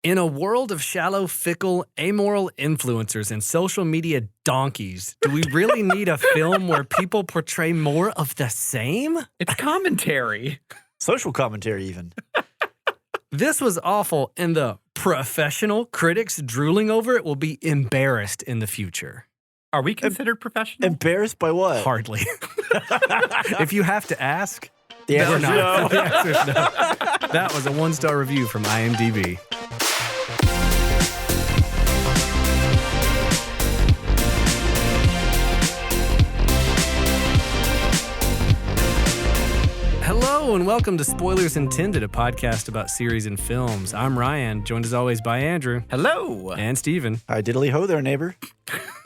In a world of shallow, fickle, amoral influencers and social media donkeys, do we really need a film where people portray more of the same? It's commentary. Social commentary, even. This was awful, and the professional critics drooling over it will be embarrassed in the future. Are we considered professional? Embarrassed by what? Hardly. If you have to ask, The we're answer's not. no. The answer is no. That was a 1-star review from IMDb. Hello and welcome to Spoilers Intended, a podcast about series and films. I'm Ryan, joined as always by Andrew. Hello. And Steven. Hi, diddly ho there, neighbor.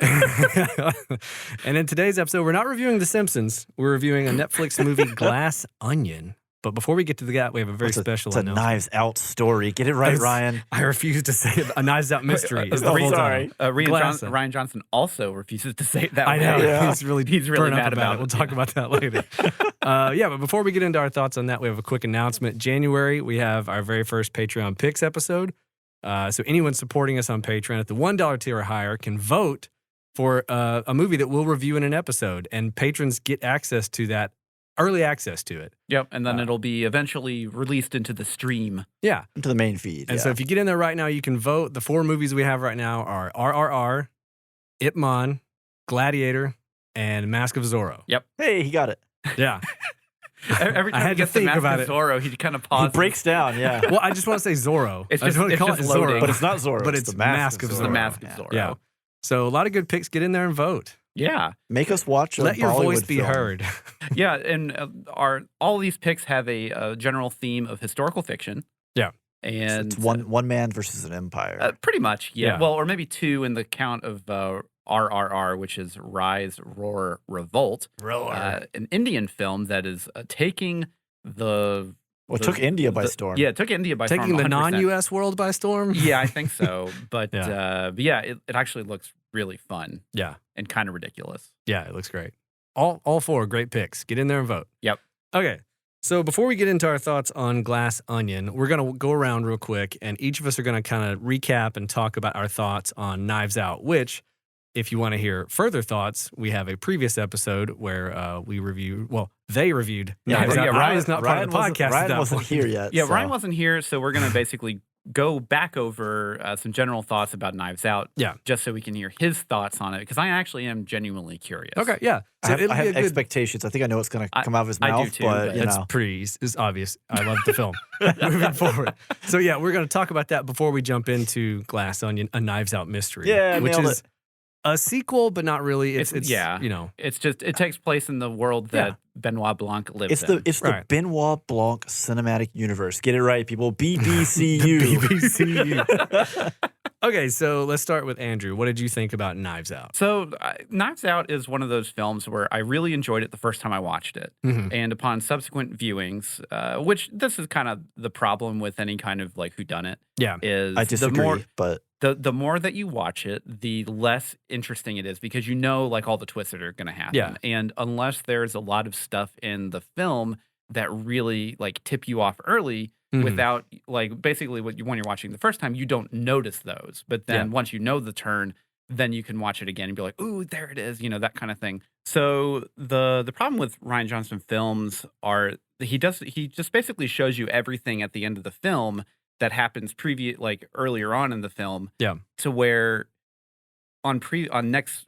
And in today's episode, we're not reviewing The Simpsons. We're reviewing a Netflix movie, Glass Onion. But before we get to that, we have a very special It's a announcement. Knives Out story. Get it right, Ryan. I refuse to say it. A Knives Out mystery. Is the Oh, whole sorry. time. Ryan Johnson also refuses to say it that I way. know. Yeah. He's really burnt mad up about it. We'll talk about that later. But before we get into our thoughts on that, we have a quick announcement. January, we have our very first Patreon Picks episode. So anyone supporting us on Patreon at the $1 tier or higher can vote for a movie that we'll review in an episode. And patrons get access to that, early access to it. Yep, and then it'll be eventually released into the stream. Yeah. To the main feed. And so if you get in there right now, you can vote. The 4 movies we have right now are RRR, Ip Man, Gladiator, and Mask of Zorro. Hey, he got it. Yeah. Every I time had he to gets the think Mask about of it. Zorro, he kind of He pauses. breaks down, yeah. Well, I just want to say Zorro. It's I just just- want to it's call just it loading. Zorro. But it's not Zorro. But it's it's the Mask of Mask Zorro. of the Mask of Yeah. Zorro. Yeah. So a lot of good picks. Get in there and vote. Yeah. Make us watch a Let your Bollywood voice be film. heard. Yeah, and all these picks have a general theme of historical fiction. Yeah. And It's one man versus an empire. pretty much, yeah. Yeah. Well, or maybe 2 in the count of RRR, which is Rise, Roar, Revolt. An Indian film that is taking the... Well, it took India by storm. Yeah, it took India by storm. Taking the 100%. non-U.S. world by storm? Yeah, I think so. But Yeah. it actually looks really fun Yeah. and kind of ridiculous. Yeah, it looks great. All 4 great picks. Get in there and vote. Yep. Okay. So before we get into our thoughts on Glass Onion, we're going to go around real quick, and each of us are going to kind of recap and talk about our thoughts on Knives Out, which, if you want to hear further thoughts, we have a previous episode where they reviewed Knives Out. Ryan's not part of the podcast. Ryan wasn't here yet. Yeah, so. Ryan wasn't here, so we're going to basically go back over some general thoughts about Knives Out. Yeah. Just so we can hear his thoughts on it, because I actually am genuinely curious. Okay, yeah. I So have, it'll I be a have good. expectations. I think I know what's going to come out of his I do mouth, too, but but you It's know. it's obvious. I love the film. Moving forward. So yeah, we're going to talk about that before we jump into Glass Onion, a Knives Out mystery. Yeah, which nailed is a sequel, but not really. It's yeah. you know. It's just, it takes place in the world that Benoit Blanc lives It's in. the Right. Benoit Blanc cinematic universe. Get it right, people. BBCU. BBC. Okay, so let's start with Andrew. What did you think about Knives Out? So, Knives Out is one of those films where I really enjoyed it the first time I watched it. Mhm. And upon subsequent viewings, which this is kind of the problem with any kind of like whodunit, Yeah. is I disagree, but the more that you watch it, the less interesting it is, because you know like all the twists that are going to happen. Yeah. And unless there's a lot of stuff in the film that really like tip you off early, Mhm. without like basically when you're watching the first time, you don't notice those. But then once you know the turn, then you can watch it again and be like, ooh, there it is, that kind of thing. So the problem with Rian Johnson films are he just basically shows you everything at the end of the film that happens earlier on in the film. Yeah. To where on next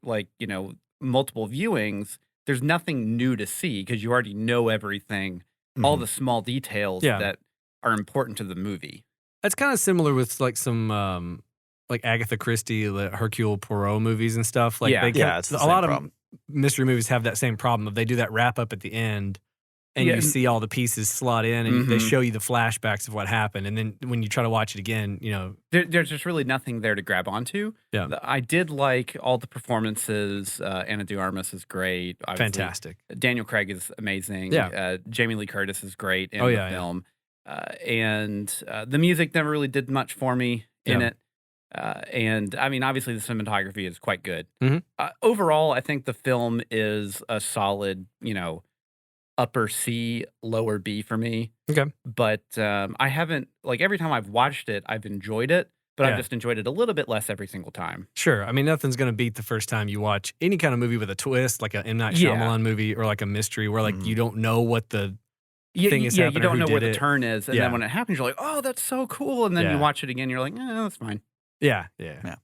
multiple viewings, there's nothing new to see because you already know everything, all the small details that are important to the movie. It's kind of similar with like some like Agatha Christie, the Hercule Poirot movies and stuff. Like it's the a same lot problem. of mystery movies have that same problem of they do that wrap up at the end and you see all the pieces slot in and they show you the flashbacks of what happened. And then when you try to watch it again, there's just really nothing there to grab onto. Yeah. I did like all the performances. Anna de Armas is great. Obviously. Fantastic. Daniel Craig is amazing. Yeah. Jamie Lee Curtis is great in Oh, the yeah, film. And the music never really did much for me in it. And I mean, obviously the cinematography is quite good. Mhm. Overall, I think the film is a solid, upper C, lower B for me. Okay. But I haven't, every time I've watched it, I've enjoyed it. but Yeah. I've just enjoyed it a little bit less every single time. Sure. I mean, nothing's going to beat the first time you watch any kind of movie with a twist, like a M. Night Yeah. Shyamalan movie or like a mystery where like you don't know what the thing is You happening. don't who know where did the it. turn is, and Yeah. then when it happens, you're like, oh, that's so cool. And then Yeah. you watch it again, you're like, that's fine. Yeah.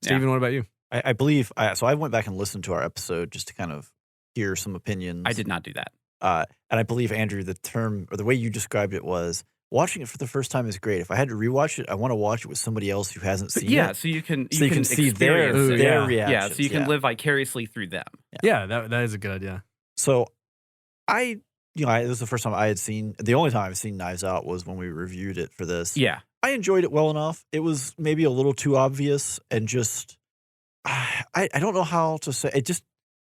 Steven, what about you? I believe, so I went back and listened to our episode just to kind of hear some opinions. I did not do that. And I believe, Andrew, the term or the way you described it was watching it for the first time is great. If I had to rewatch it, I want to watch it with somebody else who hasn't seen it. So you can see their experience it. reactions. Yeah, so you can live vicariously through them. Yeah, that is a good idea. So this was the first time I had seen, the only time I've seen Knives Out was when we reviewed it for this. Yeah. I enjoyed it well enough. It was maybe a little too obvious and just, I don't know how to say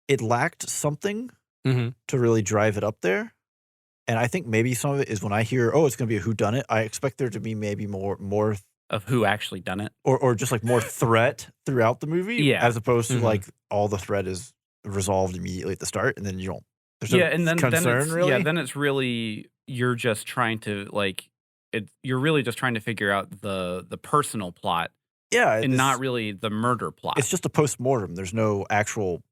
it lacked something Mm-hmm. to really drive it up there. And I think maybe some of it is when I hear, oh, it's going to be a whodunit, I expect there to be maybe more Of who actually done it. or just like more threat throughout the movie. Yeah. As opposed to Mhm. like all the threat is resolved immediately at the start and then you don't, there's no And then concern it's, really. then it's really, you're just trying to you're really just trying to figure out the personal plot Yeah. and not really the murder plot. It's just a post-mortem. There's no actual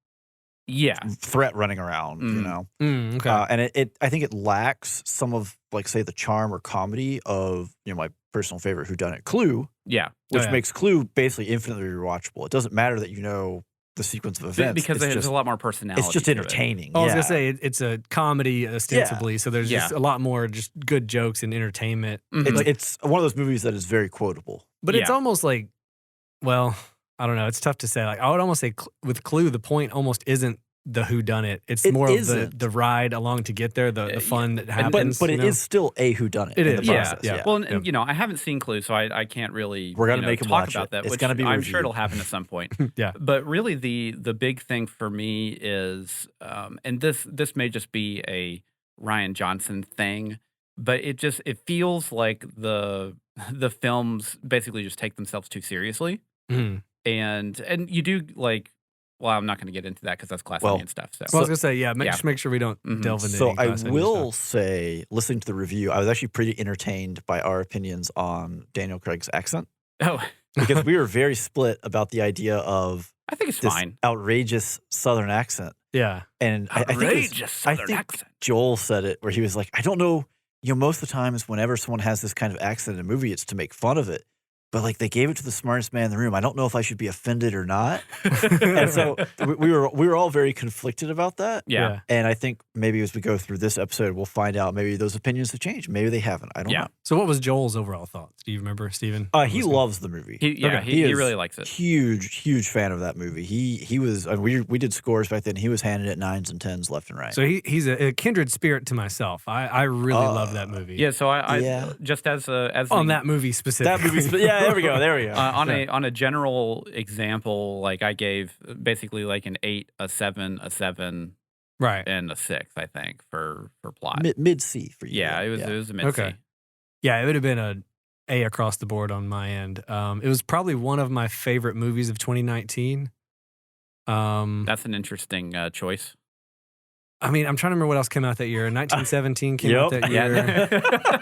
threat running around, you know? Okay. And I think it lacks some of, like, say, the charm or comedy of, my personal favorite whodunit, Clue, which makes Clue basically infinitely rewatchable. It doesn't matter that you know the sequence of events. Because there's a lot more personality. It's just to it. entertaining. I was going to say, it's a comedy ostensibly, so there's just Yeah. a lot more just good jokes and entertainment. Mhm. It's one of those movies that is very quotable. But it's almost like, well, I don't know. It's tough to say. Like I would almost say with Clue, the point almost isn't the whodunit. It's more of the ride along to get there, the fun that happens. But it is still a whodunit. It in is. the process. Yeah. Well, and I haven't seen Clue, so I can't really We're gonna make him talk watch about it. that. It's Which gonna be I'm sure reviewed. it'll happen at some point. Yeah. But really, the big thing for me is, and this may just be a Rian Johnson thing, but it feels like the films basically just take themselves too seriously, Mhm. and you do like. Well, I'm not going to get into that because that's class onion stuff. So. Well, I was going to say, just make sure we don't delve into So any I Glass Onion will stuff. say, listening to the review, I was actually pretty entertained by our opinions on Daniel Craig's accent Oh, because we were very split about the idea of I think it's this fine. outrageous Southern accent. Yeah. And I think Outrageous Southern accent. Joel said it where he was like, I don't know, most of the times whenever someone has this kind of accent in a movie, it's to make fun of it. But like they gave it to the smartest man in the room. I don't know if I should be offended or not. And so we were all very conflicted about that. Yeah. And I think maybe as we go through this episode, we'll find out maybe those opinions have changed. Maybe they haven't. I don't know. So what was Joel's overall thoughts? Do you remember, Steven? He loves the movie. He is really likes it. Huge fan of that movie. He was. We did scores back then. He was handing it 9s and 10s left and right. So he's a kindred spirit to myself. I really love that movie. Yeah. So I just as on that movie specifically. That movie. Yeah. There we go. On a general example, like I gave basically like an 8, a 7, a 7, right, and a 6. I think for plot. Mid C for you. Yeah, it was a mid C. Okay. Yeah, it would have been a across the board on my end. It was probably one of my favorite movies of 2019. That's an interesting choice. I mean, I'm trying to remember what else came out that year. 1917 came out that year.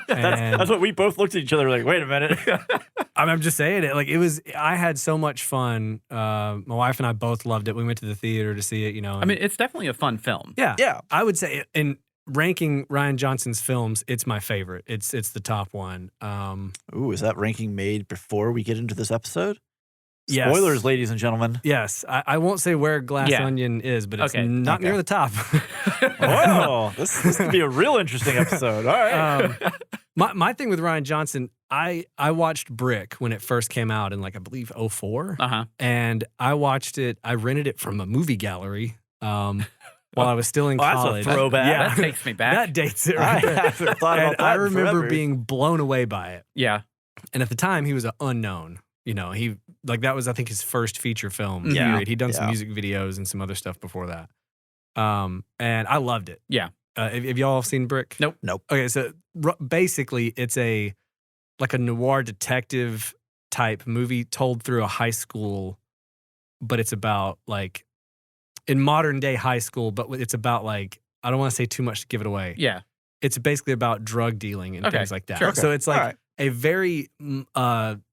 That's what we both looked at each other like, wait a minute. I'm just saying it. Like it was, I had so much fun. My wife and I both loved it. We went to the theater to see it, I mean, it's definitely a fun film. Yeah. I would say in ranking Rian Johnson's films, it's my favorite. It's the top one. Ooh, is that ranking made before we get into this episode? Yes. Spoilers, ladies and gentlemen. Yes. I won't say where Glass Onion is, but it's not near the top. Oh, this could be a real interesting episode. All right. My thing with Rian Johnson, I watched Brick when it first came out in like, I believe, 2004. And I watched it, I rented it from a movie gallery while I was still in college. That's a throwback. That takes me back. That dates it right there. I haven't thought about that I remember forever. being blown away by it. Yeah. And at the time, he was an unknown. He that was, I think, his first feature film. Yeah. Period. He'd done some music videos and some other stuff before that. And I loved it. Yeah. Have y'all seen Brick? Nope. Okay, so basically, it's like a noir detective type movie told through a high school, but it's about like in modern day high school, but it's about like, I don't want to say too much to give it away. Yeah. It's basically about drug dealing and things like that. Sure. So it's like, a very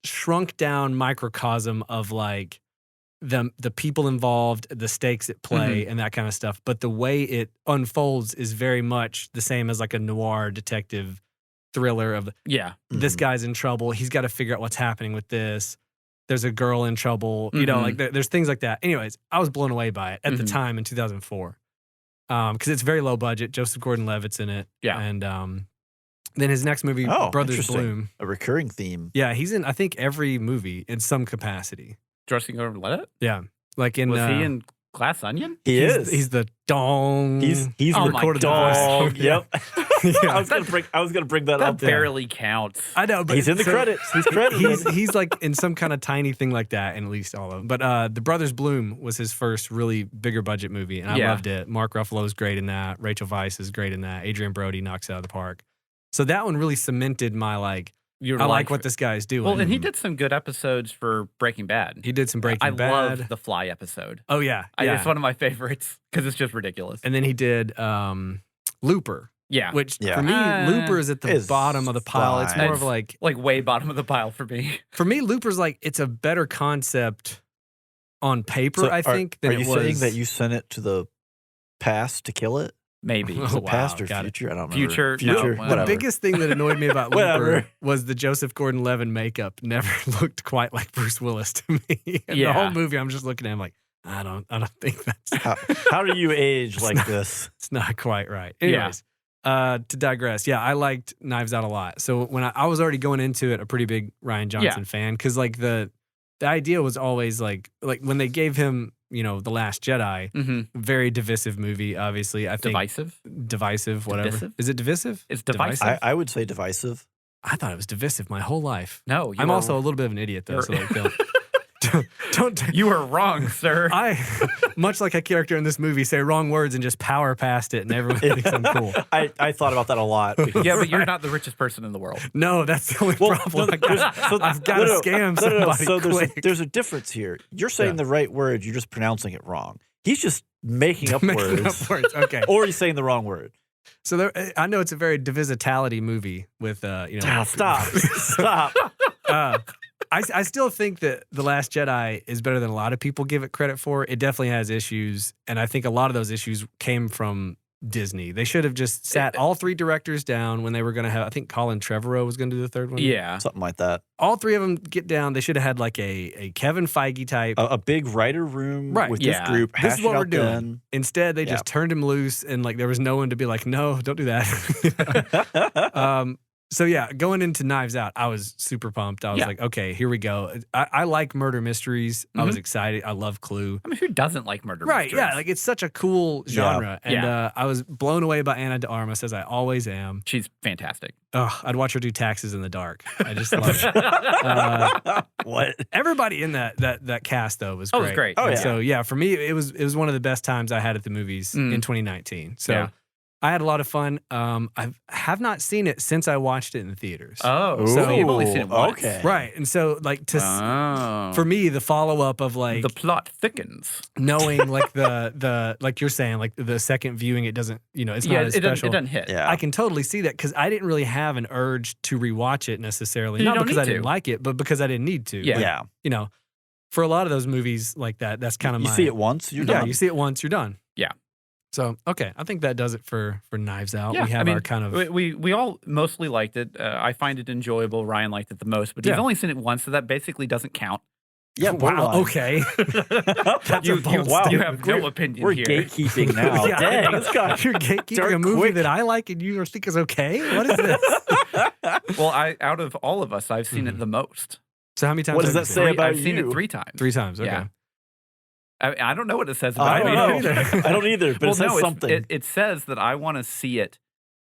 shrunk down microcosm of like the people involved, the stakes at play, and that kind of stuff. But the way it unfolds is very much the same as like a noir detective thriller of this guy's in trouble. He's got to figure out what's happening with this. There's a girl in trouble. You know, like there's things like that. Anyways, I was blown away by it at the time in 2004 because it's very low budget. Joseph Gordon-Levitt's in it. Yeah. And then his next movie, Brothers Bloom. A recurring theme. Yeah, he's in, I think, every movie in some capacity. Joseph Gordon-Levitt? Yeah. Like in... Was he in Glass Onion? He's the dong. He's recorded the dong. voice. Yep. I was gonna bring that up. That barely counts. I know, but he's in the credits. He's credited. He's like in some kind of tiny thing like that, in at least all of them. But The Brothers Bloom was his first really bigger budget movie, and I loved it. Mark Ruffalo's great in that. Rachel Weisz is great in that. Adrian Brody knocks it out of the park. So that one really cemented my like. I like what this guy's doing. Well, and he did some good episodes for Breaking Bad. He did some Breaking Bad. I loved the Fly episode. Oh, yeah. It's one of my favorites because it's just ridiculous. And then he did Looper. Yeah. Which, for me, Looper is at the bottom of the pile. It's more of like way bottom of the pile for me. For me, Looper's like, it's a better concept on paper, I think, than it was. Are you saying that you sent it to the past to kill it? Maybe. Was it past or future? I don't remember. Future. No, the biggest thing that annoyed me about Looper was the Joseph Gordon-Levitt makeup never looked quite like Bruce Willis to me. And the whole movie, I'm just looking at him like, I don't think that's... How do you age like this? It's not quite right. Anyways, to digress, I liked Knives Out a lot. So when I was already going into it a pretty big Rian Johnson fan, because like the idea was always like when they gave him, you know, The Last Jedi, very divisive movie, obviously. I think divisive, whatever. Divisive? Is it divisive? It's divisive. I would say divisive. I thought it was divisive my whole life. No, I'm also a little bit of an idiot though. So like, don't. You were wrong, sir. I, much like a character in this movie, say wrong words and just power past it, and everyone thinks I'm cool. I thought about that a lot. Yeah, but you're not the richest person in the world. No, that's the only problem. I've got to scam somebody. So there's a difference here. You're saying the right word. You're just pronouncing it wrong. He's just making up words. Okay. Or he's saying the wrong word. So I know it's a very divisitality movie with Stop. I still think that The Last Jedi is better than a lot of people give it credit for. It definitely has issues, and I think a lot of those issues came from Disney. They should have just sat all three directors down when they were going to have, I think Colin Trevorrow was going to do the third one. Yeah. Something like that. All three of them get down. They should have had like a Kevin Feige type. A big writer room with this group. This is what we're doing. Instead, they just turned him loose, and like there was no one to be like, no, don't do that. So going into Knives Out, I was super pumped. I was like, okay, here we go. I like murder mysteries. I was excited. I love Clue. I mean, who doesn't like murder mysteries? Right, yeah. Like it's such a cool genre. And I was blown away by Ana de Armas, as I always am. She's fantastic. Oh, I'd watch her do taxes in the dark. I just love it. What? Everybody in that cast though was great. Oh, it was great. Oh, yeah. So for me, it was one of the best times I had at the movies in 2019. So I had a lot of fun. I have not seen it since I watched it in the theaters. Oh, so you've only seen it once. Okay. Right. And so like for me, the follow-up of like the plot thickens. Knowing like the like you're saying, like the second viewing, it doesn't, it's not as special. It doesn't hit. Yeah. I can totally see that because I didn't really have an urge to rewatch it necessarily. You Not don't because need I didn't to. like it, but because I didn't need to. Yeah. But, for a lot of those movies like that, that's kind of You see it once, you're done. Yeah, you see it once, you're done. Yeah. So, okay, I think that does it for Knives Out. Yeah, We have our kind of... We all mostly liked it. I find it enjoyable. Ryan liked it the most, but he's only seen it once, so that basically doesn't count. Yeah, wow, okay. That's a bold statement. You have no opinion We're here. gatekeeping now. Dang, this guy. You're gatekeeping a movie that I like and you think is okay? What is this? Well, out of all of us, I've seen it the most. So how many times What does that say about I've seen it 3 times. 3 times, okay. Yeah. I don't know what it says about I don't know. I don't either, but it says something. It says that I want to see it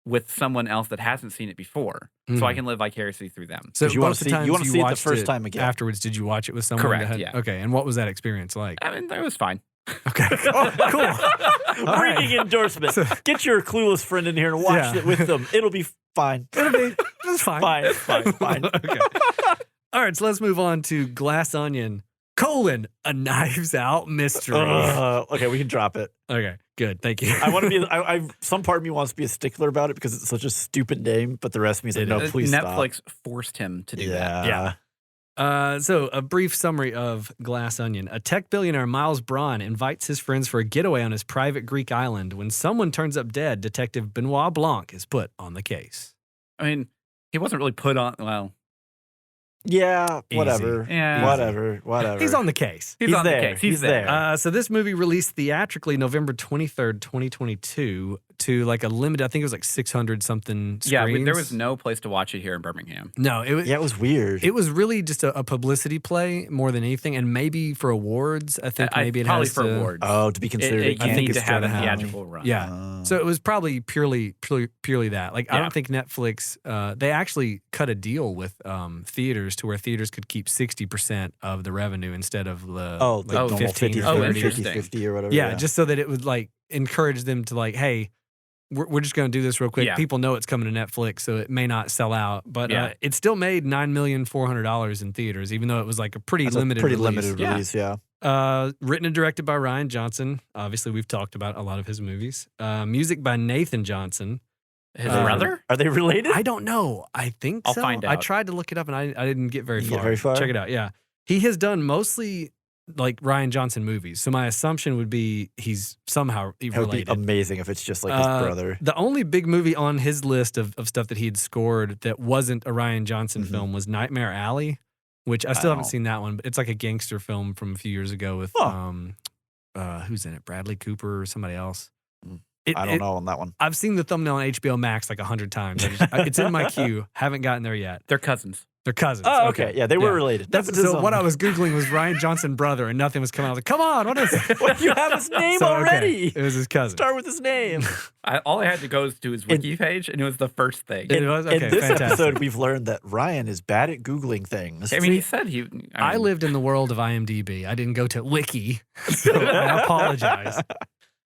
with someone else that hasn't seen it before, so I can live vicariously through them. So you want to see it the first time again. Afterwards, did you watch it with someone? Correct, yeah. Okay, and what was that experience like? I mean, it was fine. Okay, cool. Ringing endorsement. Get your clueless friend in here and watch it with them. It'll be fine. It's fine. Fine. Okay. All right, so let's move on to Glass Onion. a Knives Out mystery. Okay, we can drop it. Okay, good. Thank you. I want to be. Some part of me wants to be a stickler about it because it's such a stupid name, but the rest of me is like, no, please stop. Netflix forced him to do that. Yeah. So a brief summary of Glass Onion. A tech billionaire, Miles Braun, invites his friends for a getaway on his private Greek island. When someone turns up dead, Detective Benoit Blanc is put on the case. I mean, he wasn't really put on, well. Yeah, whatever. Easy. Yeah. Whatever. He's on the case. He's on there. the case. He's there. So this movie released theatrically November 23rd, 2022 to like a limited, I think it was like 600 something screens. Yeah, there was no place to watch it here in Birmingham. No, it was weird. It was really just a publicity play more than anything, and maybe for awards. I think maybe it probably has for to, awards. Oh, to be considered. You need to have a theatrical run. Yeah. So it was probably purely that. Like I don't think Netflix. They actually cut a deal with theaters to where theaters could keep 60% of the revenue instead of the 15 or 50 or whatever. Yeah, just so that it would like encourage them to like, hey, we're just going to do this real quick. Yeah. People know it's coming to Netflix, so it may not sell out. But it still made $9,400,000 in theaters, even though it was like a pretty limited release. Yeah. Written and directed by Rian Johnson. Obviously, we've talked about a lot of his movies. Music by Nathan Johnson. His brother? Are they related? I don't know. I think I'll so. find out. I tried to look it up, and I didn't get very far. Get very far? Check it out. Yeah. He has done mostly like Rian Johnson movies. So my assumption would be he's somehow related. It would be amazing if it's just like his brother. The only big movie on his list of stuff that he'd scored that wasn't a Rian Johnson film was Nightmare Alley, which I still haven't seen that one, but it's like a gangster film from a few years ago with who's in it? Bradley Cooper or somebody else? I don't know on that one. I've seen the thumbnail on HBO Max like 100 times. It's in my queue. Haven't gotten there yet. They're cousins. They're cousins. Oh, okay. Yeah, they were related. So what I was Googling was Rian Johnson brother, and nothing was coming out. I was like, come on, what is it? Well, you have his name already. Okay. It was his cousin. Start with his name. All I had to go to his wiki page, and it was the first thing. It was? Okay, in this fantastic. episode, we've learned that Ryan is bad at Googling things. I mean, he said he... I lived in the world of IMDb. I didn't go to Wiki, so I apologize.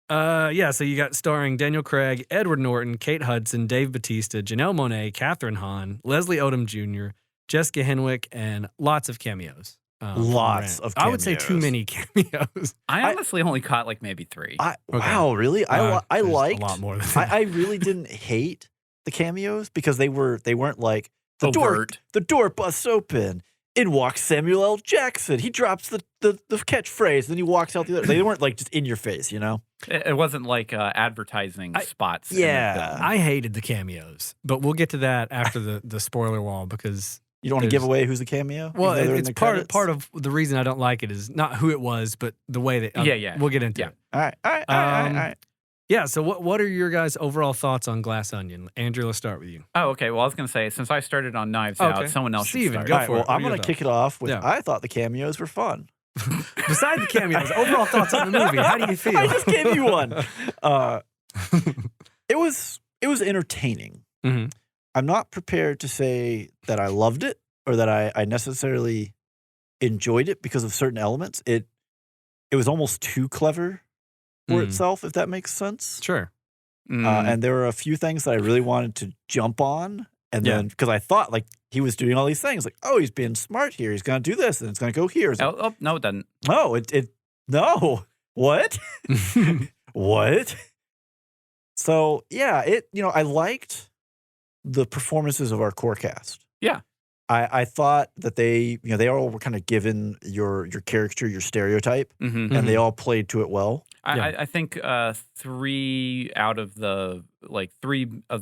So you got starring Daniel Craig, Edward Norton, Kate Hudson, Dave Bautista, Janelle Monáe, Catherine Hahn, Leslie Odom Jr., Jessica Henwick, and lots of cameos. Lots of cameos. I would say too many cameos. I honestly only caught like maybe 3. Wow, really? I liked a lot more than that. I really didn't hate the cameos because they weren't like the overt. The door busts open. In walks Samuel L. Jackson. He drops the catchphrase, then he walks out the other. They weren't like just in your face, you know? It wasn't like advertising spots. Yeah. I hated the cameos, but we'll get to that after the spoiler wall because you don't want to give away who's a cameo? Well, it's part of the reason I don't like it is not who it was, but the way that we'll get into it. All right. Yeah, so what are your guys' overall thoughts on Glass Onion? Andrew, let's start with you. Oh, okay. Well, I was going to say, since I started on Knives Out, someone else should start. Go for it. I'm going to kick it off with, I thought the cameos were fun. Besides the cameos, overall thoughts on the movie, how do you feel? I just gave you one. It was entertaining. Mm-hmm. I'm not prepared to say that I loved it or that I necessarily enjoyed it because of certain elements. It was almost too clever for itself, if that makes sense. Sure. And there were a few things that I really wanted to jump on. And then, because I thought, like, he was doing all these things. Like, oh, he's being smart here. He's going to do this, and it's going to go here. No, it doesn't. No, no. What? What? So, yeah, I liked the performances of our core cast. Yeah. I thought that they all were kind of given your caricature, your stereotype, and they all played to it well. I think 3 of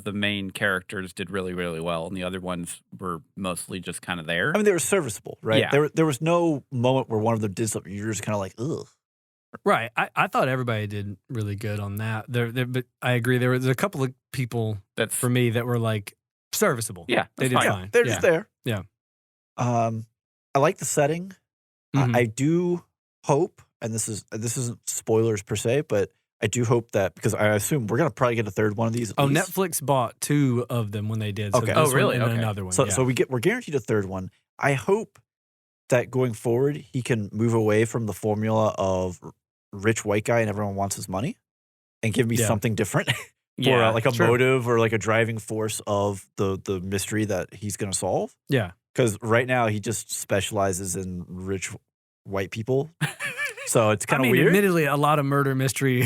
the main characters did really, really well, and the other ones were mostly just kind of there. I mean, they were serviceable, right? Yeah. There was no moment where one of them did something you're just kind of like, ugh. Right. I thought everybody did really good on that. But I agree. There was a couple of people for me that were like serviceable. Yeah, they did fine. fine. They're just there. Yeah. I like the setting. I do hope, and this isn't spoilers per se, but I do hope that, because I assume we're gonna probably get a third one of these. Oh, Netflix bought 2 of them when they did. So okay. This really? one and okay. another one. So we're guaranteed a third one. I hope that going forward he can move away from the formula of rich white guy and everyone wants his money, and give me something different. For like a motive or like a driving force of the mystery that he's going to solve. Yeah. Because right now he just specializes in rich white people. So it's kind of I mean, weird. admittedly, a lot of murder mystery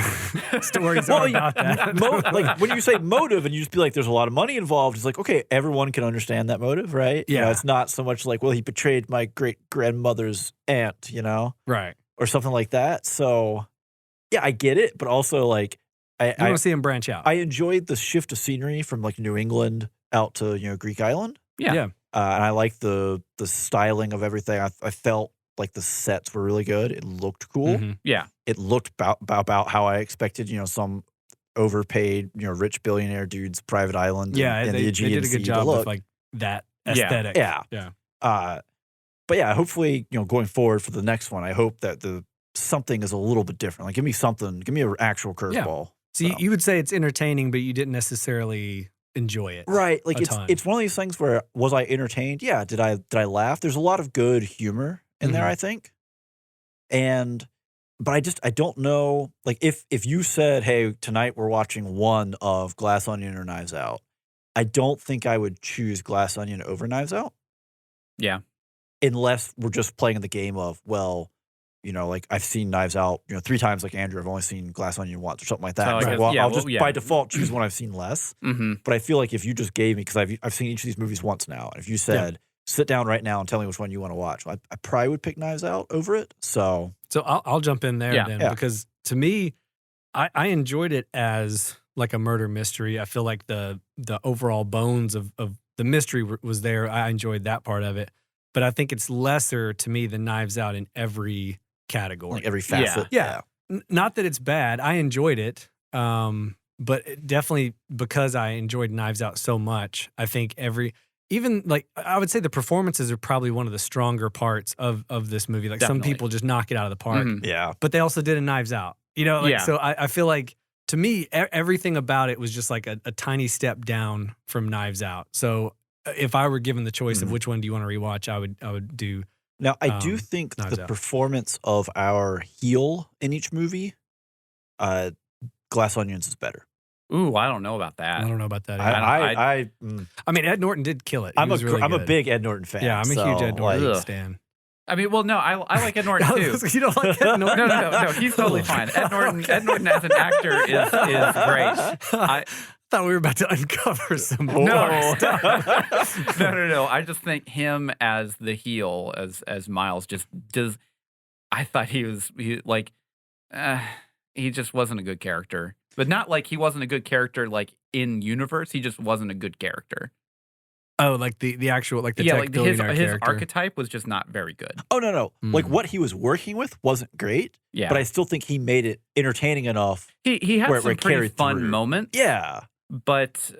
stories are about that. Like when you say motive and you just be like, there's a lot of money involved, it's like, okay, everyone can understand that motive, right? You know, Yeah. it's not so much like, well, he betrayed my great grandmother's aunt, you know, Right. or something like that. So yeah, I get it, but also like, You want to see him branch out. I enjoyed the shift of scenery from like New England out to, you know, Greek Island. Yeah. Yeah. And I like the styling of everything. I felt like the sets were really good. It looked cool. Mhm. Yeah. It looked about how I expected, you know, some overpaid, you know, rich billionaire dude's private island Yeah, in they the Aegean did a Sea good to job look. with like that Yeah. aesthetic. Yeah. Yeah. But yeah, hopefully, you know, going forward for the next one, I hope that something is a little bit different. Like, give me something, give me an actual curveball. So you would say it's entertaining, but you didn't necessarily enjoy it. Right. Like a ton. it's one of these things where, was I entertained? Yeah. Did I laugh? There's a lot of good humor in there, Mhm. I think. But I don't know, like if you said, hey, tonight we're watching one of Glass Onion or Knives Out, I don't think I would choose Glass Onion over Knives Out. Yeah. Unless we're just playing the game of, well, you know, like I've seen Knives Out, you know, 3 times like Andrew. I've only seen Glass Onion once or something like that. So I It's like, guess- well, yeah, I'll well, just yeah. by default choose one I've seen less. Mm-hmm. But I feel like if you just gave me, because I've seen each of these movies once now, and if you said, sit down right now and tell me which one you want to watch, I probably would pick Knives Out over it. So I'll jump in there Yeah. then Yeah. because to me, I enjoyed it as like a murder mystery. I feel like the overall bones of the mystery was there. I enjoyed that part of it, but I think it's lesser to me than Knives Out in every category. like every facet. Yeah. Not that it's bad. I enjoyed it. But definitely because I enjoyed Knives Out so much, I think even like I would say the performances are probably one of the stronger parts of this movie. Like some Definitely. people just knock it out of the park, Mhm. Yeah. but they also did a Knives Out. You know, like, Yeah. so I feel like to me everything about it was just like a tiny step down from Knives Out. So if I were given the choice of Mhm. which one do you want to rewatch, I would do. Now, I do think Knives the Out. performance of our heel in each movie, Glass Onions is better. Ooh, I don't know about I that. don't know about that. either. I I mean, Ed Norton did kill it. He I'm was really a good. big Ed Norton fan. Yeah, I'm a so, huge Ed Norton Ugh. stan. I mean, well, no, I like Ed Norton too. You don't like Ed Norton? No, he's totally fine. Ed Norton as an actor is great. I thought we were about to uncover some more No. stuff. No. I just think him as the heel, as Miles, just does. I thought he just wasn't a good character, but not like he wasn't a good character like in universe. He just wasn't a good character. Oh, like the actual like the Yeah, tech like his billionaire character. archetype was just not very good. Oh, no. Like Mm. what he was working with wasn't great, Yeah, but I still think he made it entertaining enough. he had where it some pretty carried fun through. moments. Yeah. But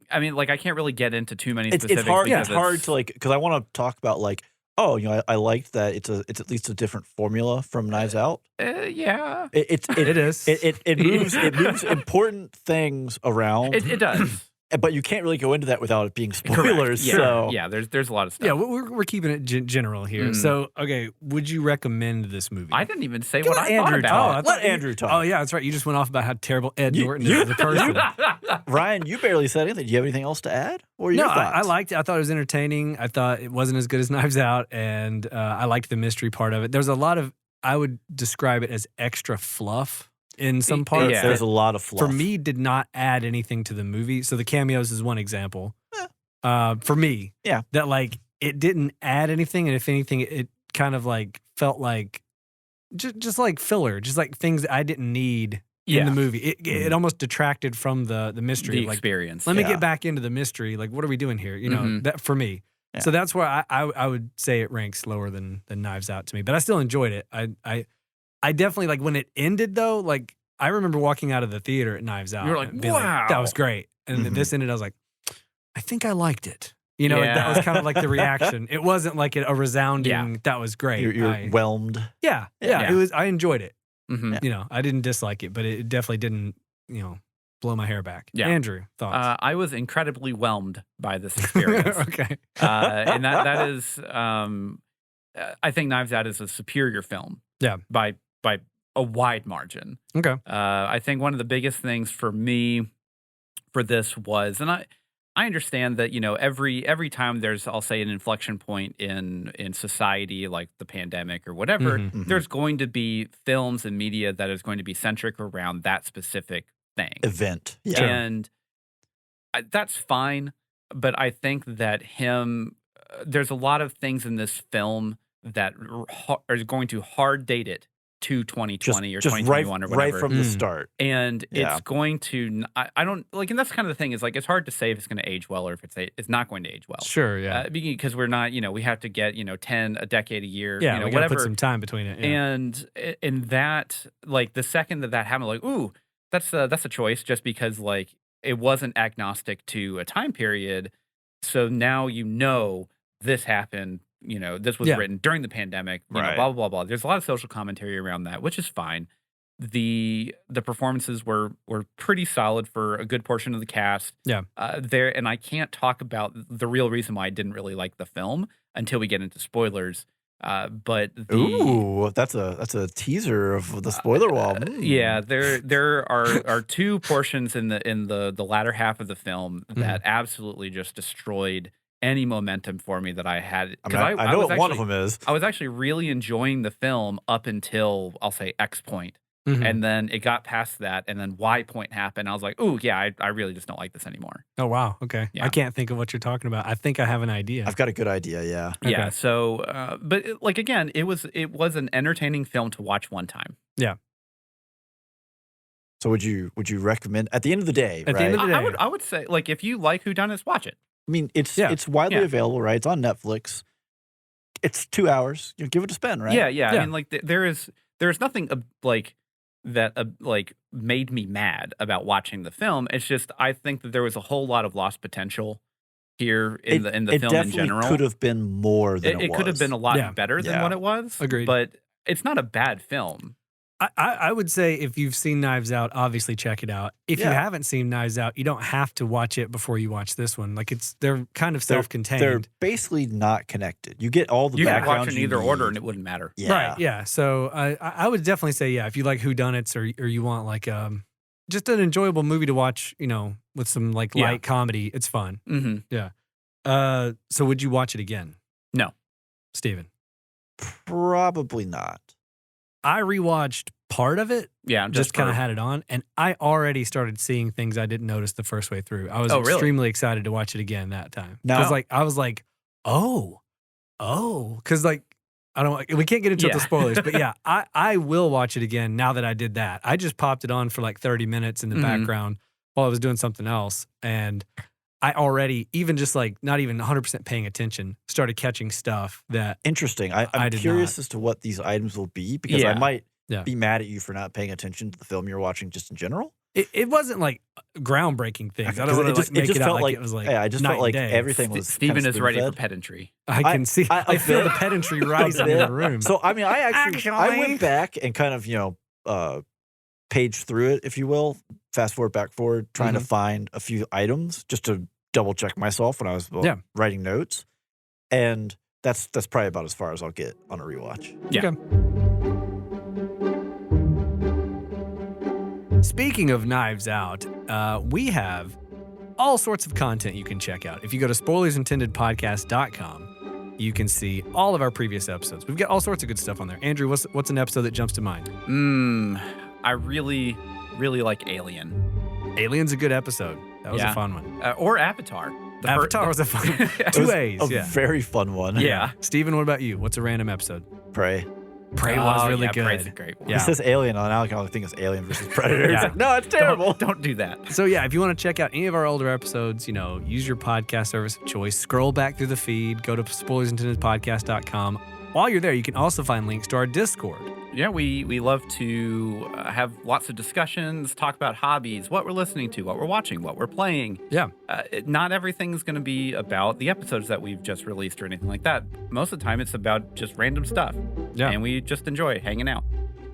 I mean, like I can't really get into too many It's specifics. hard. because It's hard to like, because I want to talk about like, oh, you know, I liked that it's at least a different formula from Knives Out. Yeah, It is. It moves important things around. it does. But you can't really go into that without it being Correct. spoilers. Yeah, So yeah. There's a lot of stuff. Yeah, we're keeping it general here. Mm. So, okay, would you recommend this movie? I didn't even say Give what I thought Andrew about talk. it. I thought Let Andrew talk. Oh yeah, that's right. You just went off about how terrible Ed You- Norton you- is as a person. Ryan, you barely said anything. Do you have anything else to add? What are your No, thoughts? I liked it. I thought it was entertaining. I thought it wasn't as good as Knives Out, and I liked the mystery part of it. There's a lot of, I would describe it as extra fluff in some parts. Yeah. that, There's a lot of fluff. for me, did not add anything to the movie. So the cameos is one example. For me, Yeah. that like it didn't add anything, and if anything, it kind of like felt like just like filler, just like things that I didn't need in Yeah. the movie. It almost detracted from the mystery. The Like, experience. let me Yeah. get back into the mystery. Like, what are we doing here? You know, Mhm. that for me. Yeah. So that's where I would say it ranks lower than Knives Out to me. But I still enjoyed it. I definitely like when it ended though. Like I remember walking out of the theater at Knives Out. You were like, and being wow. that was great. And then Mhm. this ended. I was like, I think I liked it. You know, like, that was kind of like the reaction. It wasn't like a resounding. Yeah. That was great. You're whelmed. Yeah. Yeah. It was. I enjoyed it. Mhm. You know, I didn't dislike it, but it definitely didn't. You know, blow my hair back. Yeah. Andrew, thoughts? I was incredibly whelmed by this experience. Okay. And that is, I think Knives Out is a superior film. Yeah. By a wide margin. Okay. I think one of the biggest things for me for this was, and I understand that, every time there's, I'll say, an inflection point in society, like the pandemic or whatever, there's going to be films and media that is going to be centric around that specific thing. Event. Yeah. And that's fine. But I think that there's a lot of things in this film that are going to hard date it to 2020 or 2021 or whatever. Right from the start. And it's going to, I don't, like, and that's kind of the thing is, like, it's hard to say if it's going to age well or if it's not going to age well. Sure, yeah. Because we're not, we have to get, 10 a decade a year, yeah, we gotta whatever. put some time between it. Yeah. And in that, like, the second that happened, like, ooh, that's a choice just because, like, it wasn't agnostic to a time period. So now this happened. This was written during the pandemic, blah, blah, blah, blah. There's a lot of social commentary around that, which is fine. The performances were pretty solid for a good portion of the cast. Yeah. And I can't talk about the real reason why I didn't really like the film until we get into spoilers. But that's a teaser of the spoiler wall. Yeah, there are two portions in the latter half of the film that absolutely just destroyed any momentum for me that I had. I know what one of them is. I was actually really enjoying the film up until, I'll say, X point. And then it got past that, and then Y point happened. I was like, ooh, yeah, I really just don't like this anymore. Oh, wow. Okay. Yeah. I can't think of what you're talking about. I think I have an idea. I've got a good idea, yeah. Okay. Yeah, so, but, like, again, it was an entertaining film to watch one time. Yeah. So would you recommend, at the end of the day, At the end of the day. I would say, like, if you like whodunnits, watch it. I mean, it's widely available, right? It's on Netflix. It's 2 hours. Give it a spin, right? Yeah. I mean, like, there's nothing like that like made me mad about watching the film. It's just I think that there was a whole lot of lost potential here in the film in general. It definitely could have been more than it was. It could have been a lot better than what it was. Agreed. But it's not a bad film. I would say if you've seen Knives Out, obviously check it out. If you haven't seen Knives Out, you don't have to watch it before you watch this one. Like they're kind of self-contained. They're basically not connected. You get all the you background. You can watch in either order and it wouldn't matter. Yeah. Right, yeah. So I would definitely say, if you like whodunits or you want like just an enjoyable movie to watch, with some like light comedy, it's fun. Mm-hmm. Yeah. So would you watch it again? No. Steven? Probably not. I rewatched part of it. Yeah, just kind of had it on, and I already started seeing things I didn't notice the first way through. I was really? extremely excited to watch it again that time. Now, I was like, because like we can't get into the spoilers, but yeah, I will watch it again now that I did that. I just popped it on for like 30 minutes in the background while I was doing something else, and I already, even just like not even 100% paying attention, started catching stuff that interesting. I'm curious as to what these items will be because I might be mad at you for not paying attention to the film you're watching just in general. It wasn't like groundbreaking things. I don't want to make it out like it was like I just felt like everything was. Steven is ready for pedantry. I can see. I feel the pedantry rising in the room. So I mean, I went back and kind of page through it, if you will, fast forward, back forward, trying to find a few items just to double check myself when I was writing notes, and that's probably about as far as I'll get on a rewatch. Yeah. Okay. Speaking of Knives Out, we have all sorts of content you can check out. If you go to spoilersintendedpodcast.com, you can see all of our previous episodes. We've got all sorts of good stuff on there. Andrew, what's an episode that jumps to mind? I really, really like Alien. Alien's a good episode. That was a fun one. Or Avatar. Avatar was a fun one. Two A's. A very fun one. Yeah. Steven, what about you? What's a random episode? Prey. Prey was really good. Prey's a great one. He says Alien, and I can think it's Alien versus Predator. Yeah. Like, no, it's terrible. Don't do that. So yeah, if you want to check out any of our older episodes, use your podcast service of choice. Scroll back through the feed. Go to spoilersintendedpodcast.com. While you're there, you can also find links to our Discord. Yeah, we love to have lots of discussions, talk about hobbies, what we're listening to, what we're watching, what we're playing. Yeah. Not everything's going to be about the episodes that we've just released or anything like that. Most of the time, it's about just random stuff. Yeah. And we just enjoy hanging out.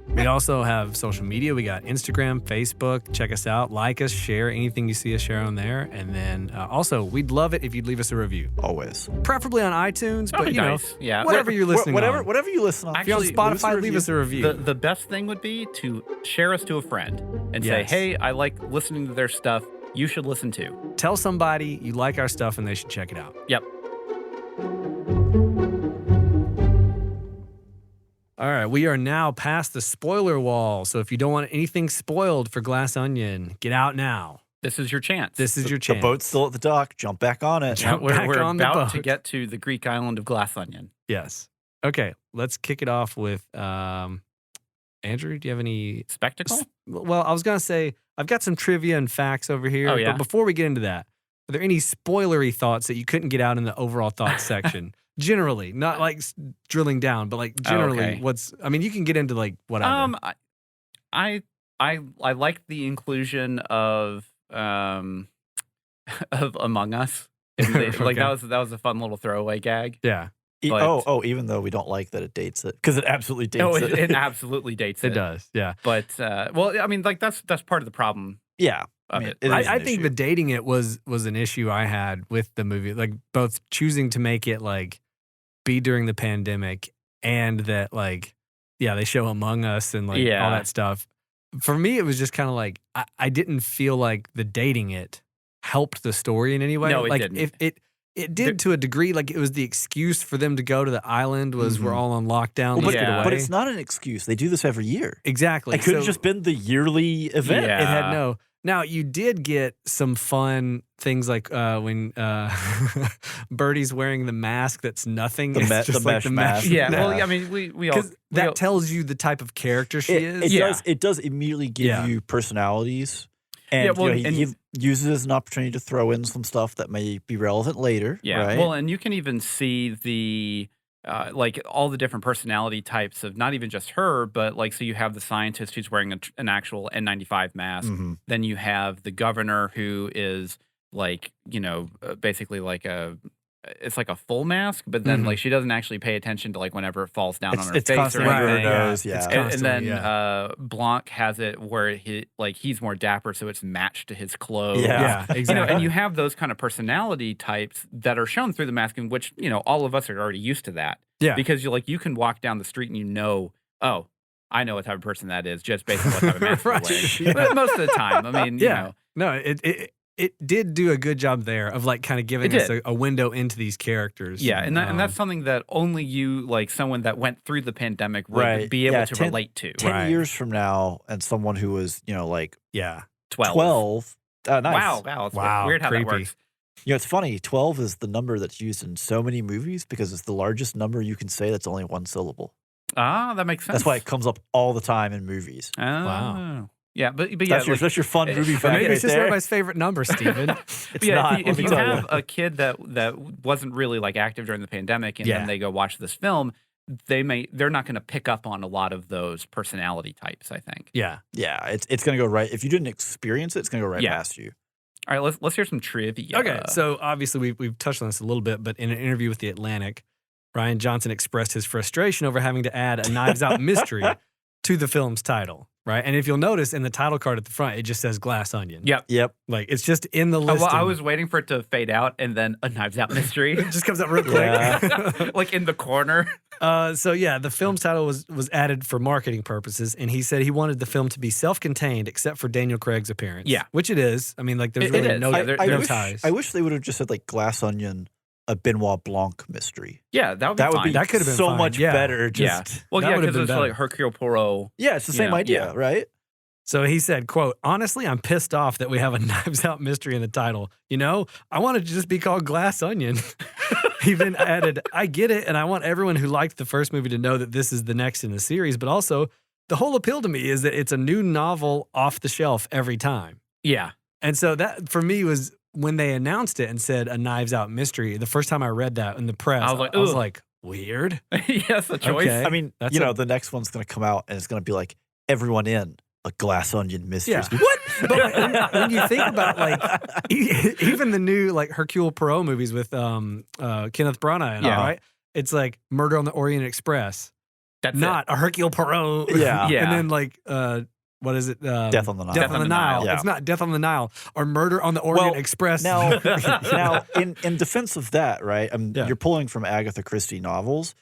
We also have social media. We got Instagram, Facebook. Check us out. Like us, share anything you see us share on there. And then also, we'd love it if you'd leave us a review. Always. Preferably on iTunes, That'd but be nice. Yeah. whatever you're listening on. Whatever you listen on. If you're on Spotify, leave us a review. The best thing would be to share us to a friend and say, hey, I like listening to their stuff. you should listen to. Tell somebody you like our stuff and they should check it out. Yep. All right, we are now past the spoiler wall. So if you don't want anything spoiled for Glass Onion, get out now. This is your chance. This is your chance. The boat's still at the dock. Jump back on it. Jump we're back on the about to boat. get to the Greek island of Glass Onion. Yes. Okay, let's kick it off with Andrew. Do you have any Spectacle? Well, I was gonna say I've got some trivia and facts over here. Oh, yeah? But before we get into that, are there any spoilery thoughts that you couldn't get out in the overall thoughts section? Generally, not like drilling down, but like generally, okay. I mean, you can get into like whatever. I like the inclusion of Among Us. Like Okay. that was a fun little throwaway gag. Yeah, But- Even though we don't like that it dates it, because it absolutely dates Oh, it. it absolutely dates it. it does. Yeah, But well, I mean, like that's part of the problem Yeah. of mean, it. it right? is I an think issue. the dating it was an issue I had with the movie, like both choosing to make it like be during the pandemic and that like they show Among Us and like all Yeah. that stuff. For me, it was just kind of like I didn't feel like the dating it helped the story in any way. No, it like didn't. If it did to a degree, like it was the excuse for them to go to the island was we're all on lockdown. Well, Let's Yeah. get away. but it's not an excuse. They do this every year. exactly. It could have So- just been the yearly event. Yeah. It had no. Now you did get some fun things like when Birdie's wearing the mask that's nothing. The It's me- just the like mesh the mask. mesh. Yeah. No. Well, I mean, we all because that tells you the type of character she is. It Yeah. does. It does immediately give Yeah. you personalities, and Yeah, well, he uses it as an opportunity to throw in some stuff that may be relevant later. Yeah. Right? Well, and you can even see the like all the different personality types of not even just her, but like so you have the scientist who's wearing an actual N95 mask. Mhm. Then you have the governor who is like basically like it's like a full mask, but then Mhm. like she doesn't actually pay attention to like whenever it falls down on her it's face or constantly under her anything. nose. Yeah. Yeah. It's And constantly, then Blanc has it where he's more dapper, so it's matched to his clothes. Yeah. Yeah, exactly. And you have those kind of personality types that are shown through the mask, in which all of us are already used to that. Yeah. Because you can walk down the street and oh, I know what type of person that is just based on what type of mask Right. they're wearing. But most of the time, I mean, Yeah. No, it did do a good job there of like kind of giving It us did. a window into these characters. yeah, and that's something that only you, like someone that went through the pandemic, would Right. be able Yeah, to 10 relate to. 10 Right. years from now, and someone who was, like yeah. 12. Nice. Wow, it's Wow, weird how creepy. that works. It's funny. 12 is the number that's used in so many movies because it's the largest number you can say that's only one syllable. Ah, that makes sense. That's why it comes up all the time in movies. Oh. Wow. Yeah, but yeah, That's your fun movie But fact maybe right it's just there. everybody's favorite number, Steven. It's yeah, not. if let me you tell have you. a kid that wasn't really like active during the pandemic, and Yeah. then they go watch this film, they're not going to pick up on a lot of those personality types. I think. Yeah. Yeah, it's going to go right. If you didn't experience it, it's going to go right Yeah. past you. All right, let's hear some trivia. Okay, so obviously we've touched on this a little bit, but in an interview with The Atlantic, Rian Johnson expressed his frustration over having to add a Knives Out mystery to the film's title, right? And if you'll notice in the title card at the front, it just says Glass Onion. Yep. Yep. Like it's just in the Oh, listing. well, I was waiting for it to fade out and then a Knives Out mystery, It just comes up real quick. Yeah. like in the corner. So yeah, the film's title was added for marketing purposes, and he said he wanted the film to be self-contained except for Daniel Craig's appearance. Yeah. Which it is. I mean, like there's It really is. no, Yeah, no wish, ties. I wish they would have just said like Glass Onion, a Benoit Blanc mystery. Yeah, that would be That would fine. be That could have been so fine, much yeah. better. yeah. Just Well, that yeah, would have because been it's like better. Hercule Poirot. yeah, it's the same Yeah. idea, Yeah. right? So he said, quote, honestly, I'm pissed off that we have a Knives Out mystery in the title. I want it to just be called Glass Onion. He then added, I get it, and I want everyone who liked the first movie to know that this is the next in the series, but also the whole appeal to me is that it's a new novel off the shelf every time. Yeah. And so that, for me, was when they announced it and said a Knives Out mystery, the first time I read that in the press, I was like, I was ugh. like, weird. Yes, a choice. Okay. I mean, That's the next one's going to come out and it's going to be like everyone in a Glass Onion mystery. Yeah. What? But when you think about like even the new like Hercule Poirot movies with Kenneth Branagh, Yeah. right? It's like Murder on the Orient Express, That's not a Hercule Poirot. Yeah. Yeah. And then like what is it? Death on the Nile. Death on the Nile. Yeah. It's not Death on the Nile or Murder on the Orient Well, Express. Now, in defense of that, right? Yeah. You're pulling from Agatha Christie novels.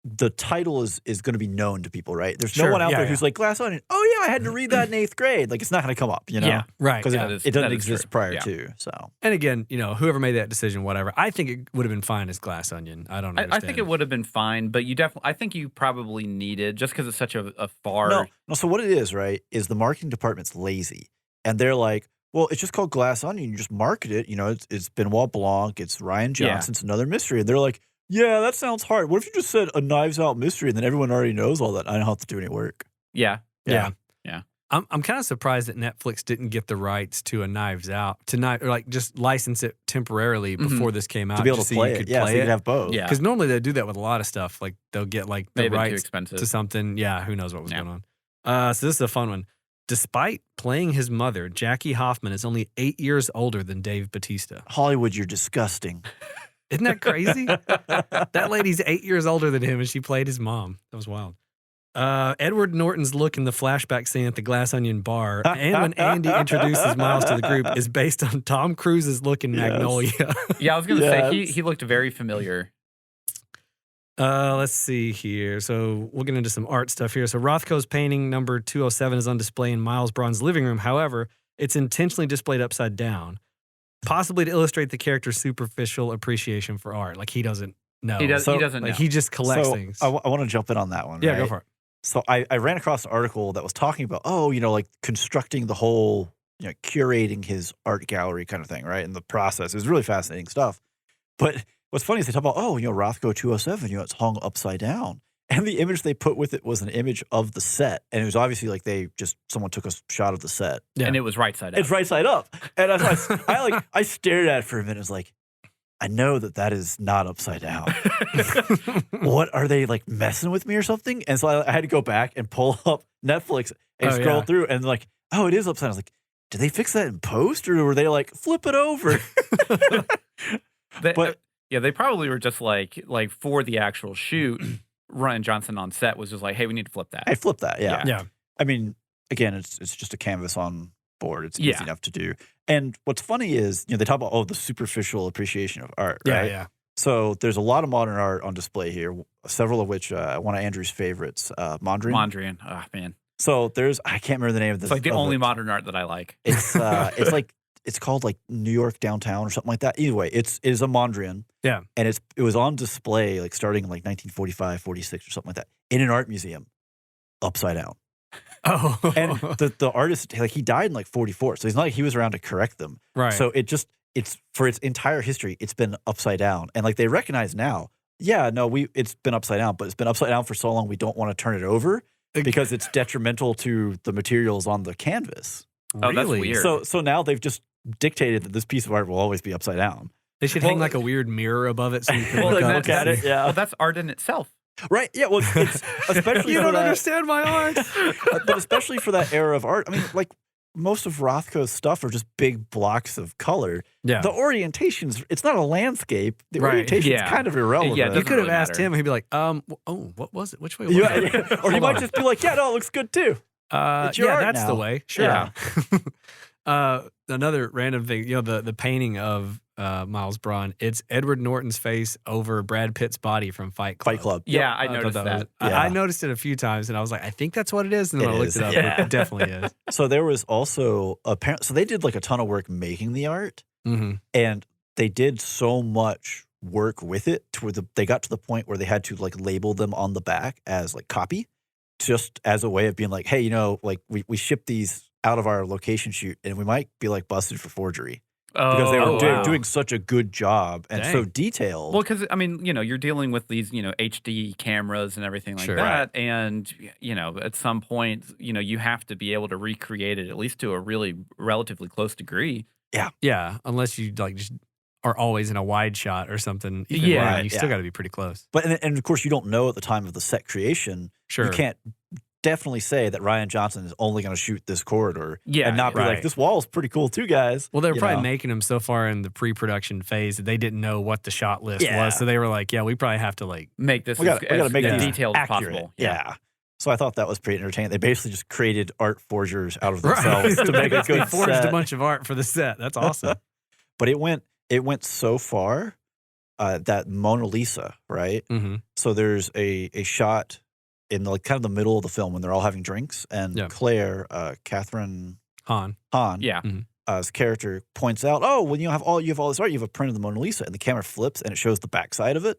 the title is going to be known to people, right? There's no Sure, one out yeah, there who's like Glass Onion. Oh yeah, I had to read that in 8th grade. Like it's not going to come up, you know? Yeah. Right. Because Yeah, it that doesn't is exist true. prior Yeah. to. So And again, whoever made that decision, whatever, I think it would have been fine as Glass Onion. I don't I understand. think it would have been fine, but I think you probably needed, just because it's such a far. no. So what it is, right, is the marketing department's lazy, and they're like, well, it's just called Glass Onion. You just market it. It's Benoit Blanc. It's Rian Johnson. It's another mystery. And they're like, yeah, that sounds hard. What if you just said a Knives Out mystery, and then everyone already knows all that? I don't have to do any work. Yeah. Yeah. Yeah. I'm kind of surprised that Netflix didn't get the rights to a Knives Out or like just license it temporarily before this came out To be able just to so play you it. could Yeah, play so you it. could have both. Yeah. Because normally they do that with a lot of stuff. Like they'll get like the Maybe too rights expensive. to something. Yeah, who knows what was Yeah. going on. So this is a fun one. Despite playing his mother, Jackie Hoffman is only 8 years older than Dave Bautista. Hollywood, you're disgusting. Isn't that crazy? That lady's 8 years older than him, and she played his mom. That was wild. Edward Norton's look in the flashback scene at the Glass Onion bar, and when Andy introduces Miles to the group, is based on Tom Cruise's look in Magnolia. Yeah, I was going to say, Yes. he looked very familiar. Let's see here. So we'll get into some art stuff here. So Rothko's painting number 207 is on display in Miles Braun's living room. However, it's intentionally displayed upside down, possibly to illustrate the character's superficial appreciation for art. Like he doesn't know. He doesn't know. He just collects So things. I want to jump in on that one. Yeah, right? go for it. So I ran across an article that was talking about, like constructing the whole, curating his art gallery kind of thing, right? And the process is really fascinating stuff. But what's funny is they talk about, Rothko 207, it's hung upside down. And the image they put with it was an image of the set. And it was obviously like someone took a shot of the set. Yeah. And it was right side up. It's right side up. And I stared at it for a minute. I was like, I know that is not upside down. What are they like messing with me or something? And so I had to go back and pull up Netflix and scroll through and like, it is upside down. I was like, did they fix that in post or were they like flip it over? They probably were just like for the actual shoot, Rian Johnson on set was just like, hey, we need to flip that. I flipped that. Yeah. Yeah. I mean, again, it's just a canvas on board. It's easy enough to do. And what's funny is, they talk about, the superficial appreciation of art, right? Yeah. So there's a lot of modern art on display here, several of which, one of Andrew's favorites, Mondrian. Mondrian. Oh, man. So I can't remember the name of this. It's like the only modern art that I like. It's called like New York Downtown or something like that. Either way, it is a Mondrian. Yeah. And it was on display like starting in like 1945, 46 or something like that in an art museum upside down. Oh. And the artist, like he died in like 44. So it's not like he was around to correct them. Right. So it's for its entire history, it's been upside down. And like they recognize now, it's been upside down, but it's been upside down for so long we don't want to turn it over because it's detrimental to the materials on the canvas. Oh, that's weird. So now they've just dictated that this piece of art will always be upside down. They should hang like a weird mirror above it so you can look at it. Yeah. Well, that's art in itself. Right. Yeah. Well, it's especially You for don't that, understand my art. but especially for that era of art. I mean, like most of Rothko's stuff are just big blocks of color. Yeah. The orientations, it's not a landscape. The Right. orientation's Yeah. kind of irrelevant. Yeah, it You doesn't could have really asked matter. him, he'd be like, what was it? Which way was it? Yeah. Or he might just be like, it looks good too. It's your art that's now. the way. Sure. Yeah. Another random thing, the painting of Miles Braun, it's Edward Norton's face over Brad Pitt's body from Fight Club. Fight Club. Yeah, I thought noticed that. I noticed it a few times, and I was like, I think that's what it is. And then It I looked is. it up. Yeah. It definitely is. So there was also so they did like a ton of work making the art, Mm-hmm. and they did so much work with it to where they got to the point where they had to like label them on the back as like copy, just as a way of being like, hey, like we shipped these out of our location shoot, and we might be like busted for forgery because they were doing such a good job and so Dang. detailed. Well, because I mean, you're dealing with these, HD cameras and everything like Sure. that, and at some point, you have to be able to recreate it at least to a really relatively close degree. Yeah, unless you like just are always in a wide shot or something. Even Yeah, then, you still yeah. got to be pretty close. But and of course, you don't know at the time of the set creation. Sure. You can't definitely say that Rian Johnson is only going to shoot this corridor Yeah, and not be right. like, this wall is pretty cool too, guys. Well, they were You probably know? making them so far in the pre-production phase that they didn't know what the shot list Yeah. was. So they were like, yeah, we probably have to like, Make this We as gotta make these detailed as accurate. possible. Yeah. So I thought that was pretty entertaining. They basically just created art forgers out of right. themselves to make a They good forged set. a bunch of art for the set. That's awesome. But it went so far that Mona Lisa, right? Mm-hmm. So there's a shot in the, like kind of the middle of the film when they're all having drinks, and Yeah. Claire, Catherine Han. Yeah. His character points out, oh, when you have all this art, you have a print of the Mona Lisa, and the camera flips and it shows the backside of it.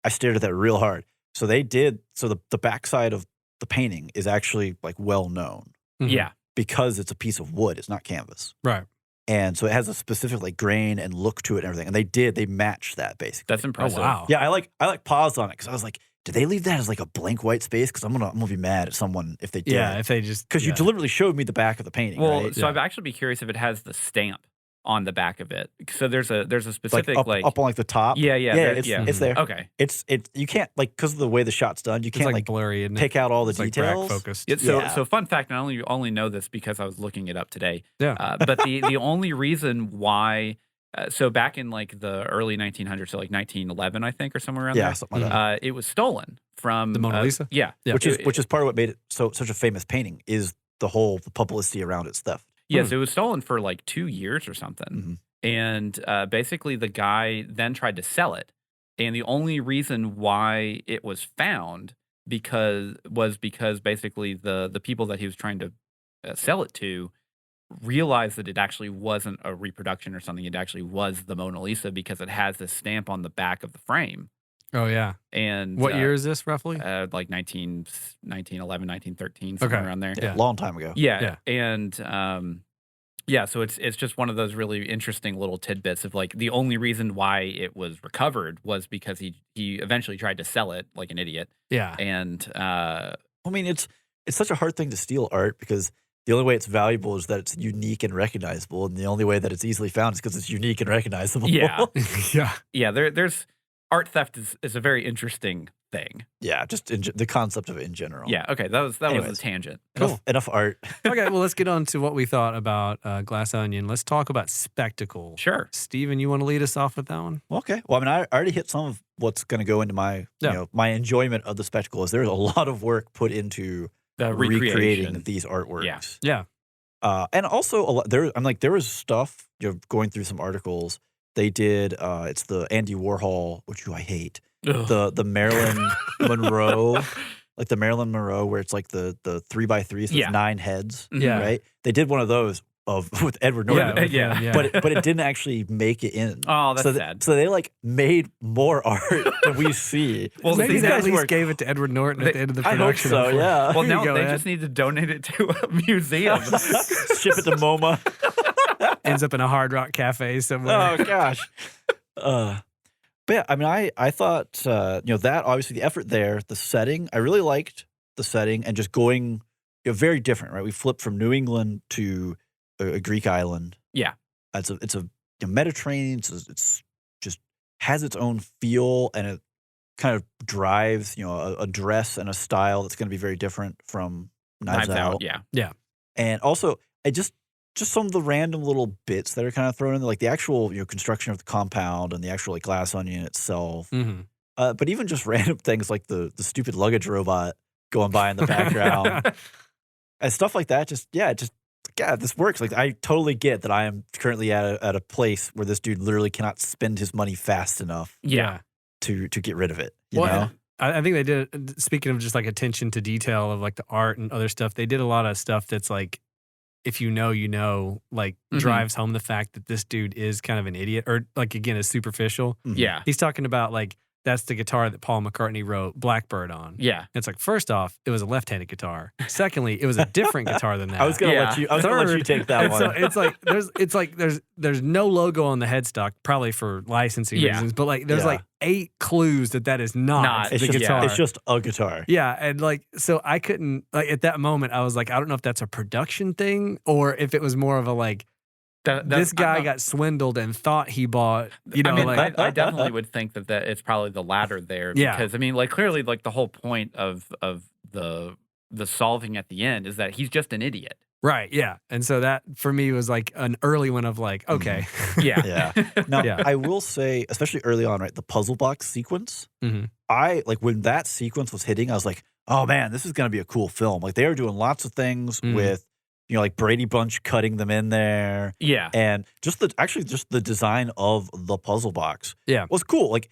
I stared at that real hard. So the backside of the painting is actually like well known. Mhm. Yeah. Because it's a piece of wood, it's not canvas. Right. And so it has a specific like grain and look to it and everything. And they matched that basically. That's Oh, impressive. wow. Yeah, I paused on it because I was like, did they leave that as like a blank white space? Because I'm gonna be mad at someone if they did. Yeah, if they just. Because you deliberately showed me the back of the painting, Well, right? so I'd actually be curious if it has the stamp on the back of it. So there's a Like specific up on like the top. yeah It's there. Okay. It's you can't like because of the way the shot's done, you It's can't like like blurry, isn't it? pick out all the It's like details. black focused. So fun fact, and I only know this because I was looking it up today. Yeah. But the only reason why, so back in like the early 1900s, so like 1911, I think, or somewhere around Yeah, there, something like that. it was stolen from The Mona Lisa? Yeah, Yeah. Which is part of what made it such a famous painting is the whole publicity around its theft. Yes, it was stolen for like 2 years or something. Mhm. And basically, the guy then tried to sell it. And the only reason why it was found because basically the people that he was trying to sell it to realized that it actually wasn't a reproduction or something. It actually was the Mona Lisa because it has this stamp on the back of the frame. Oh, yeah. And What year is this roughly? like 1911, 1913, somewhere Okay. around there. Yeah. Long time ago. Yeah. And so it's just one of those really interesting little tidbits of like the only reason why it was recovered was because he eventually tried to sell it like an idiot. Yeah. And I mean, it's such a hard thing to steal art because the only way it's valuable is that it's unique and recognizable, and the only way that it's easily found is because it's unique and recognizable. Yeah. Yeah. there's art theft is a very interesting thing. Yeah, just the concept of it in general. Yeah. Okay. That was Anyways. a tangent. Enough art. Okay, well, let's get on to what we thought about Glass Onion. Let's talk about spectacle. Sure. Steven, you want to lead us off with that one? Okay. Well, I mean, I already hit some of what's going to go into my my enjoyment of the spectacle. Is there's a lot of work put into The recreating recreation. these artworks. Yeah. And also there was stuff, going through some articles. They did it's the Andy Warhol, which I hate. Ugh. The Marilyn Monroe, like the Marilyn Monroe where it's like the 3x3, so Yeah. it's 9 heads. Yeah. Right? They did one of those with Edward Norton. Yeah. But it didn't actually make it in. Oh, that's so sad. So they like made more art than we see. Well, Maybe see, they that's at least where- gave it to Edward Norton at the end of the I hope production. so, yeah. Well, Here now you go, they Ed. just need to donate it to a museum. Ship it to MoMA. Ends up in a Hard Rock Cafe somewhere. Oh gosh. But yeah, I mean, I thought that obviously the effort there, the setting, I really liked the setting and just going very different, right? We flipped from New England to a Greek island. Yeah. It's a Mediterranean. It's just has its own feel, and it kind of drives a dress and a style that's going to be very different from Knives Out. Yeah. And also, just some of the random little bits that are kind of thrown in there, like the actual construction of the compound and the actual like Glass Onion itself. Mm-hmm. But even just random things like the stupid luggage robot going by in the background and stuff like that. This works. Like I totally get that I am currently at a place where this dude literally cannot spend his money fast enough Yeah. to get rid of it. You Well, know? I think they did, speaking of just like attention to detail of like the art and other stuff, they did a lot of stuff that's like, if you know, like Mhm. drives home the fact that this dude is kind of an idiot or like, again, is superficial. Mhm. Yeah. He's talking about like, that's the guitar that Paul McCartney wrote Blackbird on. Yeah. It's like, first off, it was a left-handed guitar. Secondly, it was a different guitar than that. I was gonna Yeah. let you take that And one. so it's like there's no logo on the headstock, probably for licensing Yeah. reasons, but like there's Yeah. like 8 clues that is not it's the just, guitar. It's just a guitar. Yeah, and like so I couldn't like at that moment I was like, I don't know if that's a production thing or if it was more of a like this guy got swindled and thought he bought, I mean, like I definitely would think that it's probably the latter there. Yeah. Because I mean, like clearly, like the whole point of the solving at the end is that he's just an idiot. right, yeah. And so that for me was like an early one of like, okay. Yeah. Yeah. Now, Yeah. I will say, especially early on, right, the puzzle box sequence, Mhm. I like when that sequence was hitting, I was like, oh man, this is going to be a cool film. Like they are doing lots of things Mhm. with like Brady Bunch cutting them in there. Yeah. And just the design of the puzzle box was cool. Like,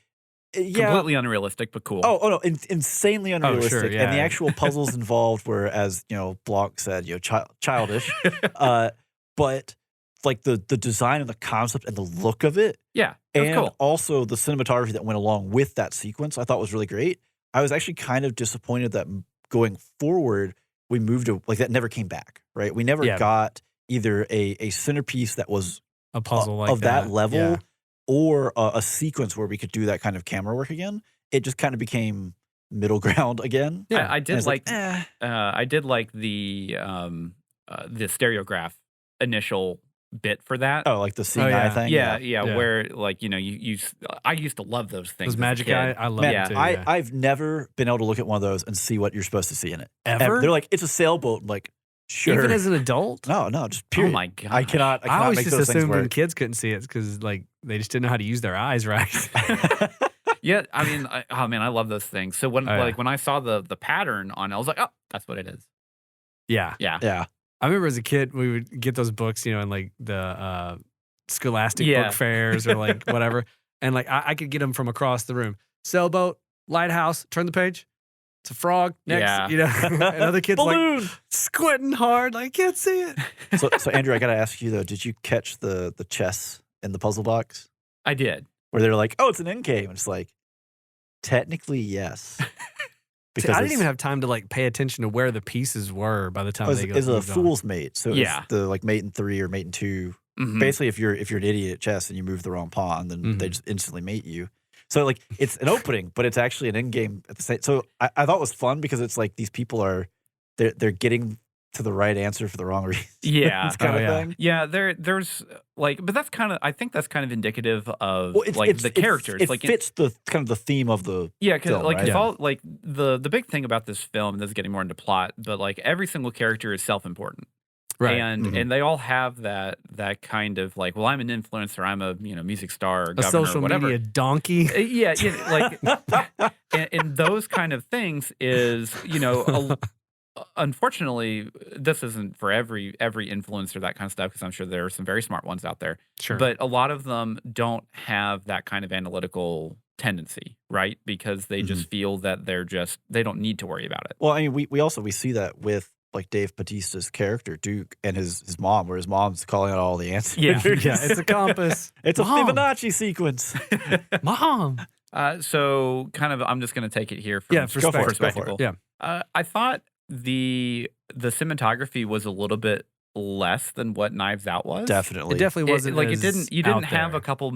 Completely unrealistic, but cool. Oh no, insanely unrealistic. sure, And the actual puzzles involved were, as Block said, childish. But like the design and the concept and the look of it. Yeah, it was and cool. also the cinematography that went along with that sequence, I thought was really great. I was actually kind of disappointed that going forward, we moved to that never came back. Right, we never got either a centerpiece that was a puzzle like of that level. Yeah. Or a sequence where we could do that kind of camera work again. It just kind of became middle ground again. Yeah, I did like eh. I did like the stereograph initial bit for that. Oh, like the seeing eye thing. Yeah, where like you I used to love those things. Those magic eye, I love it too. I've never been able to look at one of those and see what you're supposed to see in it. Ever? They're like, it's a sailboat. I'm like, sure. Even as an adult? No, just period. Oh my god! I cannot I always make just those things assumed when work. kids couldn't see it because like they just didn't know how to use their eyes right. Yeah, I mean, I love those things. So when when I saw the pattern on it, I was like, oh, that's what it is. Yeah. I remember as a kid we would get those books, in like the Scholastic book fairs or like whatever, and like I could get them from across the room. Sailboat, lighthouse, turn the page. It's a frog next, and other kids Balloon. like squinting hard, like can't see it. So Andrew, I gotta ask you though, did you catch the chess in the puzzle box? I did. Where they're like, oh, it's an end game. It's like, technically, yes. See, I didn't even have time to like pay attention to where the pieces were by the time they got It's a fool's mate. So yeah. it's the like mate in 3 or mate in 2. Mm-hmm. Basically, if you're an idiot at chess and you move the wrong pawn, then they just instantly mate you. So like it's an opening, but it's actually an end game at the same. So I thought it was fun because it's like these people they're getting to the right answer for the wrong reason. Yeah, kind of thing. Yeah, there's like, but that's kind of, I think that's kind of indicative of the characters. It fits the kind of the theme of the because like right? it's all like the big thing about this film, and this is getting more into plot, but like every single character is self-important. Right. And they all have that kind of like, well, I'm an influencer, I'm a music star or a governor social or whatever. media donkey. Like and those kind of things is unfortunately, this isn't for every influencer, that kind of stuff, because I'm sure there are some very smart ones out there. Sure. But a lot of them don't have that kind of analytical tendency, right? Because they just feel that they don't need to worry about it. Well, I mean, we see that with like Dave Bautista's character Duke and his mom, where his mom's calling out all the answers. Yeah, it's a compass. It's Mom. a Fibonacci sequence. Mom. So kind of, I'm just going to take it here from perspective. Yeah. I thought the cinematography was a little bit less than what Knives Out was. Definitely. It definitely wasn't like as you didn't out have there. a couple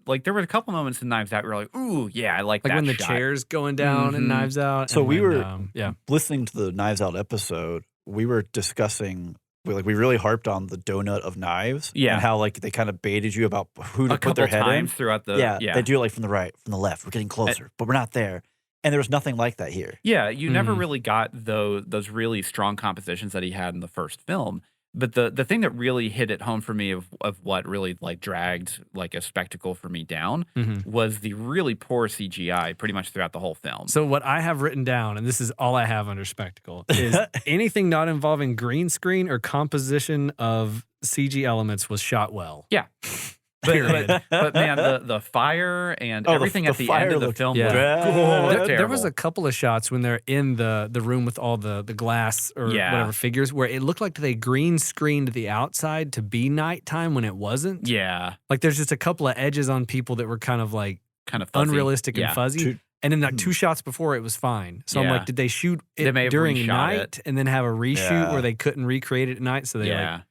like there were a couple moments in Knives Out where you're like, ooh, yeah, I like that when the shot. chair's going down in Knives Out. So and we when, were listening to the Knives Out episode. We were discussing, we really harped on the donut of knives. Yeah. And how like they kind of baited you about who to a put their couple head times in. throughout the They do it like from the right, from the left. We're getting closer, but we're not there. And there was nothing like that here. Yeah, you never really got those really strong compositions that he had in the first film. But the thing that really hit it home for me of what really like dragged like a spectacle for me down was the really poor CGI pretty much throughout the whole film. So what I have written down, and this is all I have under spectacle, is anything not involving green screen or composition of CG elements was shot well. Yeah. But man, the fire and everything the at the fire end of the looked film bad. was There was terrible. a couple of shots when they're in the room with all the glass or whatever figures where it looked like they green screened the outside to be nighttime when it wasn't. Yeah. Like there's just a couple of edges on people that were kind of fuzzy. unrealistic and fuzzy. And then like 2 shots before it was fine. So I'm Yeah. like, did they shoot They it may have during reshot night it. and then have a reshoot where they couldn't recreate it at night? So they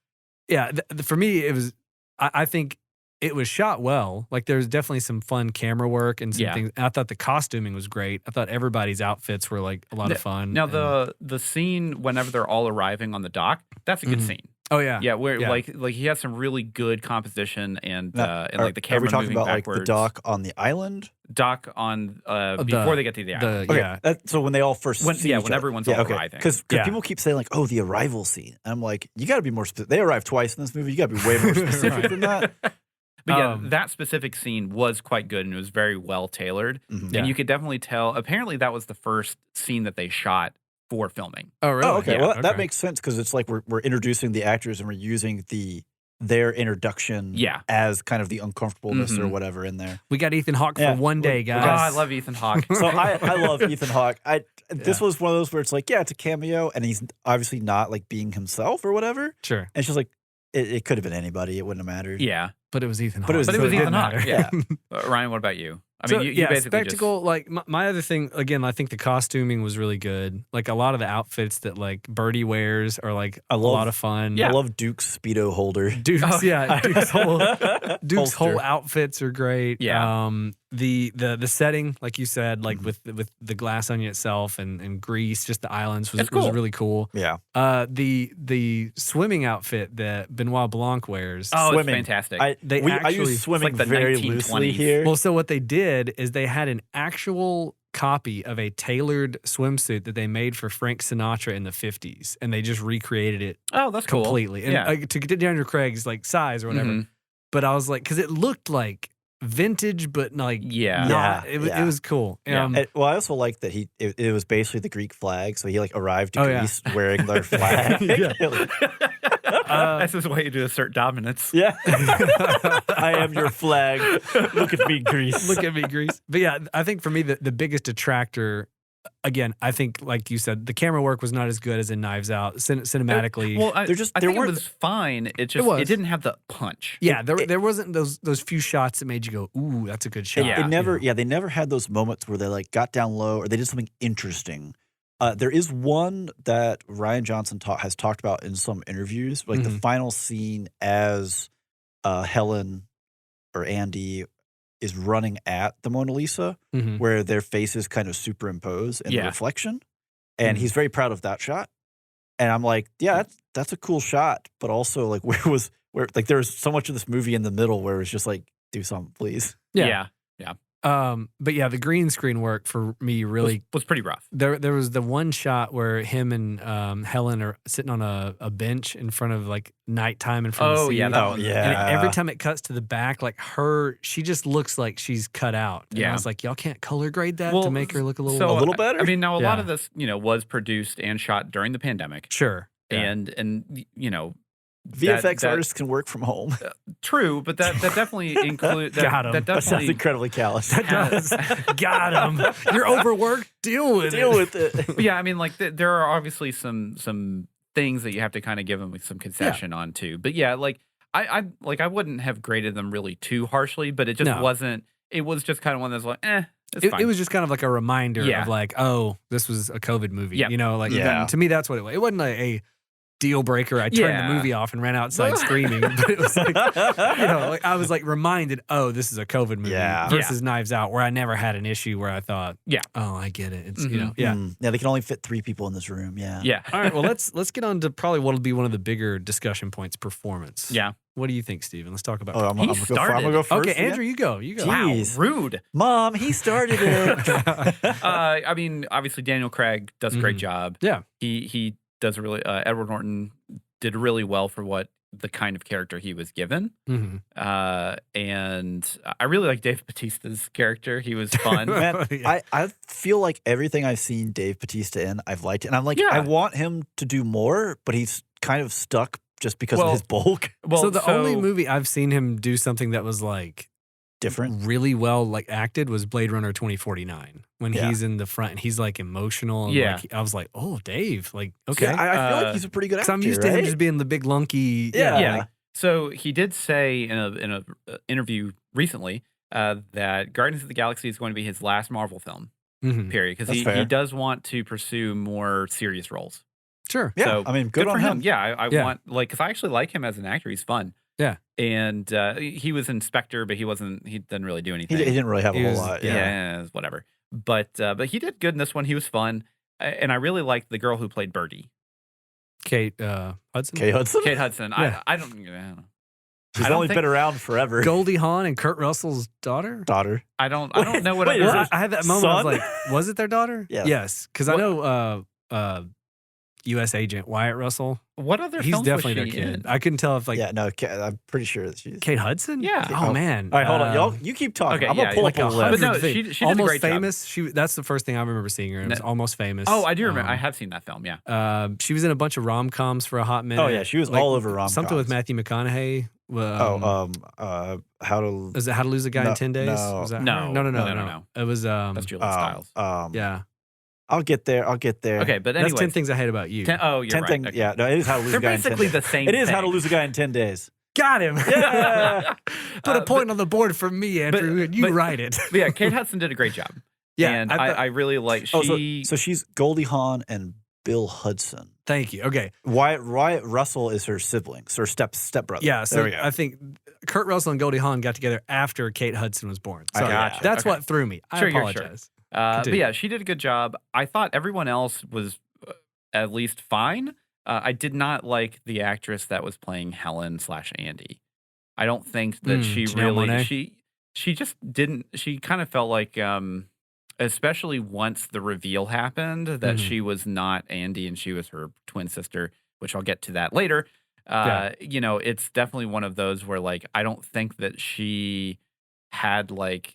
for me, it was, I think it was shot well. Like there's definitely some fun camera work and some things. And I thought the costuming was great. I thought everybody's outfits were like a lot of fun. Now the scene whenever they're all arriving on the dock, that's a good scene. Oh yeah. Yeah, where like he has some really good composition and like the camera Are we talking moving about backwards. like the dock on the island? Dock on before they get to the island. Okay, so when they all first see each when other. everyone's all arriving. Because people keep saying like, oh, the arrival scene. And I'm like, you got to be more specific. They arrive twice in this movie. You got to be way more specific than that. But that specific scene was quite good and it was very well tailored. And you could definitely tell. Apparently, that was the first scene that they shot for filming. Oh, really? Oh, okay. Yeah, Well, that makes sense because it's like we're introducing the actors and we're using their introduction as kind of the uncomfortableness or whatever in there. We got Ethan Hawke for one day, guys. Oh, I love Ethan Hawke. So I love Ethan Hawke. This was one of those where it's like, yeah, it's a cameo, and he's obviously not like being himself or whatever. Sure. And it's just like it could have been anybody. It wouldn't have mattered. Yeah. But it was Ethan Hawke. But it was Ethan Hawke. matter. Yeah. Ryan, what about you? I mean, you basically spectacle. Like my other thing, again, I think the costuming was really good. Like a lot of the outfits that like Birdie wears are like a lot of fun. I love Duke's Speedo holder. Duke's Duke's whole outfits are great. Yeah. The setting, like you said, like with the glass onion itself and Greece, just the islands was really cool. Yeah. The swimming outfit that Benoit Blanc wears. Oh, swimming. It's fantastic. I use swimming like the very 1920s. loosely here. Well, so what they did is they had an actual copy of a tailored swimsuit that they made for Frank Sinatra in the 50s, and they just recreated it. Oh, that's cool. Completely. And to get Daniel Craig's like size or whatever. But I was like, because it looked like vintage, but like it was cool. Well, I also like that it was basically the Greek flag, so he like arrived to Greece wearing their flag. That's his way to assert dominance. Yeah. I am your flag. Look at me, Greece. Look at me, Greece. But yeah, I think for me, the biggest detractor, again, I think, like you said, the camera work was not as good as in Knives Out. Cinematically. I think it was fine. It didn't have the punch. Yeah, there wasn't those few shots that made you go, ooh, that's a good shot. They never had those moments where they like got down low or they did something interesting. There is one that Rian Johnson has talked about in some interviews, like the final scene as Helen or Andy is running at the Mona Lisa, where their faces kind of superimpose in the reflection. And he's very proud of that shot. And I'm like, yeah, that's a cool shot. But also, like, where there was so much of this movie in the middle where it was just like, do something, please. Yeah. But yeah, the green screen work for me really was pretty rough. There was the one shot where him and Helen are sitting on a bench in front of like nighttime in front of the sea. That one. And every time it cuts to the back, like she just looks like she's cut out. And I was like, y'all can't color grade that to make her look a little better? I mean, now a lot of this, was produced and shot during the pandemic. Sure. And VFX artists can work from home. True, but that definitely includes That sounds incredibly callous. Got him. You're overworked. Deal with it. But yeah, I mean, like there are obviously some things that you have to kind of give them some concession on too. But yeah, like I wouldn't have graded them really too harshly, but it just wasn't. It was just kind of one that's like, it's fine. It was just kind of like a reminder of like, oh, this was a COVID movie. Yeah. To me, that's what it was. It wasn't like a deal breaker. I turned the movie off and ran outside screaming. But it was like, like I was like reminded, oh, this is a COVID movie versus Knives Out, where I never had an issue where I thought, oh, I get it. It's they can only fit 3 people in this room. Yeah. All right. Well, let's get on to probably what'll be one of the bigger discussion points: performance. Yeah. What do you think, Steven? Let's talk about. I'm gonna go first. Okay, Andrew, you go. Jeez. Wow, rude. Mom, he started it. I mean, obviously Daniel Craig does a great job. Yeah. He does Edward Norton did really well for what the kind of character he was given. And I really like Dave Bautista's character. He was fun. Man, I feel like everything I've seen Dave Bautista in, I've liked it. And I'm like, I want him to do more, but he's kind of stuck just because of his bulk. Well, so the only movie I've seen him do something that was like different, really well like acted was Blade Runner 2049 when he's in the front and he's like emotional. And like, I was like, oh, Dave, like, okay. Yeah, I feel like he's a pretty good actor. I'm used to him just being the big lunky. Yeah. So he did say in a interview recently that Guardians of the Galaxy is going to be his last Marvel film, period. Because he does want to pursue more serious roles. Sure. Yeah. So I mean, good for on him. Yeah. I want, like, because I actually like him as an actor. He's fun. Yeah. And he was in Spectre, but he didn't really do anything. He didn't really have a whole lot. Yeah. Whatever. But he did good in this one. He was fun. And I really liked the girl who played Birdie. Kate Hudson? Kate Hudson? Kate Hudson. Yeah. I don't know. She's only been around forever. Goldie Hawn and Kurt Russell's daughter? I don't know what I had that moment. I was like, was it their daughter? Yeah. Yes. Because I know U.S. agent Wyatt Russell. What other He's films definitely was their she kid. in? I couldn't tell if like Yeah, no, I'm pretty sure that she's. Kate Hudson. Yeah. Oh man. All right, hold on, y'all. You keep talking. Okay, I'm gonna yeah, pull like up a 100 list. But no, things. she did a Almost great job. Famous. That's the first thing I remember seeing her in. It was Almost Famous. Oh, I do remember. I have seen that film. Yeah. She was in a bunch of rom-coms for a hot minute. Oh yeah, she was all over rom-coms. Something with Matthew McConaughey. How to Is it How to Lose a Guy in 10 Days? no. Was that No. her? No. No. It was That's Julia Stiles. yeah. I'll get there. Okay, but anyway. That's 10 Things I Hate About You. You're 10 right. things. Okay. Yeah, no, it is How to Lose They're a Guy in 10 basically Days. the same It is How to thing. Lose a Guy in 10 Days. Got him. Yeah. Put a point on the board for me, Andrew, and you write it. But yeah, Kate Hudson did a great job. Yeah, and I thought- I really like so she's Goldie Hawn and Bill Hudson. Thank you. Okay. Wyatt Russell is her sibling, her stepbrother. Yeah, so there we go. I think Kurt Russell and Goldie Hawn got together after Kate Hudson was born. So I gotcha. that's Okay. what threw me. I Sure, sure. apologize. But Continue. yeah, she did a good job. I thought everyone else was at least fine. I did not like the actress that was playing Helen/Andy. I don't think that she Janelle really Monáe? she just didn't. She kind of felt like, especially once the reveal happened, that Mhm. she was not Andy and she was her twin sister, which I'll get to that later. Yeah. You know, it's definitely one of those where like I don't think that she had like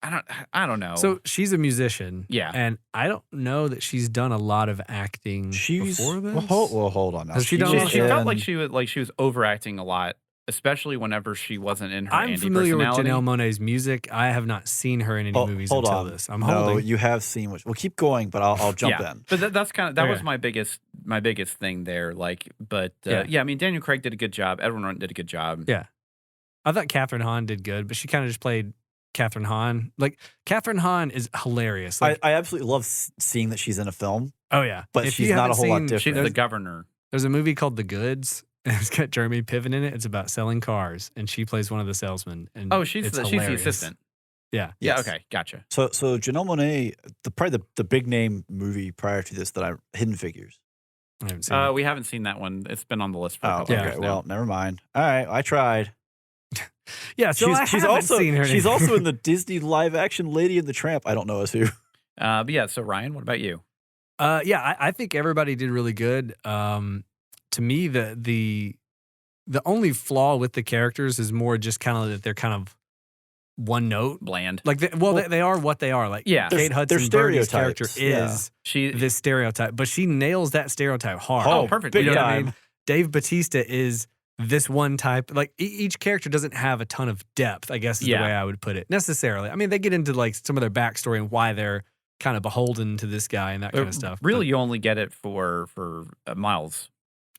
I don't know. So she's a musician. Yeah. And I don't know that she's done a lot of acting before this. Well, hold on now. Has she done a lot? She felt like she was overacting a lot, especially whenever she wasn't in her I'm Andy familiar with personality. Janelle Monáe's music. I have not seen her in any movies hold until on. this. I'm No, holding. you have seen which. Well, keep going, but I'll jump Yeah. in. But that's kind of that was Okay. my biggest thing there. Like, but Yeah. yeah, I mean, Daniel Craig did a good job. Edward Norton did a good job. Yeah. I thought Catherine Hahn did good, but she kind of just played Catherine Hahn. Like, Catherine Hahn is hilarious. Like, I absolutely love seeing that she's in a film, oh, yeah. but If she's you not a haven't whole lot seen- different. She's the governor. There's a movie called The Goods, and it's got Jeremy Piven in it. It's about selling cars, and she plays one of the salesmen. And Oh, she's it's the hilarious. assistant. Yeah. Yeah. Yes. Okay. Gotcha. So Janelle Monáe, probably the big name movie prior to this Hidden Figures. I haven't seen it. We haven't seen that one. It's been on the list for a Oh, couple okay. years now. Well, never mind. All right, I tried. Yeah, so I she's haven't also seen her. in she's anything. also in the Disney live action Lady and the Tramp. I don't know as who. But yeah. So Ryan, what about you? Yeah, I think everybody did really good. To me, the only flaw with the characters is more just kind of that they're kind of one note. Bland. Like, they are what they are. Like, Yeah. Kate They're Hudson Birdie's character stereotypes, is She. this stereotype, but she nails that stereotype hard. Oh, perfect. Big You know what I time. mean? Dave Bautista is this one type. Like, each character doesn't have a ton of depth, I guess is Yeah. the way I would put it, necessarily. I mean, they get into like some of their backstory and why they're kind of beholden to this guy and that kind of stuff. Really, But you only get it for Miles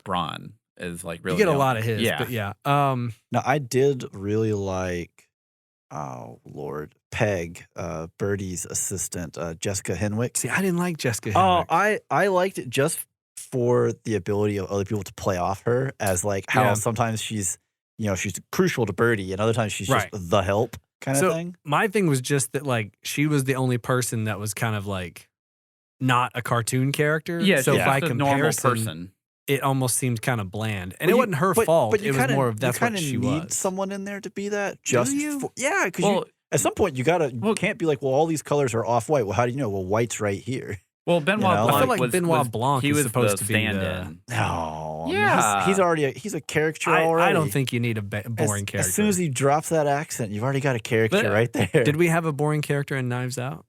Braun is like really. you get a the lot only- of his, Yeah. but yeah. Now I did really like, oh Lord, Peg, Birdie's assistant, Jessica Henwick. See, I didn't like Jessica Oh, Henwick. I liked it just for the ability of other people to play off her as like how Yeah. sometimes she's crucial to Birdie and other times she's Right. just the help kind of So thing. my thing was just that like she was the only person that was kind of like not a cartoon character. Yeah. So she's by just a normal comparison, person. it almost seemed kind of bland, and But it wasn't her fault. But it was more of that's you what kinda she need was. someone in there to be that. Just you? yeah, because Well, at some point you Well- can't be like, well, all these colors are off white. Well, how do you know? Well, white's right here. Benoit know? Blanc. I feel like was, Benoit was, Blanc he is was supposed the to be the- stand-in. No, I mean, Yeah. he's already he's a character already. I don't think you need a boring character. As soon as he drops that accent, you've already got a character But- right there. Did we have a boring character in Knives Out?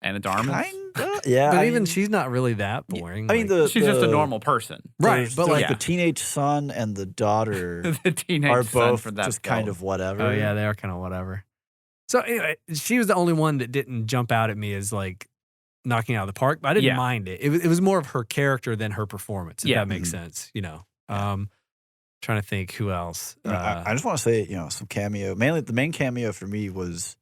Anna Darmus. Kinda, yeah. But I even mean, she's not really that boring. I mean, like- She's just a normal person. Right, there's- but there's like the teenage son and the daughter The teenage are son both for that just film. kind of whatever. oh yeah, they are kind of whatever. So anyway, she was the only one that didn't jump out at me as like knocking out of the park. But I didn't Yeah. mind it. It was more of her character than her performance. If Yeah. that makes sense. You know. Trying to think who else. I just want to say, some cameo. Mainly, the main cameo for me was,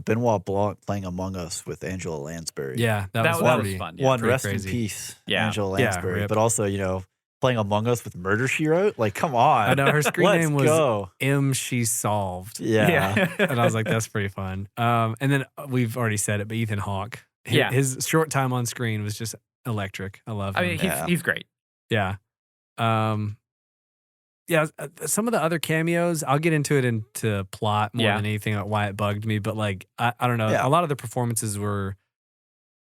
Benoit Blanc playing Among Us with Angela Lansbury. yeah, that That was was pretty- fun. Yeah. One, pretty rest crazy. in peace, Yeah. Angela Yeah, Lansbury. rip. But also, playing Among Us with Murder, She Wrote. Like, come on. I know her screen Let's name was go. M. She Solved. Yeah. And I was like, that's pretty fun. And then we've already said it, but Ethan Hawke. Yeah. His short time on screen was just electric. I love him. I mean, Yeah. he's great. Yeah. Yeah, some of the other cameos, I'll get into it into plot more Yeah. than anything about why it bugged me. But like, I don't know. Yeah. A lot of the performances were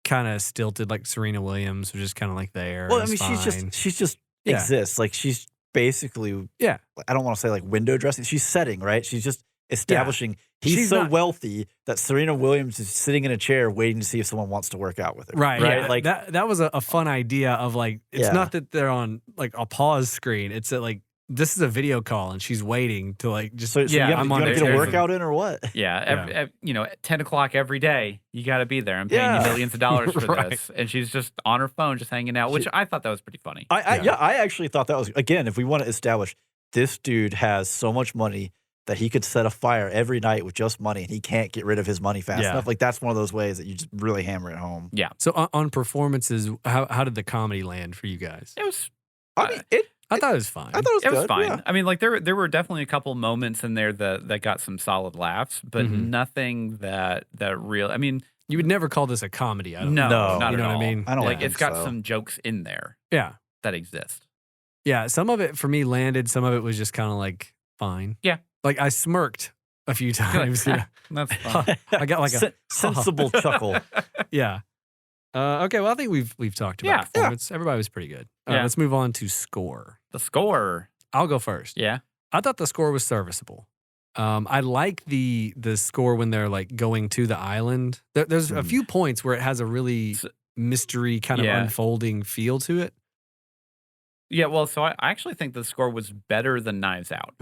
kind of stilted. Like Serena Williams was just kind of like there. Well, It I was mean, fine. she's just Yeah. exists. Like she's basically, Yeah. I don't want to say like window dressing. She's setting, right? She's just establishing. He's She's so not- wealthy that Serena Williams is sitting in a chair waiting to see if someone wants to work out with her. Right. Right. Yeah. Like that was a fun idea of like, it's Yeah. not that they're on like a pause screen. It's that like, this is a video call and she's waiting to like just, so Yeah, you I'm want on to there. get a There's workout in or what? Yeah, at 10 o'clock every day, you got to be there. I'm paying Yeah. you millions of dollars for Right. this. And she's just on her phone, just hanging out, which I thought that was pretty funny. I actually thought that was, again, if we want to establish this dude has so much money that he could set a fire every night with just money and he can't get rid of his money fast Yeah. enough. Like that's one of those ways that you just really hammer it home. so on performances, how did the comedy land for you guys? It was I mean, I thought it was fine. I thought it was good. fine. Yeah. I mean, like there were definitely a couple moments in there that got some solid laughs, but Mhm. nothing that real. I mean, You would never call this a comedy. I don't no, No. not You know at what I all. mean? I don't Like think it's got so. some jokes in there Yeah. that exist. Yeah. Some of it for me landed. Some of it was just kind of like fine. Yeah. Like I smirked a few times. you know? That's fun. I got like a sensible chuckle. yeah. Okay. Well, I think we've talked about Yeah. performance. Everybody was pretty good. Yeah. Let's move on to score. The score. I'll go first. Yeah. I thought the score was serviceable. I like the score when they're like going to the island. There's a few points where it has a really mystery kind of Yeah. unfolding feel to it. Yeah, well, so I actually think the score was better than Knives Out.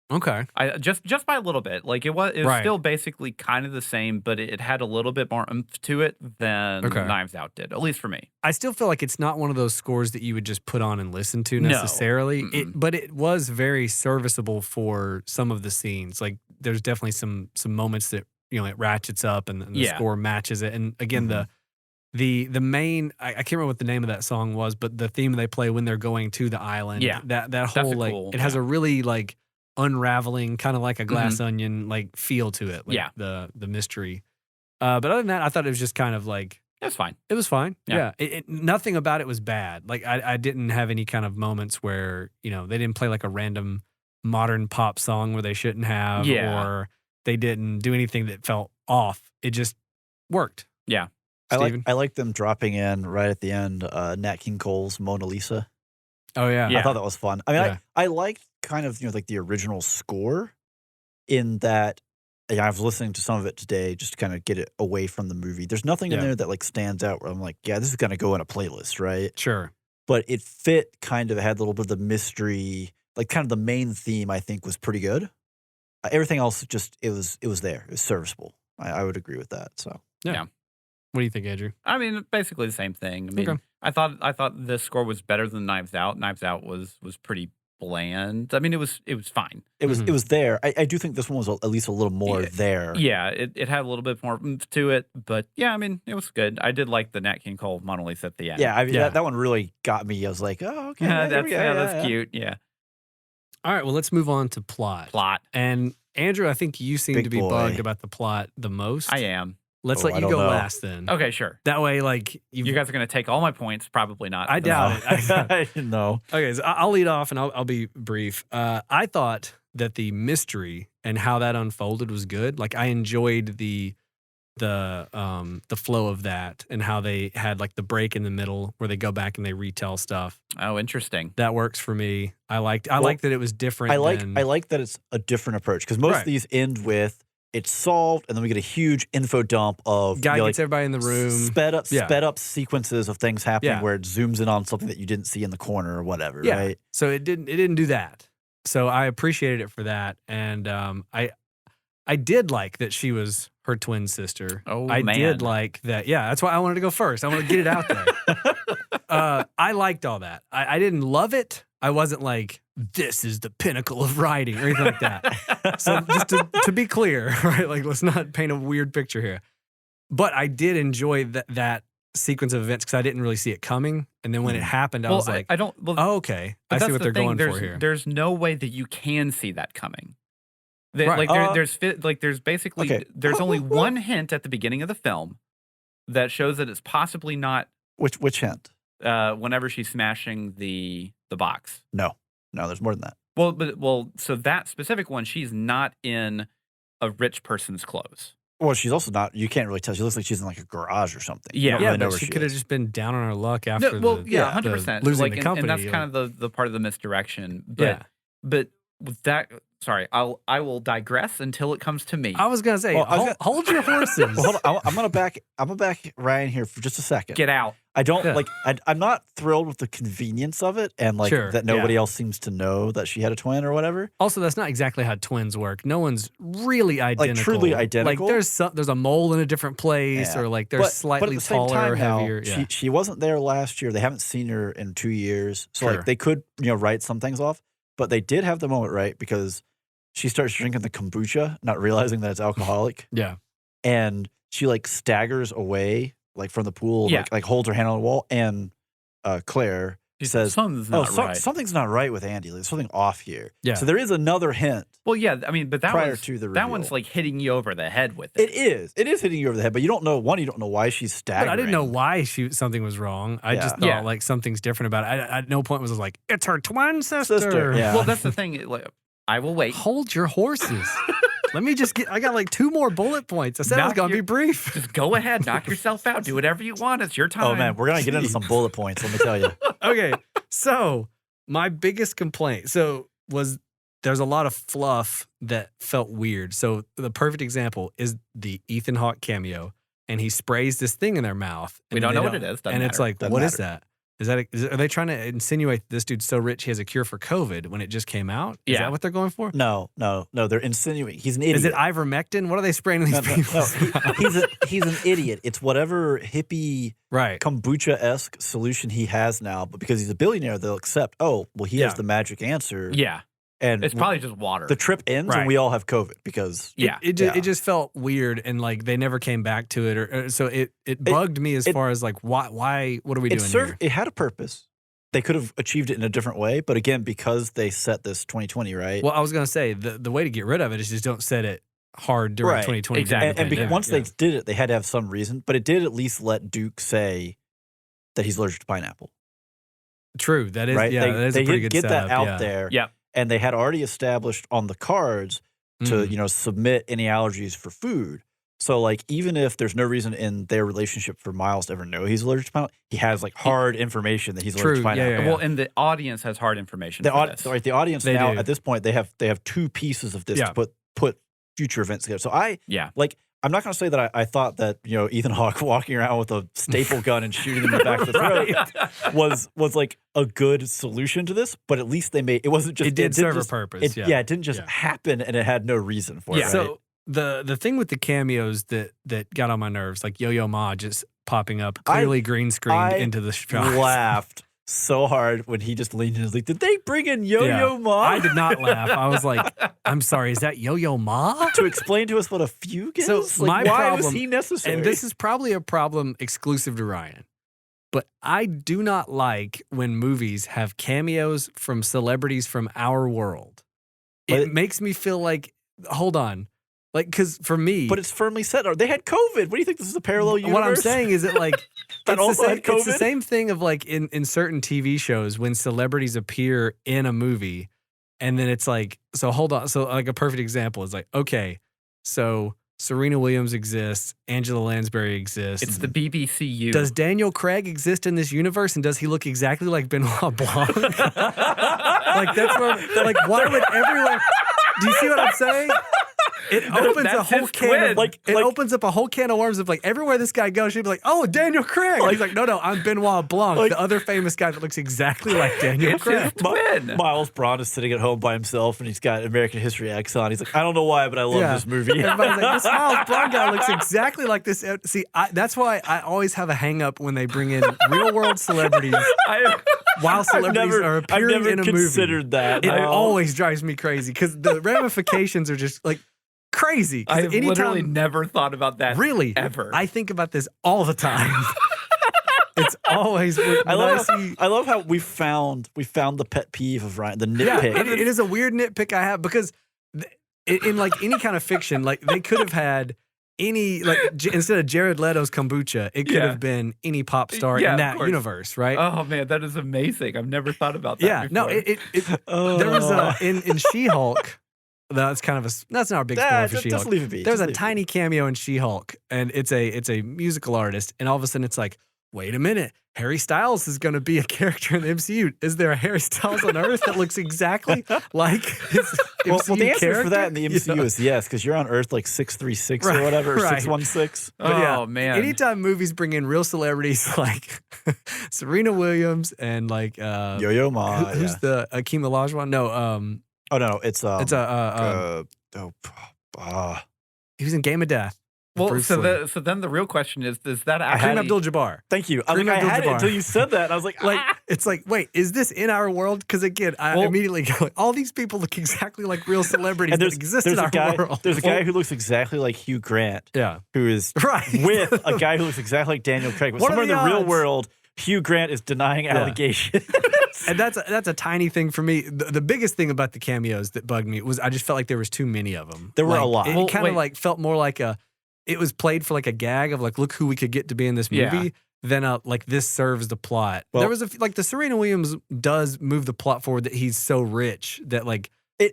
Okay. I just by a little bit. Like it was Right. still basically kind of the same, but it had a little bit more oomph to it than Okay. Knives Out did, at least for me. I still feel like it's not one of those scores that you would just put on and listen to No. necessarily. Mm-mm. But it was very serviceable for some of the scenes. Like there's definitely some moments that it ratchets up and the Yeah. score matches it. And again, the main I can't remember what the name of that song was, but the theme they play when they're going to the island. Yeah. That That's whole a like cool- it has yeah. a really like unraveling kind of like a glass onion like feel to it. Like Yeah. the mystery. But other than that, I thought it was just kind of like It's fine. it was fine. Yeah. Yeah. Nothing about it was bad. Like I didn't have any kind of moments where, they didn't play like a random modern pop song where they shouldn't have, Yeah. or they didn't do anything that felt off. It just worked. Yeah. Steven? I like them dropping in right at the end, Nat King Cole's Mona Lisa. Oh yeah. Yeah. I thought that was fun. I mean, Yeah. I liked kind of like the original score in that. I was listening to some of it today just to kind of get it away from the movie. There's nothing in Yeah. there that like stands out where I'm like, yeah, this is gonna go in a playlist, right? Sure. But it fit kind of, had a little bit of the mystery, like kind of the main theme. I think was pretty good. Everything else just it was there. It was serviceable. I would agree with that. So What do you think, Andrew? I mean, basically the same thing. I mean, Okay. I thought this score was better than Knives Out. Knives Out was pretty bland. I mean, it was fine. it was there. I do think this one was at least a little more Yeah. there. Yeah, it had a little bit more oomph to it, but yeah, I mean, it was good. I did like the Nat King Cole Mona Lisa at the end. Yeah, I mean, Yeah. That one really got me. I was like, oh, okay. Yeah, there we go, that's cute. Yeah, All right. Well, let's move on to plot. plot. And Andrew, I think you seem Big to be boy. bugged about the plot the most. I am. Let's Oh, let I you don't go know. last then. Okay, sure. That way, like You guys are gonna take all my points. Probably not. I doubt it. I didn't know. Okay, so I'll lead off and I'll be brief. I thought that the mystery and how that unfolded was good. Like I enjoyed the flow of that and how they had like the break in the middle where they go back and they retell stuff. Oh, interesting. That works for me. I liked that it was different. I like than, I like that it's a different approach because most Right. of these end with it's solved, and then we get a huge info dump of guy like, gets everybody in the room. sped up sequences of things happening Yeah. where it zooms in on something that you didn't see in the corner or whatever. Yeah. Right? So it didn't do that. So I appreciated it for that, and I did like that she was her twin sister. Oh, I man. did like that. Yeah, that's why I wanted to go first. I want to get it out there. I liked all that. I didn't love it. I wasn't like, this is the pinnacle of writing or anything like that. So just to be clear, right? Like, let's not paint a weird picture here. But I did enjoy that sequence of events because I didn't really see it coming. And then when it happened, I Well, was like, I don't. Well, oh, okay. but I see that's what the they're thing. going for here. There's no way that you can see that coming. Right. There's basically Okay. there's only one hint at the beginning of the film that shows that it's possibly not Which hint? whenever she's smashing the box. No, there's more than that. So that specific one, she's not in a rich person's clothes. Well, she's also not. You can't really tell. She looks like she's in like a garage or something. You Yeah. don't Yeah, really know but where she she could have is. just been down on her luck No, after well, the, yeah, the 100%. losing Like, the and company. that's kind of the part of the misdirection. But Yeah. but with that, sorry, I will digress until it comes to me. I was gonna say, Well, I was hold your horses. Well, hold on. I'm gonna back Ryan here for just a second. Get out. I don't Yeah. like. I'm not thrilled with the convenience of it, and like Sure, that nobody else seems to know that she had a twin or whatever. Also, that's not exactly how twins work. No one's really identical. truly identical? Like there's a mole in a different place, Yeah. or like they're but at slightly the same taller time or now, heavier. Yeah. she wasn't there last year. They haven't seen her in 2 years, so Sure. like they could write some things off. But they did have the moment right because she starts drinking the kombucha, not realizing that it's alcoholic, Yeah. and she like staggers away like from the pool, Yeah. like holds her hand on the wall, and Claire She says, something's not right. something's not right with Andy. There's something off here. Yeah. So there is another hint Well, yeah, I mean, but that prior one's, to the that reveal. one's like hitting you over the head with It it. is. It is hitting you over the head, but you don't know. One, you don't know why she's staggering. But I didn't know why something was wrong. I Yeah. just thought Yeah. like something's different about it. At no point was I like, it's her twin sister. Sister, yeah. Well, that's the thing. Like, I will wait. Hold your horses. Let me just I got like 2 more bullet points. I said it was Knock gonna be your- brief. Just go ahead, knock yourself out, do whatever you want. It's your time. Oh man, we're gonna get into some bullet points. Let me tell you. Okay. So my biggest complaint was there's a lot of fluff that felt weird. So the perfect example is the Ethan Hawke cameo, and he sprays this thing in their mouth. We and don't they know what it is. Doesn't and it's matter. like, Doesn't what is matter. that? Are they trying to insinuate this dude's so rich he has a cure for COVID when it just came out? Is Yeah. that what they're going for? No. They're insinuating he's an idiot. Is it ivermectin? What are they spraying in these people? He's an idiot. It's whatever hippie Right. kombucha-esque solution he has now, but because he's a billionaire, they'll accept. Oh, well, he has Yeah. the magic answer. Yeah, and it's probably just water. the trip ends Right. and we all have COVID because yeah. It just felt weird, and like they never came back to it, or so it bugged me as far as like why what are we doing here? It had a purpose. They could have achieved it in a different way, but again, because they set this 2020 right. Well, I was gonna say the way to get rid of it is just don't set it hard during Right. 2020. Exactly. and pandemic. once Yeah. they did it, they had to have some reason, but it did at least let Duke say that he's allergic to pineapple. True, that is Right? yeah, that is they a pretty did good get that setup, out yeah. there. Yep. And they had already established on the cards to, Mm. submit any allergies for food. So like even if there's no reason in their relationship for Miles to ever know he's allergic to pineapple, he has like hard information that he's allergic True, to yeah, pineapple. yeah. Well, and the audience has hard information. The, for aud- this. right, the audience They now do. at this point they have 2 pieces of this Yeah. to put future events together. So Yeah. I'm not going to say that I thought that Ethan Hawke walking around with a staple gun and shooting him in the back of the throat was like a good solution to this, but at least they made it wasn't just It did didn't serve a just- purpose. It, yeah. it didn't just Yeah. happen and it had no reason for it. Yeah. Right? So the thing with the cameos that got on my nerves, like Yo-Yo Ma just popping up, clearly green screened I into the shot. laughed so hard when he just leaned in and was like, "Did they bring in Yo-Yo Yeah. Ma?" I did not laugh. I was like, I'm sorry, is that Yo-Yo Ma? to explain to us what a fugue is. So Like, my why was problem- he necessary? And this is probably a problem exclusive to Ryan. But I do not like when movies have cameos from celebrities from our world. It But- makes me feel like, hold on. Like, because for me, but it's firmly set. They had COVID. What do you think? This is a parallel universe? what I'm saying is that like That it's, also the had same, it's the COVID? same thing of like in certain TV shows when celebrities appear in a movie, and then it's like, so hold on. So like a perfect example is like, okay, so Serena Williams exists, Angela Lansbury exists. It's the BBCU. Does Daniel Craig exist in this universe, and does he look exactly like Benoit Blanc? Like that's where, like why would everyone? Do you see what I'm saying? It opens a that's whole his can twin. of Like- opens up a whole can of worms of like everywhere this guy goes, she'd be like, "Oh, Daniel Craig." He's like, "No, I'm Benoit Blanc, Like- the other famous guy that looks exactly like Daniel It's his Craig." twin. Miles Braun is sitting at home by himself, and he's got American History X on. He's like, I don't know why, but I love Yeah. this movie. Everybody's like, "This Miles Blanc guy looks exactly like this." See, that's why I always have a hang up when they bring in real world celebrities while celebrities are I've appearing never in a movie. considered that. It No. always drives me crazy because the ramifications are just like crazy. 'Cause I've literally never thought about that. really, ever. I think about this all the time. It's always when I love, see. I love how we found the pet peeve of Ryan, the Yeah, nitpick. it is a weird nitpick I have because in like any kind of fiction, like they could have had any like instead of Jared Leto's kombucha, it could Yeah. have been any pop star Yeah, in of that course. universe, right? Oh man, that is amazing. I've never thought about that. Yeah, no, before. there was in She-Hulk. That's kind of that's not our big spoiler for She-Hulk. Just leave it be. There's Just a leave it tiny cameo in She-Hulk, and it's a musical artist, and all of a sudden it's like, wait a minute, Harry Styles is going to be a character in the MCU. Is there a Harry Styles on Earth that looks exactly like his Well, MCU the answer character? for that in the MCU is yes, because you're on Earth like 636 or whatever, or 616. Oh, man. Anytime movies bring in real celebrities like Serena Williams and like Yo-Yo Ma. who's the Akeem Olajuwon? No, Oh no, it's he was in Game of Death. Well, Bruce so Lee. then the real question is that Kareem actually Abdul-Jabbar. Thank you. I Kareem had it Abdul-Jabbar. until you said that. And I was like, Like it's like, wait, is this in our world? Because again, I immediately go, like, all these people look exactly like real celebrities and that exist in our world. There's a guy who looks exactly like Hugh Grant, Yeah, who is right. with a guy who looks exactly like Daniel Craig. But What are somewhere in the the real odds? world, Hugh Grant is denying allegations. And that's a tiny thing for me. The biggest thing about the cameos that bugged me was I just felt like there was too many of them. There were Like, a lot. It Well, kind of like felt more like it was played for like a gag of like, look who we could get to be in this movie. Yeah. Then like this serves the plot. Well- There was like the Serena Williams does move the plot forward that he's so rich that like but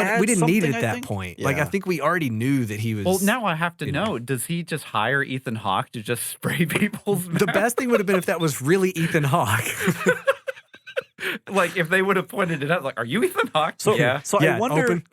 adds we didn't need it something, at I that think. point. Yeah. Like I think we already knew that he was. Well, now I have to you know. know, does he just hire Ethan Hawke to just spray people's The mouth? best thing would have been if that was really Ethan Hawke. Like, if they would have pointed it out, like, are you Ethan Hawke? So, yeah. so Yeah, I wonder. open.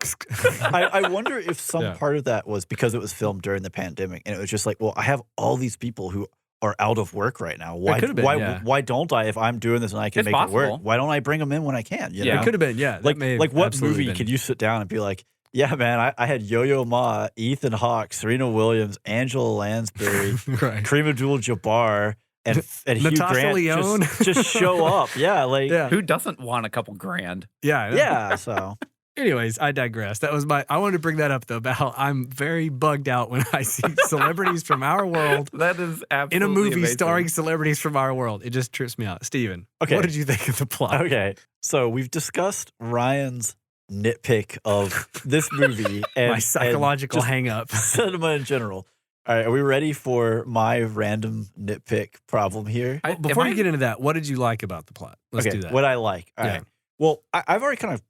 I wonder if some Yeah. part of that was because it was filmed during the pandemic, and it was just like, well, I have all these people who are out of work right now. Why? could have been, yeah. Why don't I? If I'm doing this and I can It's make it possible. work, why don't I bring them in when I can? You Yeah. know? It could have been, yeah. like what absolutely movie been. could you sit down and be like, yeah, man, I had Yo-Yo Ma, Ethan Hawke, Serena Williams, Angela Lansbury, right. Kareem Abdul-Jabbar, and Hugh Natasha Grant Lyonne. just show up. Yeah, like Yeah. Who doesn't want a couple grand? Yeah. I know. yeah. So Anyways, I digress. That was I wanted to bring that up though about how I'm very bugged out when I see celebrities from our world That is absolutely in a movie amazing. starring celebrities from our world. It just trips me out. Steven, Okay. what did you think of the plot? okay, so we've discussed Ryan's nitpick of this movie and My psychological and hang up. just cinema in general. All right, are we ready for my random nitpick problem here? Before am you I- get into that, what did you like about the plot? Let's okay, do that. what I like. All Yeah. right. Well, I've already kind of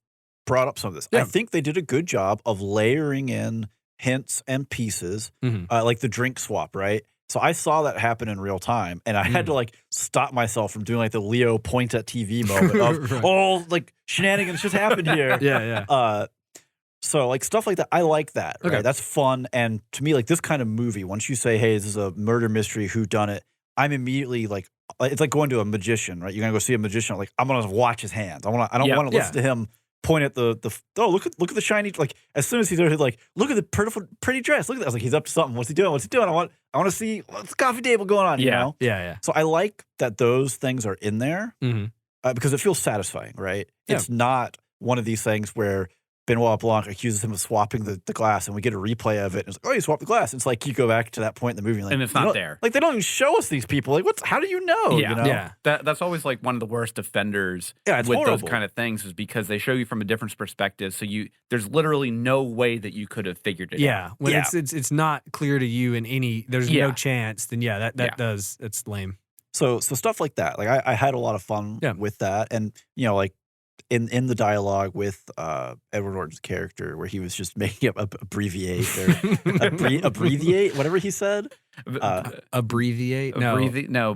brought up some of this. Yeah. I think they did a good job of layering in hints and pieces, Mhm. like the drink swap, right? So I saw that happen in real time, and I had to like stop myself from doing like the Leo point at TV moment of, Right. oh, like shenanigans just happened here. Yeah, yeah. So like stuff like that, I like that. Right? Okay. That's fun, and to me, like this kind of movie, once you say, "Hey, this is a murder mystery, who done it," I'm immediately like, it's like going to a magician, right? You're gonna go see a magician, like I'm gonna watch his hands. I don't Yeah. want to listen to him point at the oh look at the shiny, like as soon as he's there, he's like, look at the pretty dress. Look at that. I was like, he's up to something. What's he doing? What's he doing? I want to see what's the coffee table going on. You Yeah. know? Yeah, So I like that those things are in there yeah. Mhm. because it feels satisfying, right? Yeah. It's not one of these things where Benoit Blanc accuses him of swapping the glass, and we get a replay of it. And it's like, oh, you swapped the glass. It's like you go back to that point in the movie, like, And it's you not know- there. Like they don't even show us these people. Like, how do you know? Yeah. You know? Yeah. That's always like one of the worst offenders Yeah, it's with horrible. those kind of things, is because they show you from a different perspective. So there's literally no way that you could have figured it out. Yeah. When Yeah. it's not clear to you in any, there's Yeah. no chance, then that Yeah. does, it's lame. So stuff like that. Like I had a lot of fun Yeah. with that, and like in the dialogue with Edward Norton's character, where he was just making up abbreviate or abbreviate, whatever he said. Abbreviate? No.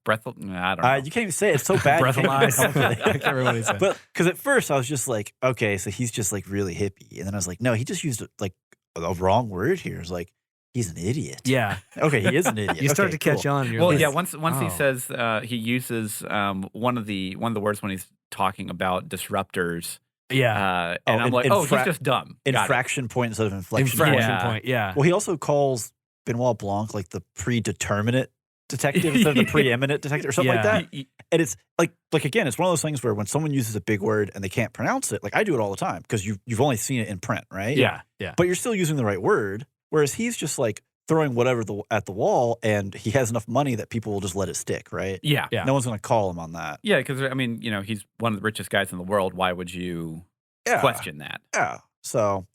Breath. I don't know. You can't even say it. It's so bad. you can't even Breathalyze. come up with I it. can't remember what he said. But because at first I was just like, okay, so he's just like really hippie, and then I was like, no, he just used like a wrong word here. It's like he's an idiot. Yeah. Okay, he is an idiot. You start Okay, to catch cool. on. And you're Well, like, yeah. Once he oh. says he uses one of the words when he's talking about disruptors, Yeah. and I'm like, he's infra- just dumb. Got it. Infraction point instead of inflection. Infraction point. Yeah. point. Yeah. Well, he also calls Benoit Blanc like the predeterminate detective instead of the preeminent detective or something like Yeah. that. And it's like again, it's one of those things where when someone uses a big word and they can't pronounce it, like I do it all the time because you've only seen it in print, right? Yeah. Yeah. But you're still using the right word. Whereas he's just like throwing whatever at the wall, and he has enough money that people will just let it stick, right? Yeah. Yeah. No one's going to call him on that. Yeah, because I mean, he's one of the richest guys in the world. Why would you Yeah. question that? Yeah. So,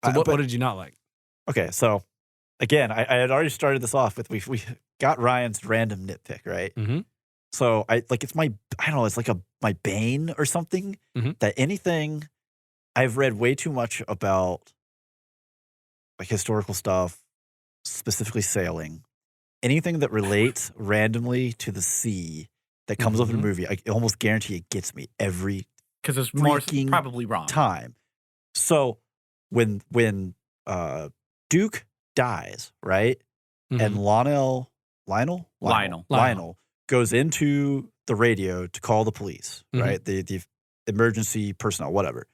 So what but- did you not like? okay. So again, I had already started this off with we got Ryan's random nitpick, right? Mm-hmm. So it's my, I don't know, it's like my bane or something Mhm. that anything I've read way too much about like historical stuff, specifically sailing. Anything that relates randomly to the sea that comes up in a movie, I almost guarantee it gets me every Because it's more freaking probably wrong. time. So when Duke dies, right? And Lionel goes into the radio to call the police, right? The emergency personnel, whatever.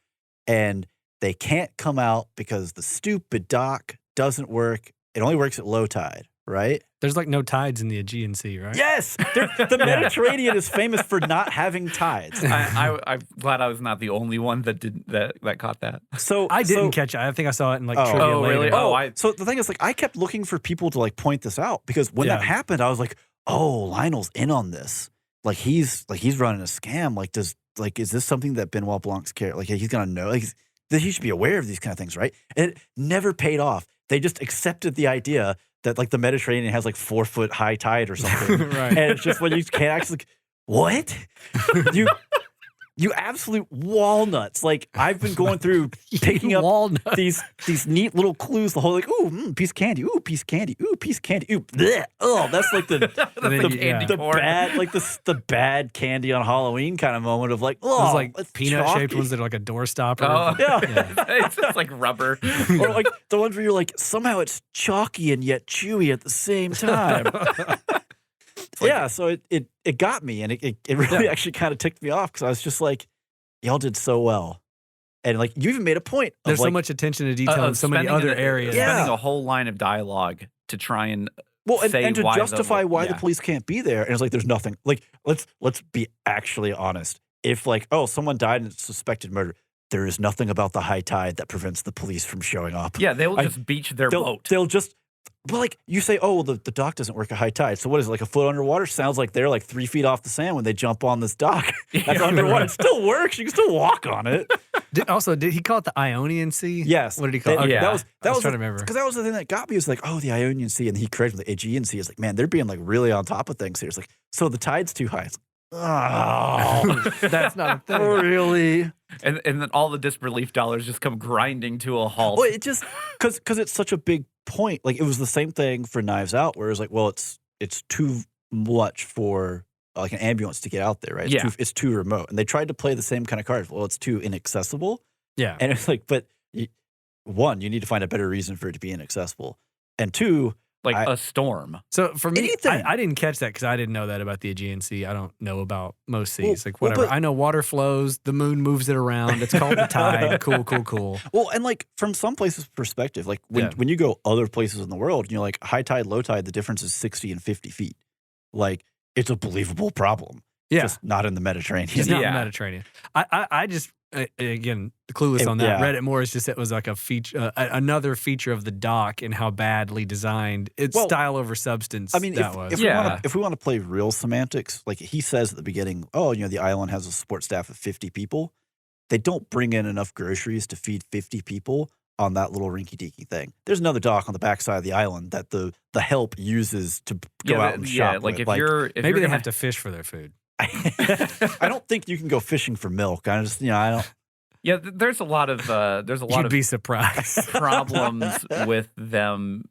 And they can't come out because the stupid dock doesn't work. It only works at low tide, right? There's like no tides in the Aegean Sea, right? Yes! The Mediterranean is famous for not having tides. I'm glad I was not the only one that caught that. So I didn't catch it. I think I saw it in like trivia Oh, later. really? So the thing is, like, I kept looking for people to like point this out because when that happened, I was like, oh, Lionel's in on this. Like he's running a scam. Like is this something that Benoit Blanc's character, like he's gonna know? Like that he should be aware of these kind of things, right? And it never paid off. They just accepted the idea that like the Mediterranean has like 4 foot high tide or something. Right. And it's just when you can't actually, what? You absolute walnuts. Like I've been going through picking up these neat little clues the whole like, ooh, piece of candy, ooh, piece of candy, ooh, piece of candy, ooh, bleh. Oh, that's like the bad, like the bad candy on Halloween kind of moment of like, oh, those like peanut shaped ones that are like a door stopper. Oh, yeah. It's just like rubber. Or like the ones where you're like, somehow it's chalky and yet chewy at the same time. Yeah, so it got me, and it really actually kind of ticked me off because I was just like, y'all did so well. And like, you even made a point. There's like, so much attention to detail in so many other areas. Spending a whole line of dialogue to try and and to justify why the police can't be there. And it's like, there's nothing. Like, let's be actually honest. If like, oh, someone died in suspected murder, there is nothing about the high tide that prevents the police from showing up. Yeah, they will just beach their boat. They'll just. But like you say, oh, the dock doesn't work at high tide. So what is it, like a foot underwater? Sounds like they're like 3 feet off the sand when they jump on this dock. That's underwater. It still works. You can still walk on it. Did he call it the Ionian Sea? Yes. What did he call it? Okay. Yeah. That was trying to remember. Because that was the thing that got me. Was like, oh, the Ionian Sea, and he corrected the Aegean Sea. It's like, man, they're being like really on top of things here. It's like, so the tide's too high. It's like, oh, that's not a thing. Really? And then all the disbelief dollars just come grinding to a halt. Well, it just because it's such a big point. Like it was the same thing for Knives Out, where it was like, well, it's too much for like an ambulance to get out there, right? It's too remote, and they tried to play the same kind of card. Well, it's too inaccessible. Yeah, and it's like, but one, you need to find a better reason for it to be inaccessible, and two, like a storm. So for me, I didn't catch that because I didn't know that about the Aegean Sea. I don't know about most seas. Like whatever. I know water flows. The moon moves it around. It's called the tide. Cool. Well, and like from some places' perspective, like when you go other places in the world, you're like high tide, low tide, the difference is 60 and 50 feet. Like it's a believable problem. Yeah. Just not in the Mediterranean. Just not in the Mediterranean. I just, again, clueless on that. Read it more. It's just it was like a feature, another feature of the dock and how badly designed it's style over substance. I mean, if we want to play real semantics, like he says at the beginning, oh, the island has a support staff of 50 people. They don't bring in enough groceries to feed 50 people on that little rinky-dinky thing. There's another dock on the backside of the island that the help uses to go out and shop like with. Maybe they have to fish for their food. I don't think you can go fishing for milk. I don't. Yeah, there's a lot of You'd be surprised. problems with them,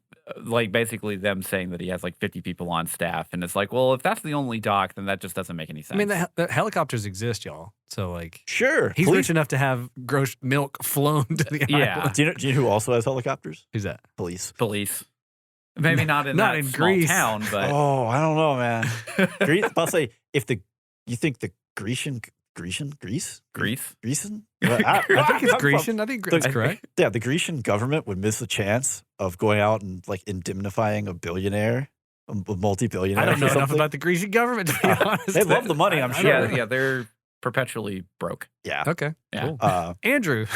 like basically them saying that he has like 50 people on staff, and it's like, well, if that's the only dock, then that just doesn't make any sense. I mean, the helicopters exist, y'all. So like, sure, he's rich enough to have gross milk flown to the island. Do you know who also has helicopters? Who's that? Police. Maybe not in that small Greece. town, but I don't know, man. Greece. I'll say you think the Greece? Greece? I think it's Grecian. I think that's correct. Yeah, the Grecian government would miss a chance of going out and like indemnifying a billionaire, a multi-billionaire. I don't know enough about the Grecian government to be honest. They love the money, I'm sure. Yeah, they're perpetually broke. Yeah. Okay. Yeah. Cool. Andrew,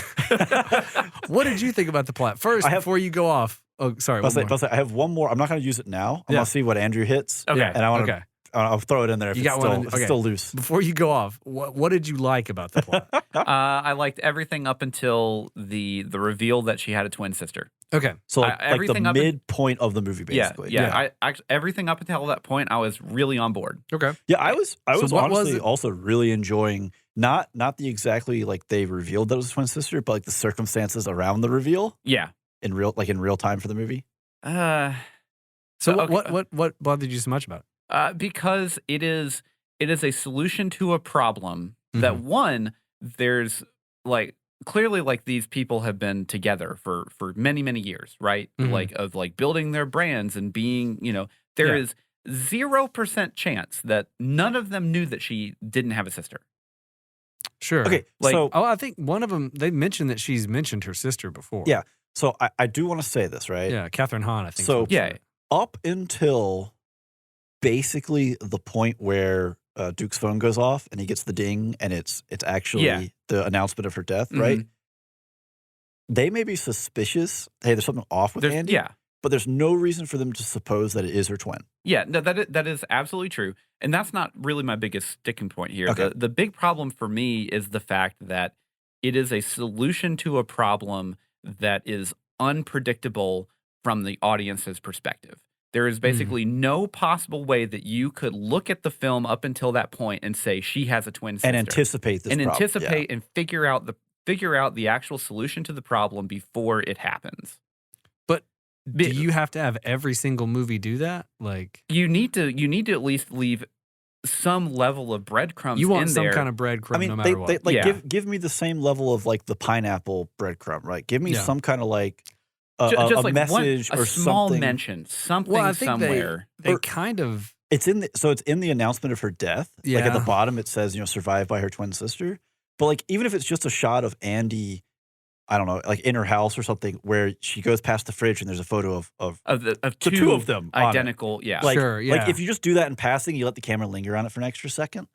what did you think about the plot? First, before you go off. Oh, sorry. I have one more. I'm not going to use it now. I'm going to see what Andrew hits. Okay. And I want to. I'll throw it in there if it's still loose. Before you go off, what did you like about the plot? I liked everything up until the reveal that she had a twin sister. Okay. So like the midpoint of the movie, basically. Yeah. Everything up until that point, I was really on board. Okay. Yeah, I was honestly also really enjoying Not the exactly like they revealed that it was a twin sister, but like the circumstances around the reveal Yeah. in real time for the movie. So okay. what bothered you so much about it? Because it is a solution to a problem that one, there's like clearly like these people have been together for many years, right? Like of like building their brands and being, there is 0% chance that none of them knew that she didn't have a sister. Sure. Okay, Like- so I think one of them, they mentioned that she's mentioned her sister before. Yeah. So I do want to say this, right? Yeah, Catherine Hahn, I think. So- Yeah. Up until basically the point where Duke's phone goes off and he gets the ding and it's actually the announcement of her death, right? They may be suspicious. Hey, there's something off with Andy. Yeah. But there's no reason for them to suppose that it is her twin. Yeah, no, that is absolutely true. And that's not really my biggest sticking point here. Okay. The big problem for me is the fact that it is a solution to a problem that is unpredictable from the audience's perspective. There is basically no possible way that you could look at the film up until that point and say she has a twin sister. And anticipate this and problem. anticipate and figure out the actual solution to the problem before it happens. But do you have to have every single movie do that? Like You need to at least leave some level of breadcrumbs you want in some there. kind of breadcrumb I mean, no matter what. give me the same level of like the pineapple breadcrumb, right? Give me some kind of like just a like message a or small something. mention, something well, I think somewhere. they kind of It's in the announcement of her death. Like at the Yeah. bottom, it says survived by her twin sister. But like even if it's just a shot of Andy, I don't know, like in her house or something, where she goes past the fridge and there's a photo of of two of them on it. identical. Yeah, like, Sure, like yeah. if you just do that in passing, you let the camera linger on it for an extra second.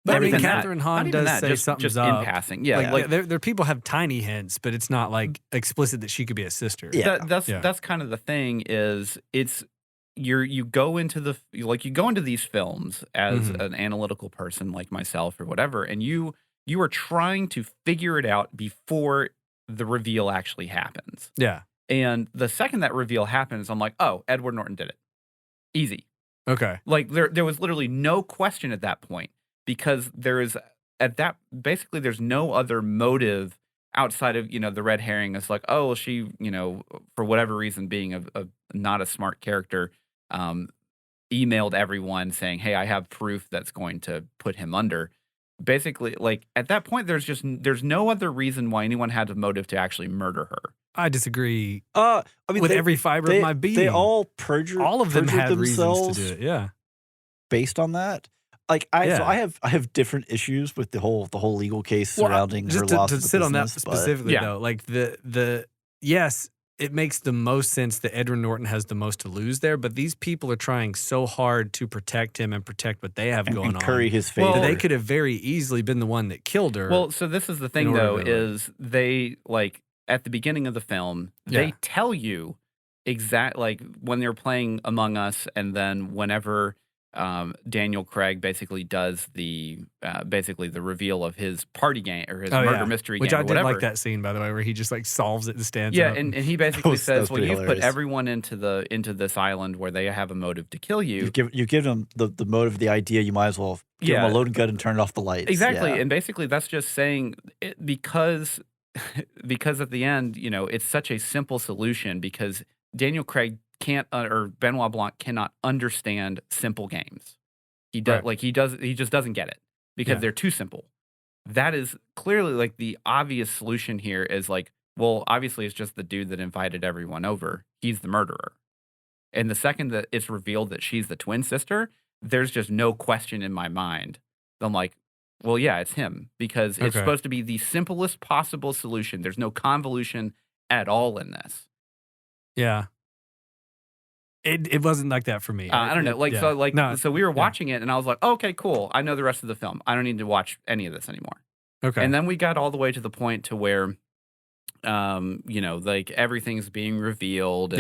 But I Not mean, even that. Catherine Not Hahn even does that, say just something's in up. passing. Yeah, Like, there people have tiny hints, but it's not like explicit that she could be a sister. Yeah. that's kind of the thing. Is it's you go into these films as an analytical person like myself or whatever, and you are trying to figure it out before the reveal actually happens. Yeah. And the second that reveal happens, I'm like, oh, Edward Norton did it. Easy. Okay. Like there was literally no question at that point because there's no other motive outside of, the red herring. It's like, oh, well, she, for whatever reason, being a not a smart character, emailed everyone saying, hey, I have proof that's going to put him under. Basically, like at that point, there's no other reason why anyone had a motive to actually murder her. I disagree I mean, with every fiber of my being. They all perjured. All of them perjured had reasons to themselves do it. Yeah. based on that. Like I have different issues with the whole legal case surrounding her just loss to of the sit on that business, but- specifically Yeah. though, like yes, it makes the most sense that Edward Norton has the most to lose there, but these people are trying so hard to protect him and protect what they have going and curry on. his favor. That they could have very easily been the one that killed her. Well, so this is the thing, order though, to, is they, like, at the beginning of the film, they Yeah. tell you like, when they're playing Among Us, and then whenever Daniel Craig basically does the reveal of his party game, or his murder mystery Which game, I or did whatever. like that scene, by the way, where he just like solves it and stands Yeah, up. and he basically that says, was well, pretty you've put hilarious. everyone into this island where they have a motive to kill you. You give them the motive, the idea. You might as well give them a loaded gun and turn off the lights. Exactly, Yeah. and basically that's just saying because at the end, it's such a simple solution because Daniel Craig can't or Benoit Blanc cannot understand simple games. He does Right. he just doesn't get it because Yeah. they're too simple. That is clearly like the obvious solution here is like, well, obviously it's just the dude that invited everyone over. He's the murderer. And the second that it's revealed that she's the twin sister, there's just no question in my mind. I'm like, well, yeah, it's him because it's Okay. supposed to be the simplest possible solution. There's no convolution at all in this. Yeah. It wasn't like that for me. I don't know. Like, Yeah. so like, No, so we were yeah. watching it and I was like, okay, cool. I know the rest of the film. I don't need to watch any of this anymore. Okay. And then we got all the way to the point to where, like everything's being revealed and,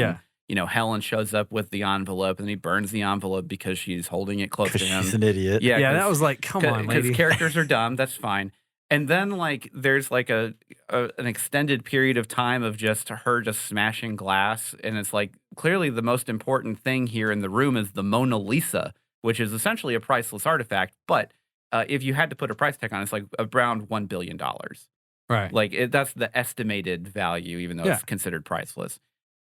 Yeah. Helen shows up with the envelope and he burns the envelope because she's holding it close to Because him. she's an idiot. Yeah, yeah, 'cause- that was like, come on, because lady. characters are dumb. That's fine. And then like there's like an extended period of time of just her just smashing glass, and it's like clearly the most important thing here in the room is the Mona Lisa, which is essentially a priceless artifact. But if you had to put a price tag on it, it's like around $1 billion. Right. Like that's the estimated value, even though it's considered priceless.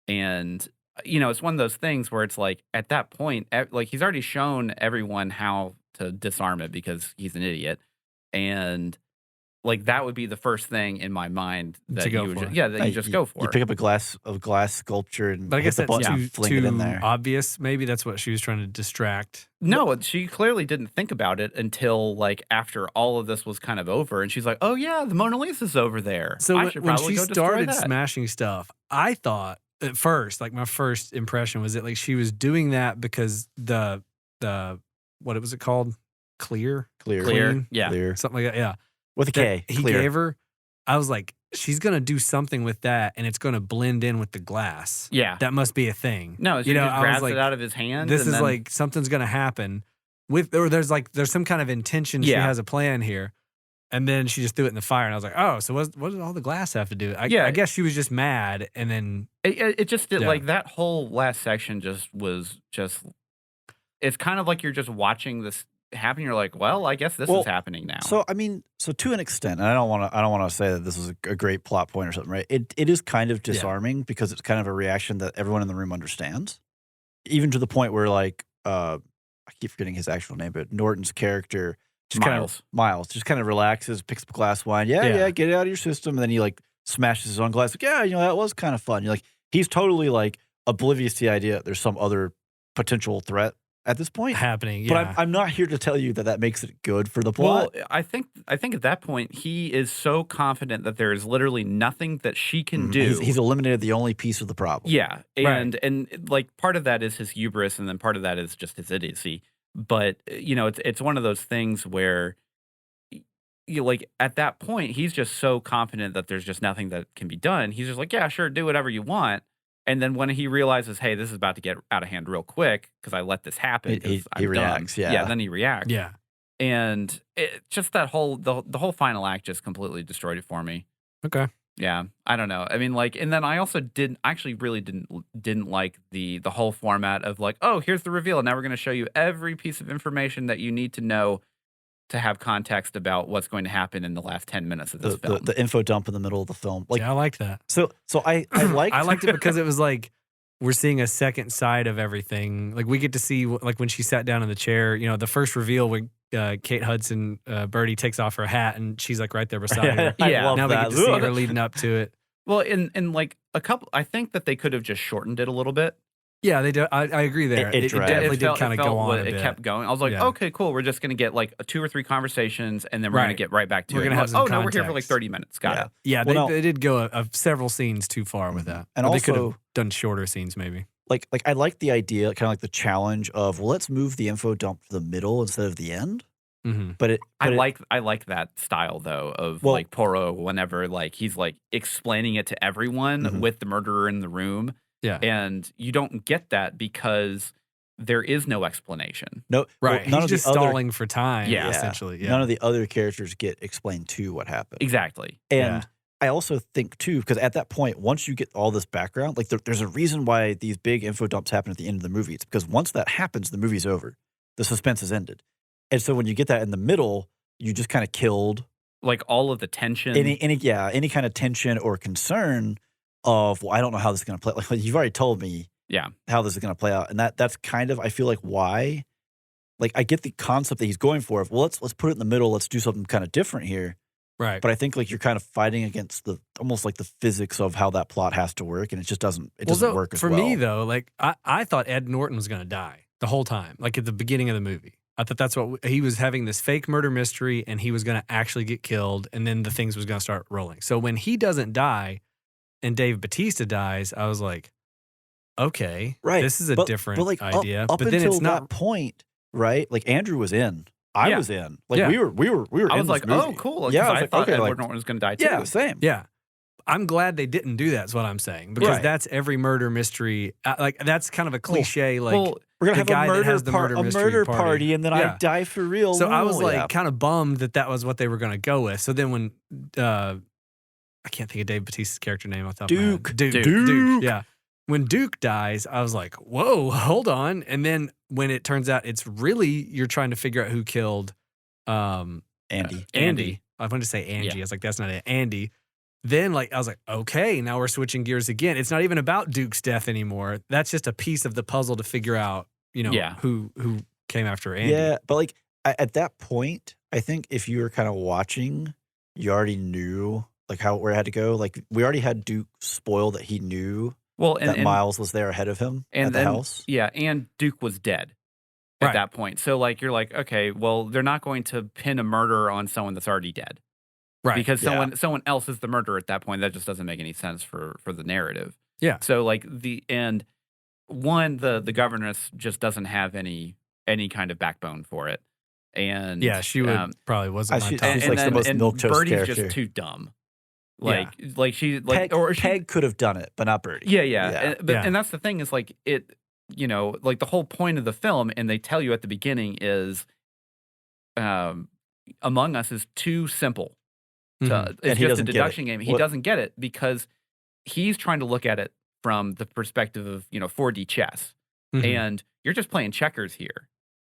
And it's one of those things where it's like at that point, like he's already shown everyone how to disarm it because he's an idiot, and like that would be the first thing in my mind that you would just go for. You pick up a glass sculpture and but I guess hit the button and fling it in there. Obvious. Maybe that's what she was trying to distract. No, she clearly didn't think about it until like after all of this was kind of over, and she's like, "Oh yeah, the Mona Lisa's over there." So when she started smashing stuff, I thought at first, like my first impression was that like she was doing that because the what was it called? Clear, Clean? something like that. Yeah. With a K. He gave her. I was like, she's going to do something with that and it's going to blend in with the glass. Yeah. That must be a thing. No, she just grabs it out of his hand. This is like something's going to happen. Or there's some kind of intention. She has a plan here. And then she just threw it in the fire. And I was like, oh, so what did all the glass have to do? I guess she was just mad. And then. It just did like that whole last section was it's kind of like you're just watching this happen. You're like, well, I guess this is happening now. So I mean, to an extent, and I don't want to say that this is a great plot point or something, right? It is kind of disarming because it's kind of a reaction that everyone in the room understands, even to the point where like I keep forgetting his actual name, but Norton's character just Miles just kind of relaxes, picks up a glass of wine, get it out of your system, and then he like smashes his own glass. Like, that was kind of fun. You're like, he's totally like oblivious to the idea that there's some other potential threat at this point happening. But I'm not here to tell you that makes it good for the plot. Well, I think at that point he is so confident that there is literally nothing that she can do. He's eliminated the only piece of the problem. Yeah, and like part of that is his hubris, and then part of that is just his idiocy. But it's one of those things where like at that point he's just so confident that there's just nothing that can be done. He's just like, yeah, sure, do whatever you want. And then when he realizes, hey, this is about to get out of hand real quick because I let this happen, he reacts. Then he reacts. Yeah, and just that whole the whole final act just completely destroyed it for me. Okay. Yeah, I don't know. I mean, like, and then I also didn't like the whole format of like, oh, here's the reveal, and now we're going to show you every piece of information that you need to know to have context about what's going to happen in the last 10 minutes of this film. The info dump in the middle of the film. Like, I liked that. So I liked it because it was like we're seeing a second side of everything. Like we get to see like when she sat down in the chair, the first reveal when Kate Hudson, Birdie takes off her hat and she's like right there beside her. I love now that. we get to see her leading up to it. Well, in like a couple, I think that they could have just shortened it a little bit. Yeah, they do. I agree there. It definitely did kind of go on a bit. It kept going. I was like, okay, cool. We're just going to get like 2 or 3 conversations, and then we're going to get right back to it. We're going to have some no, we're here for like 30 minutes. Got it. Yeah, they did go several scenes too far with that. And they could have done shorter scenes maybe. Like I like the idea, kind of like the challenge of, well, let's move the info dump to the middle instead of the end. Mm-hmm. But I like that style though of like Poirot whenever like he's like explaining it to everyone with the murderer in the room. Yeah. And you don't get that because there is no explanation. No, right. He's just stalling for time, essentially. Yeah. None of the other characters get explained to what happened. Exactly. And I also think, too, because at that point, once you get all this background, like there's a reason why these big info dumps happen at the end of the movie. It's because once that happens, the movie's over. The suspense is ended. And so when you get that in the middle, you just kind of killed. Like all of the tension. Any kind of tension or concern of, well, I don't know how this is going to play. Like you've already told me how this is going to play out. And that's kind of, I feel like, why. Like I get the concept that he's going for. Well, let's put it in the middle. Let's do something kind of different here. Right. But I think like you're kind of fighting against almost like the physics of how that plot has to work. And it just doesn't work as well. For me, though, like I thought Ed Norton was going to die the whole time, like at the beginning of the movie. I thought that's what he was having, this fake murder mystery, and he was going to actually get killed, and then the things was going to start rolling. So when he doesn't die and Dave Bautista dies, I was like, okay, this is a different idea. Up but then until it's not that point, right? Like Andrew was in. I was in. Like we were I in was like, movie. oh, cool. Yeah, I thought Edward Norton was going to die too. Yeah, same. Yeah. I'm glad they didn't do that, is what I'm saying. Because that's every murder mystery. Like, that's kind of a cliche. We're going to have a murder party, and then I die for real. So I was like kind of bummed that was what they were going to go with. So then when, I can't think of Dave Bautista's character name off the top of my head. Duke. Yeah. When Duke dies, I was like, whoa, hold on. And then when it turns out it's really, you're trying to figure out who killed Andy. Andy. I wanted to say Angie. Yeah. I was like, that's not it. Andy. Then like I was like, okay, now we're switching gears again. It's not even about Duke's death anymore. That's just a piece of the puzzle to figure out, who came after Andy. Yeah, but like at that point, I think if you were kind of watching, you already knew like where it had to go. Like we already had Duke spoil that he knew that Miles was there ahead of him at the house. Yeah, and Duke was dead at that point. So like you're like, okay, well, they're not going to pin a murder on someone that's already dead. Right. Because someone else is the murderer at that point. That just doesn't make any sense for the narrative. Yeah. So like the governess just doesn't have any kind of backbone for it. And yeah, she would probably wasn't on top. She's like the most milquetoast Birdie's character. just too dumb. Peg could have done it, but not Birdie. Yeah. And that's the thing is like it, like the whole point of the film, and they tell you at the beginning is, Among Us is too simple. It's just a deduction game. He doesn't get it because he's trying to look at it from the perspective of 4D chess, and you're just playing checkers here,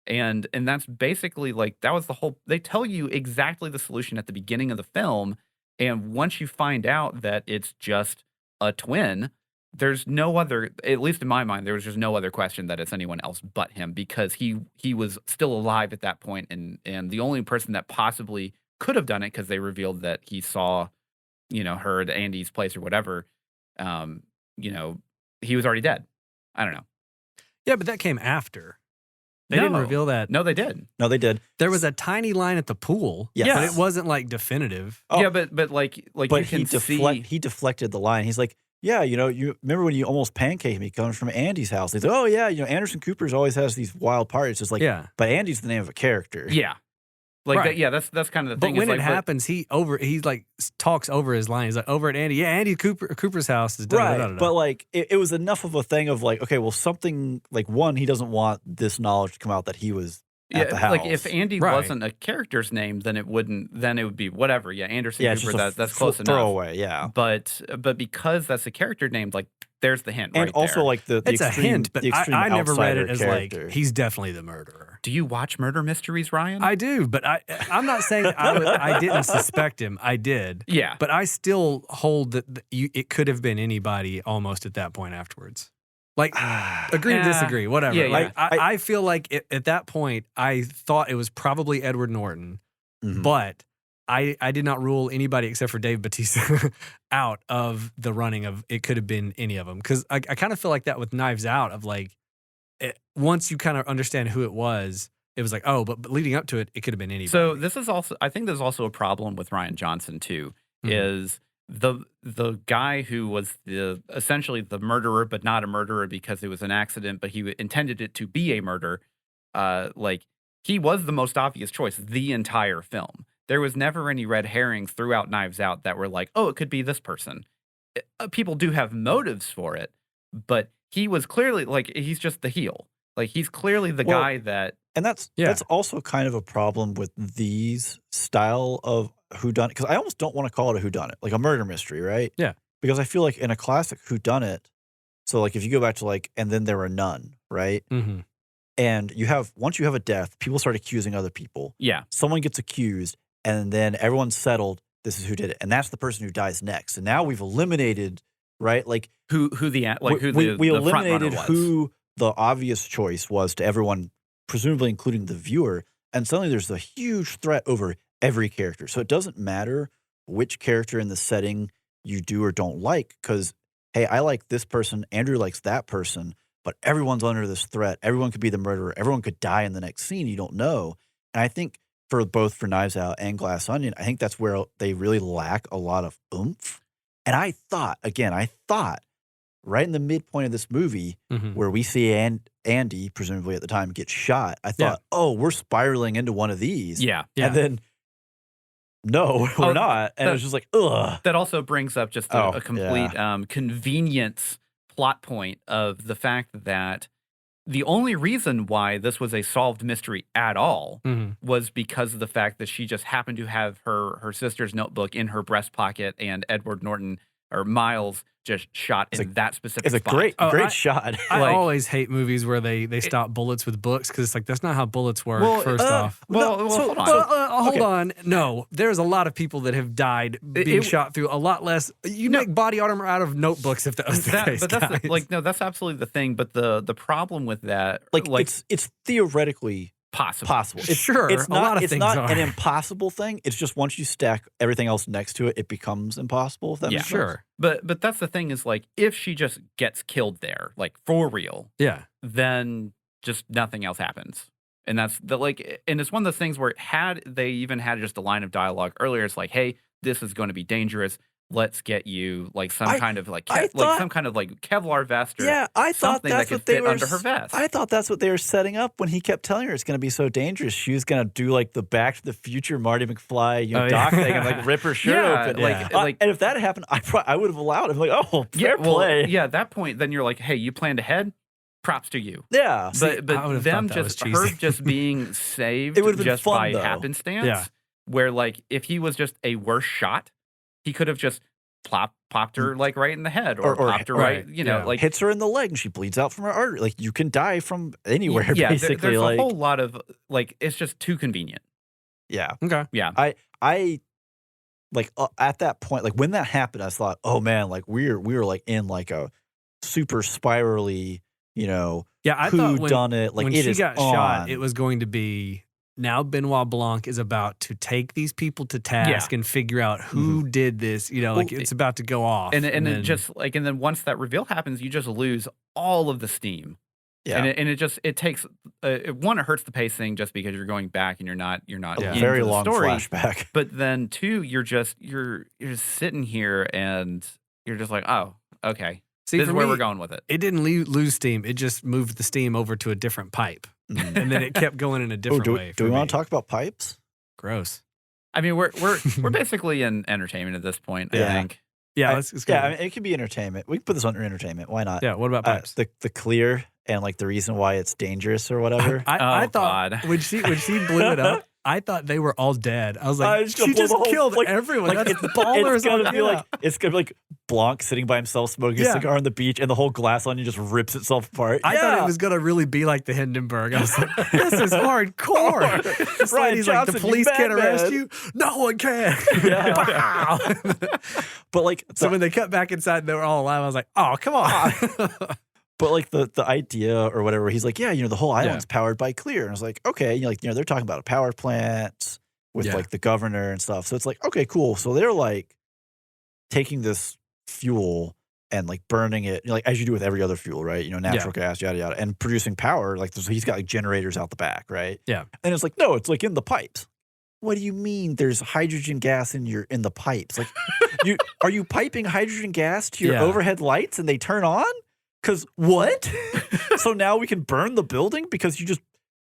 and that's basically like that was the whole. They tell you exactly the solution at the beginning of the film, and once you find out that it's just a twin, there's no other. At least in my mind, there was just no other question that it's anyone else but him because he was still alive at that point, and the only person that possibly could have done it because they revealed that he saw, her at Andy's place or whatever. He was already dead. I don't know. Yeah, but that came after. They didn't reveal that. No, they did. No, they did. There was a tiny line at the pool. Yes. But it wasn't like definitive. Oh. Yeah, but you can see he deflected the line. He's like, yeah, you remember when you almost pancaked me coming from Andy's house? He's like, oh yeah, Anderson Cooper's always has these wild parties. It's like, but Andy's the name of a character. Yeah. That's kind of the thing. But when it happens, he like talks over his line. He's like, over at Andy. Yeah, Andy Cooper's house is done. Right. But like it was enough of a thing of like, okay, well, something like one, he doesn't want this knowledge to come out that he was at the house. Like if Andy wasn't a character's name, then it would be whatever. Yeah, Anderson Cooper. That's close enough. Throwaway. Yeah. But because that's a character name, like there's the hint. And right also there. like it's a hint, but I never read it as character. like he's definitely the murderer. Do you watch murder mysteries, Ryan? I do, but I'm not saying I didn't suspect him. I did. Yeah. But I still hold that it could have been anybody almost at that point afterwards. Like, agree to disagree, whatever. Yeah, like, I feel like at that point, I thought it was probably Edward Norton, but I did not rule anybody except for Dave Bautista out of the running of it could have been any of them. Because I kind of feel like that with Knives Out of like, once you kind of understand who it was like, oh, but leading up to it, it could have been anybody. So this is also, I think there's also a problem with Rian Johnson too, is the guy who was essentially the murderer, but not a murderer because it was an accident, but he intended it to be a murder. Like he was the most obvious choice the entire film. There was never any red herrings throughout Knives Out that were like, oh, it could be this person. People do have motives for it, but he was clearly like, he's just the heel. Like he's clearly the guy that. And that's also kind of a problem with these style of whodunit, because I almost don't want to call it a whodunit, like a murder mystery, right? Yeah. Because I feel like in a classic whodunit, so like if you go back to like, and then there were none, right? Mm-hmm. And once you have a death, people start accusing other people. Yeah. Someone gets accused, and then everyone's settled, this is who did it. And that's the person who dies next. And now we've eliminated, right? Like we eliminated who the obvious choice was to everyone, presumably including the viewer. And suddenly there's a huge threat over every character. So it doesn't matter which character in the setting you do or don't like, because, hey, I like this person, Andrew likes that person, but everyone's under this threat. Everyone could be the murderer. Everyone could die in the next scene. You don't know. And I think for Knives Out and Glass Onion, I think that's where they really lack a lot of oomph. And I thought right in the midpoint of this movie where we see Andy, presumably at the time, get shot, I thought, oh, we're spiraling into one of these. Yeah. And then, no, we're not. And it was just like, ugh. That also brings up just a complete convenience plot point of the fact that the only reason why this was a solved mystery at all was because of the fact that she just happened to have her sister's notebook in her breast pocket, and Edward Norton or Miles just shot in that specific It's a spot. great shot. I Like- always hate movies where they stop bullets with books because it's like that's not how bullets work. Well, first off, hold on. hold on. No, there's a lot of people that have died being shot through a lot less. You make body armor out of notebooks if that was the case. But that's guys. no, that's absolutely the thing. But the problem with that, it's theoretically possible. Sure, It's a lot of it's things not are. an impossible thing. It's just once you stack everything else next to it, it becomes impossible. If that makes sense. Sure. But that's the thing is like if she just gets killed there, like for real, Yeah. then just nothing else happens. And that's and it's one of those things where they even had just a line of dialogue earlier. It's like, hey, this is going to be dangerous. Let's get you like some kind of Kevlar vest or I thought something that's that what could they fit were. under her vest. I thought that's what they were setting up when he kept telling her it's going to be so dangerous. She was going to do like the Back to the Future Marty McFly, doc thing, and like rip her shirt open. And if that had happened, I would have allowed it. I'm like, oh, fair play. At that point, then you're like, hey, you planned ahead. Props to you. Yeah, But them just being saved It would've been just fun, by though. happenstance. Yeah. Where like if he was just a worse shot, he could have just popped her like right in the head or popped her right, like hits her in the leg and she bleeds out from her artery. Like you can die from anywhere. Yeah, basically, there's like a whole lot of like it's just too convenient. yeah. Okay. Yeah, I like at that point, like when that happened, I thought, oh man, like we were like in like a super spirally, Yeah, I who thought done it? Like when it she is got on. shot, it was going to be now Benoit Blanc is about to take these people to task and figure out who did this. It's about to go off. and then just like and then once that reveal happens, you just lose all of the steam. Yeah. And it takes one, it hurts the pacing just because you're going back and you're not a into very the long story. flashback. But then two, you're just sitting here and you're just like, oh, okay. See, This is for where me, we're going with it. It didn't lose steam. It just moved the steam over to a different pipe. And then it kept going in a different way. Do we want to talk about pipes? Gross. I mean, we're basically in entertainment at this point, I think. Yeah, let's go. Yeah, I mean, it can be entertainment. We can put this under entertainment. Why not? Yeah, what about pipes? The clear and like the reason why it's dangerous or whatever. I thought God. when she blew it up, I thought they were all dead. I was like, just gonna she blow just the whole- killed like- everyone. like, That's it's ballers. gonna be like Blanc sitting by himself smoking a cigar on the beach, and the whole glass onion just rips itself apart. I thought it was gonna really be like the Hindenburg. I was like, this is hardcore. This Rian lady's like, the Johnson, you police can't Batman. arrest you. No one can. Yeah. Pow. But like, So when they cut back inside, and they were all alive. I was like, oh, come on. but like the idea or whatever, he's like, yeah, the whole island's powered by clear, and I was like, okay, they're talking about a power plant with like the governor and stuff. So it's like, okay, cool. So they're like taking this fuel and like burning it, like as you do with every other fuel, right? Natural gas, yada yada, and producing power. Like he's got like generators out the back, right? Yeah. And it's like, no, it's like in the pipes. What do you mean? There's hydrogen gas in the pipes? Like, are you piping hydrogen gas to your overhead lights and they turn on? Because what? So now we can burn the building because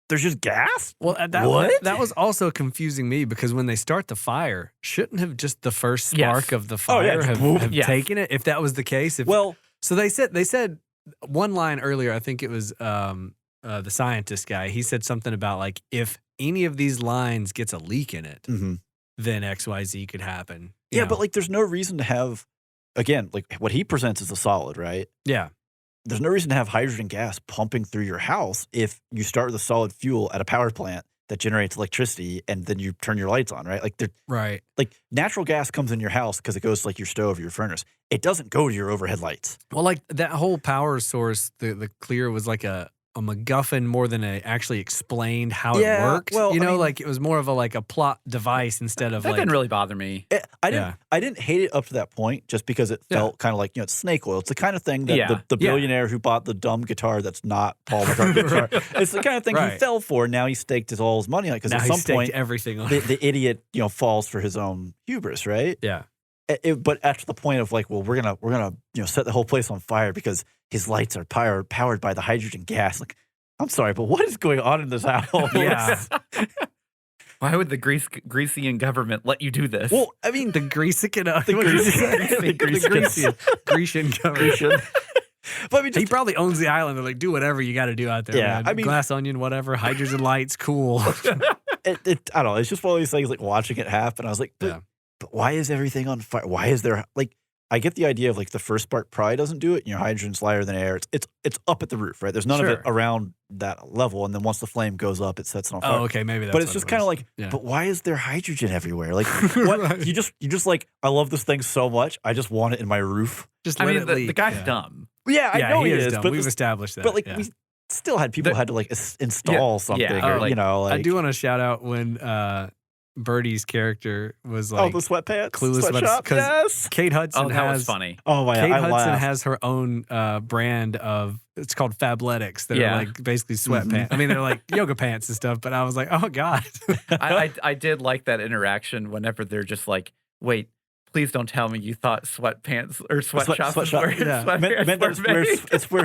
there's just gas? Well, that was also confusing me because when they start the fire, shouldn't have just the first spark of the fire have taken it? If that was the case, so they said one line earlier. I think it was the scientist guy. He said something about like if any of these lines gets a leak in it, then XYZ could happen. Yeah, but like there's no reason to have, again, like what he presents is a solid, right? Yeah. There's no reason to have hydrogen gas pumping through your house if you start with a solid fuel at a power plant that generates electricity and then you turn your lights on, right? Right. Like natural gas comes in your house because it goes to like your stove or your furnace. It doesn't go to your overhead lights. Well, like that whole power source, the clear was like a MacGuffin more than actually explained how it worked. Well, like it was more of a plot device instead of That didn't really bother me. I didn't hate it up to that point just because it felt kind of like, it's snake oil. It's the kind of thing that the billionaire who bought the dumb guitar that's not Paul McCartney's guitar. It's the kind of thing he fell for. Now he staked all his money on it because at some point everything on the idiot falls for his own hubris, right? Yeah. But after the point of like, well, we're gonna set the whole place on fire because his lights are powered by the hydrogen gas. Like, I'm sorry, but what is going on in this house? Yeah. Why would the Grecian government let you do this? Well, I mean, The Grecian government. But I mean, He probably owns the island. They're like, do whatever you got to do out there. Yeah, man. I mean- glass onion, whatever, hydrogen lights, cool. I don't know. It's just one of these things like watching it happen. I was like, but why is everything on fire? Why is there like I get the idea of like the first spark probably doesn't do it. Hydrogen's lighter than air. It's up at the roof, right? There's none of it around that level, and then once the flame goes up, it sets it on fire. Oh, okay, maybe that's. But it's just kind of like, but why is there hydrogen everywhere? Like, what? Right. You just like, I love this thing so much, I just want it in my roof. Just I let mean, it the leak. guy's dumb. Yeah, I know he is dumb. but We've established that. But like, we still had people who had to like install something, or like, like. I do want to shout out when Birdie's character was like, the sweatpants, clueless sweatshop. Yes, Kate Hudson that was has funny. Oh my Kate God, Hudson laughed. has her own brand of, it's called Fabletics. That are like basically sweatpants. I mean, they're like yoga pants and stuff. But I was like, oh God. I did like that interaction whenever they're just like, wait, please don't tell me you thought sweatpants or sweatshops is where sweatpants were made. It's where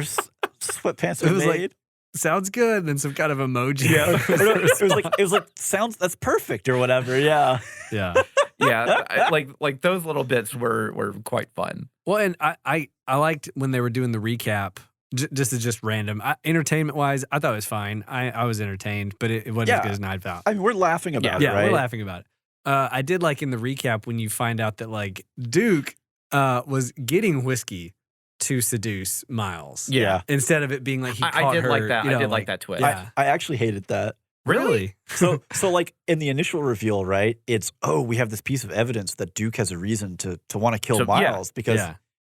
sweatpants are was made. like, sounds good. And then some kind of emoji. Yeah, it was like sounds, that's perfect or whatever. Yeah, Yeah. Yeah, like those little bits were quite fun. Well, and I liked when they were doing the recap. Just random. Entertainment wise, I thought it was fine. I was entertained, but it wasn't as good as Knives Out. I mean, we're laughing about it, right? We're laughing about it. I did like in the recap when you find out that like Duke was getting whiskey to seduce Miles. Yeah. Instead of it being like he caught I did her. like that. You know, I did like that twist. Yeah. I actually hated that. Really? So like in the initial reveal, right? It's we have this piece of evidence that Duke has a reason to want to kill Miles because,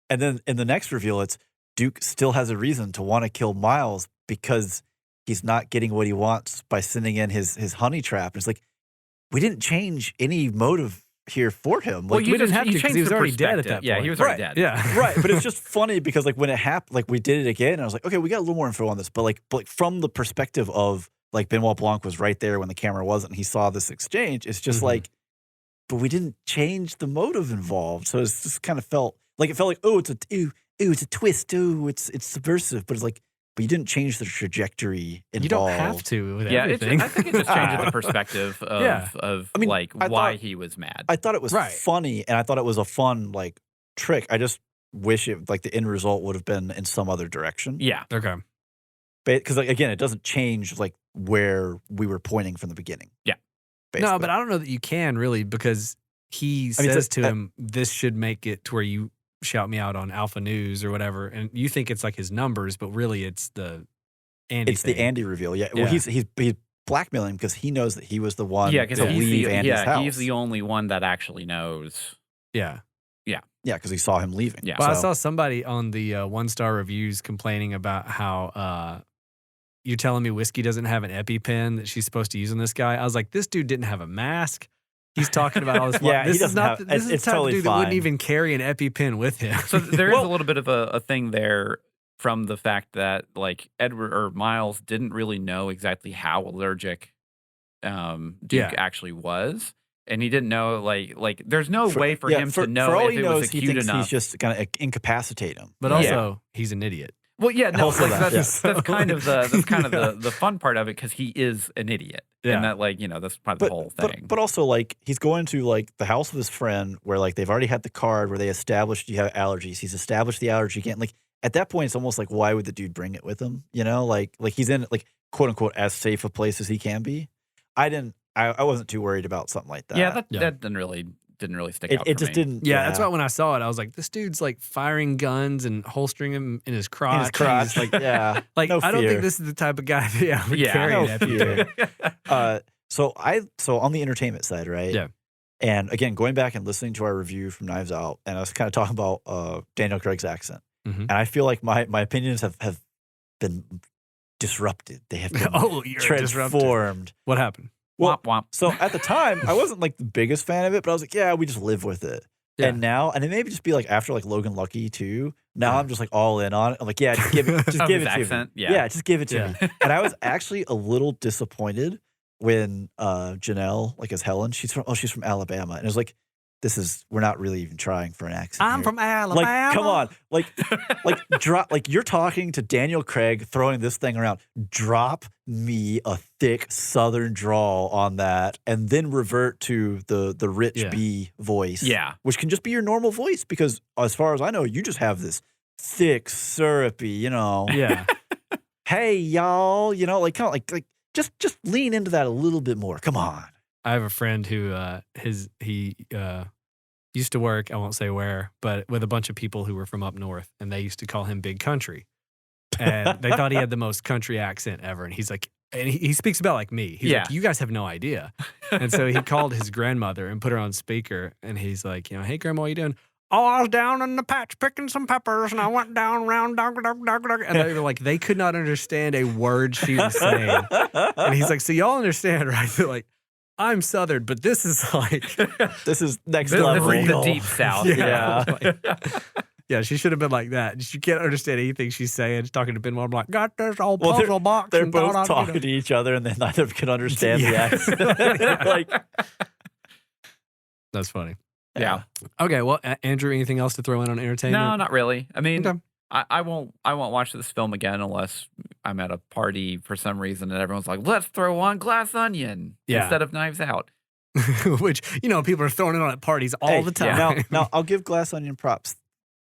and then in the next reveal, it's Duke still has a reason to want to kill Miles because he's not getting what he wants by sending in his honey trap. It's like, we didn't change any motive here for him. Like, we didn't have to because he was already dead at that point. Yeah, he was already dead. Yeah. Right. But it's just funny because like when it happened, like we did it again, and I was like, okay, we got a little more info on this. But like from the perspective of like Benoit Blanc was right there when the camera wasn't, and he saw this exchange, it's just like, but we didn't change the motive involved. So it's just kind of felt like, oh, it's a twist. Oh, it's subversive. But it's like, but you didn't change the trajectory involved. You don't have to with everything. I think it just changes the perspective of I mean, like why he was mad. I thought it was funny, and I thought it was a fun like trick. I just wish it like the end result would have been in some other direction. Yeah. Okay. Because like again, it doesn't change like where we were pointing from the beginning. Yeah. Basically. No, but I don't know that you can really because he says to him, "This should make it to where you shout me out on Alpha News or whatever," and you think it's like his numbers, but really it's the Andy. It's the Andy reveal. Yeah. Well, he's blackmailing him because he knows that he was the one to leave Andy's house. He's the only one that actually knows. Yeah. Yeah, because he saw him leaving. Yeah. Well, I saw somebody on the 1-star reviews complaining about how you're telling me whiskey doesn't have an EpiPen that she's supposed to use on this guy. I was like, this dude didn't have a mask. He's talking about all this. Yeah, this he is not. This is the type of dude that wouldn't even carry an EpiPen with him. So there is a little bit of a thing there from the fact that like Edward or Miles didn't really know exactly how allergic Duke actually was. And he didn't know, like there's no way for him to know if it was acute enough. He's just going to incapacitate him. But also, he's an idiot. Well, yeah, no, Also like, that's kind of the fun part of it because he is an idiot, and that like that's part of the whole thing. But also like he's going to like the house of his friend where like they've already had the card where they established you have allergies. He's established the allergy again. Like at that point, it's almost like why would the dude bring it with him? You know, like he's in like quote unquote as safe a place as he can be. I wasn't too worried about something like that. Yeah, that didn't really stick out. It just didn't. Yeah, that's why when I saw it, I was like, this dude's like firing guns and holstering them in his crotch. In his crotch, like yeah, like no I don't fear. think this is the type of guy that would carry no an EpiPen. So on the entertainment side, right? Yeah. And again, going back and listening to our review from Knives Out, and I was kind of talking about Daniel Craig's accent, and I feel like my opinions have been disrupted. They have been transformed. What happened? Well, womp womp. So at the time, I wasn't like the biggest fan of it, but I was like, yeah, we just live with it. Yeah. And now, and it maybe just be like after like Logan Lucky too. Now I'm just like all in on it. I'm like, yeah, just give it to me. Yeah, just give it to me. And I was actually a little disappointed when Janelle, like as Helen, she's from Alabama, and it was like, we're not really even trying for an accent. I'm here. from Alabama. Like, come on, like you're talking to Daniel Craig, throwing this thing around. Drop me a thick Southern drawl on that, and then revert to the Rich B voice. Yeah, which can just be your normal voice because, as far as I know, you just have this thick, syrupy, Yeah. Hey y'all, like kind of like just lean into that a little bit more. Come on. I have a friend who used to work, I won't say where, but with a bunch of people who were from up north, and they used to call him Big Country. And they thought he had the most country accent ever. And he's like, and he speaks about like me. He's like, you guys have no idea. And so he called his grandmother and put her on speaker. And he's like, hey, Grandma, what are you doing? Oh, I was down in the patch picking some peppers, and I went down round, dog. And they were like, they could not understand a word she was saying. And he's like, so y'all understand, right? They're like, I'm Southern, but this is like... This is next This level. is the deep South. Yeah, she should have been like that. She can't understand anything she's saying. She's talking to Benoit. I'm like, got this old puzzle box. They're and both thought I'd, talking to each other, and then neither of them can understand the accent. Like, that's funny. Yeah. Okay, well, Andrew, anything else to throw in on entertainment? No, not really. I mean, Okay. I won't watch this film again unless I'm at a party for some reason and everyone's like, let's throw on Glass Onion instead of Knives Out. Which, people are throwing it on at parties all the time. Now, I'll give Glass Onion props.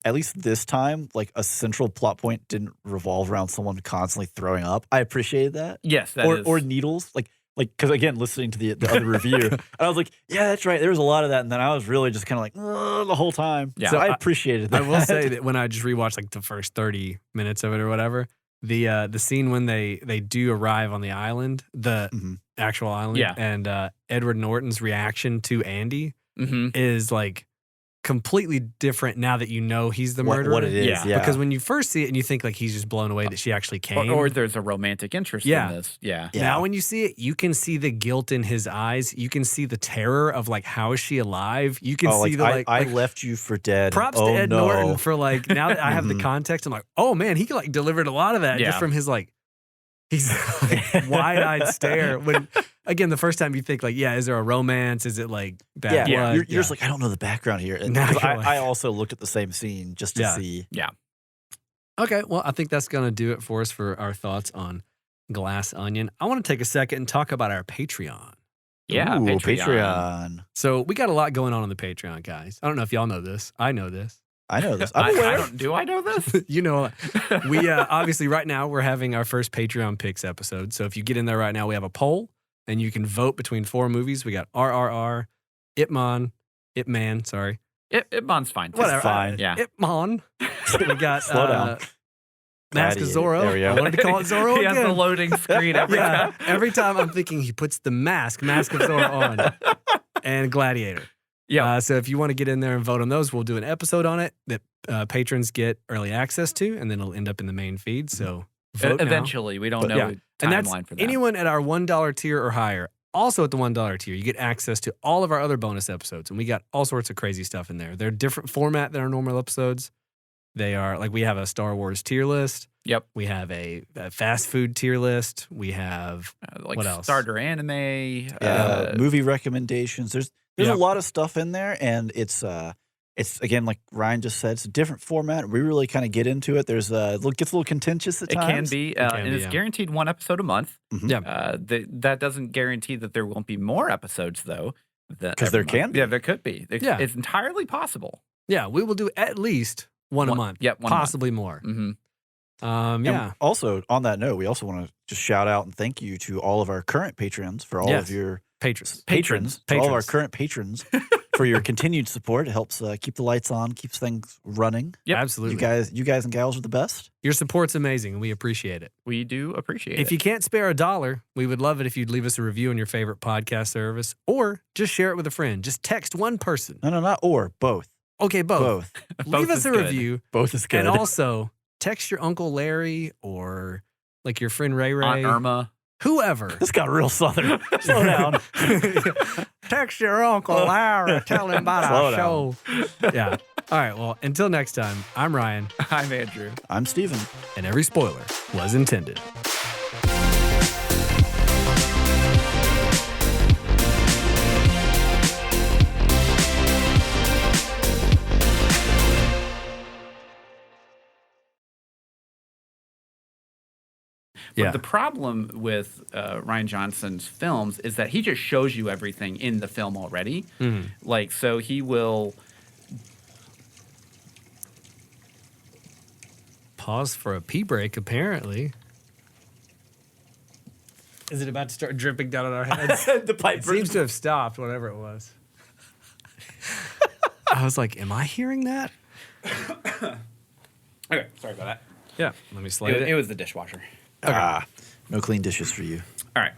At least this time, like a central plot point didn't revolve around someone constantly throwing up. I appreciated that. Yes, or needles, like because again, listening to the other review, and I was like, yeah, that's right. There was a lot of that, and then I was really just kind of like the whole time. Yeah. So I appreciated that. I will say that when I just rewatched like the first 30 minutes of it or whatever, the scene when they do arrive on the island, the actual island, and Edward Norton's reaction to Andy is like completely different now that you know he's the murderer. What it is, yeah. Because when you first see it and you think like he's just blown away that she actually came. Or there's a romantic interest in this. Yeah. Now when you see it, you can see the guilt in his eyes. You can see the terror of like, how is she alive? You can see the like I left you for dead. Props to Ed Norton for like, now that I have the context, I'm like, oh man, he like delivered a lot of that just from his like, he's like wide-eyed stare. When again, the first time you think like, is there a romance? Is it like bad blood? You're just like, I don't know the background here. And I also looked at the same scene just to see. Yeah. Okay, well, I think that's going to do it for us for our thoughts on Glass Onion. I want to take a second and talk about our Patreon. Yeah, Ooh, Patreon. So we got a lot going on the Patreon, guys. I don't know if y'all know this. I know this. I know this. I'm aware. Do I know this? You know, we obviously right now we're having our first Patreon picks episode. So if you get in there right now, we have a poll and you can vote between 4 movies. We got RRR, Ip Man, sorry. Ip Man's fine. Whatever. Fine. Yeah. Ip Man. We got Slow down. Mask of Gladiator. Zorro. There we go. I wanted to call it Zorro He has again. the loading screen every time. Every time I'm thinking he puts the Mask of Zorro on, and Gladiator. Yeah. So if you want to get in there and vote on those, we'll do an episode on it that patrons get early access to, and then it'll end up in the main feed. So vote eventually, we don't know the and that's timeline for that. anyone at our $1 tier or higher. Also at the $1 tier, you get access to all of our other bonus episodes, and we got all sorts of crazy stuff in there. They're different format than our normal episodes. They are like, we have a Star Wars tier list. Yep. We have a fast food tier list. We have like what else? starter anime, movie recommendations. There's a lot of stuff in there, and it's again, like Ryan just said, it's a different format. We really kind of get into it. There's it gets a little contentious at times. It can be, and it's guaranteed 1 episode a month. Yeah. That doesn't guarantee that there won't be more episodes though. Because there can be. Yeah, there could be. It's entirely possible. Yeah, we will do at least one a month. Yep, possibly more. Mm-hmm. Yeah. Also, on that note, we also want to just shout out and thank you to all of our current patrons for all of your patrons. To all of our current patrons for your continued support. It helps keep the lights on, keeps things running. Yeah, absolutely. You guys and gals are the best. Your support's amazing, and we appreciate it. We do appreciate it. If you can't spare $1, we would love it if you'd leave us a review on your favorite podcast service, or just share it with a friend. Just text one person. No, not or, both. Okay, both. Leave Both us a is good. review. Both is good. And also, text your Uncle Larry or like your friend Ray Ray. Aunt Irma. Whoever. This got real southern. Slow down. Text your Uncle Larry. Tell him about our show. Yeah. All right. Well, until next time, I'm Ryan. I'm Andrew. I'm Steven. And every spoiler was intended. But the problem with Rian Johnson's films is that he just shows you everything in the film already. Like, so he will pause for a pee break, apparently. Is it about to start dripping down on our heads? The pipe It seems to have stopped, whatever it was. I was like, am I hearing that? Okay, sorry about that. Yeah. Let me slide it. It was the dishwasher. No clean dishes for you. All right.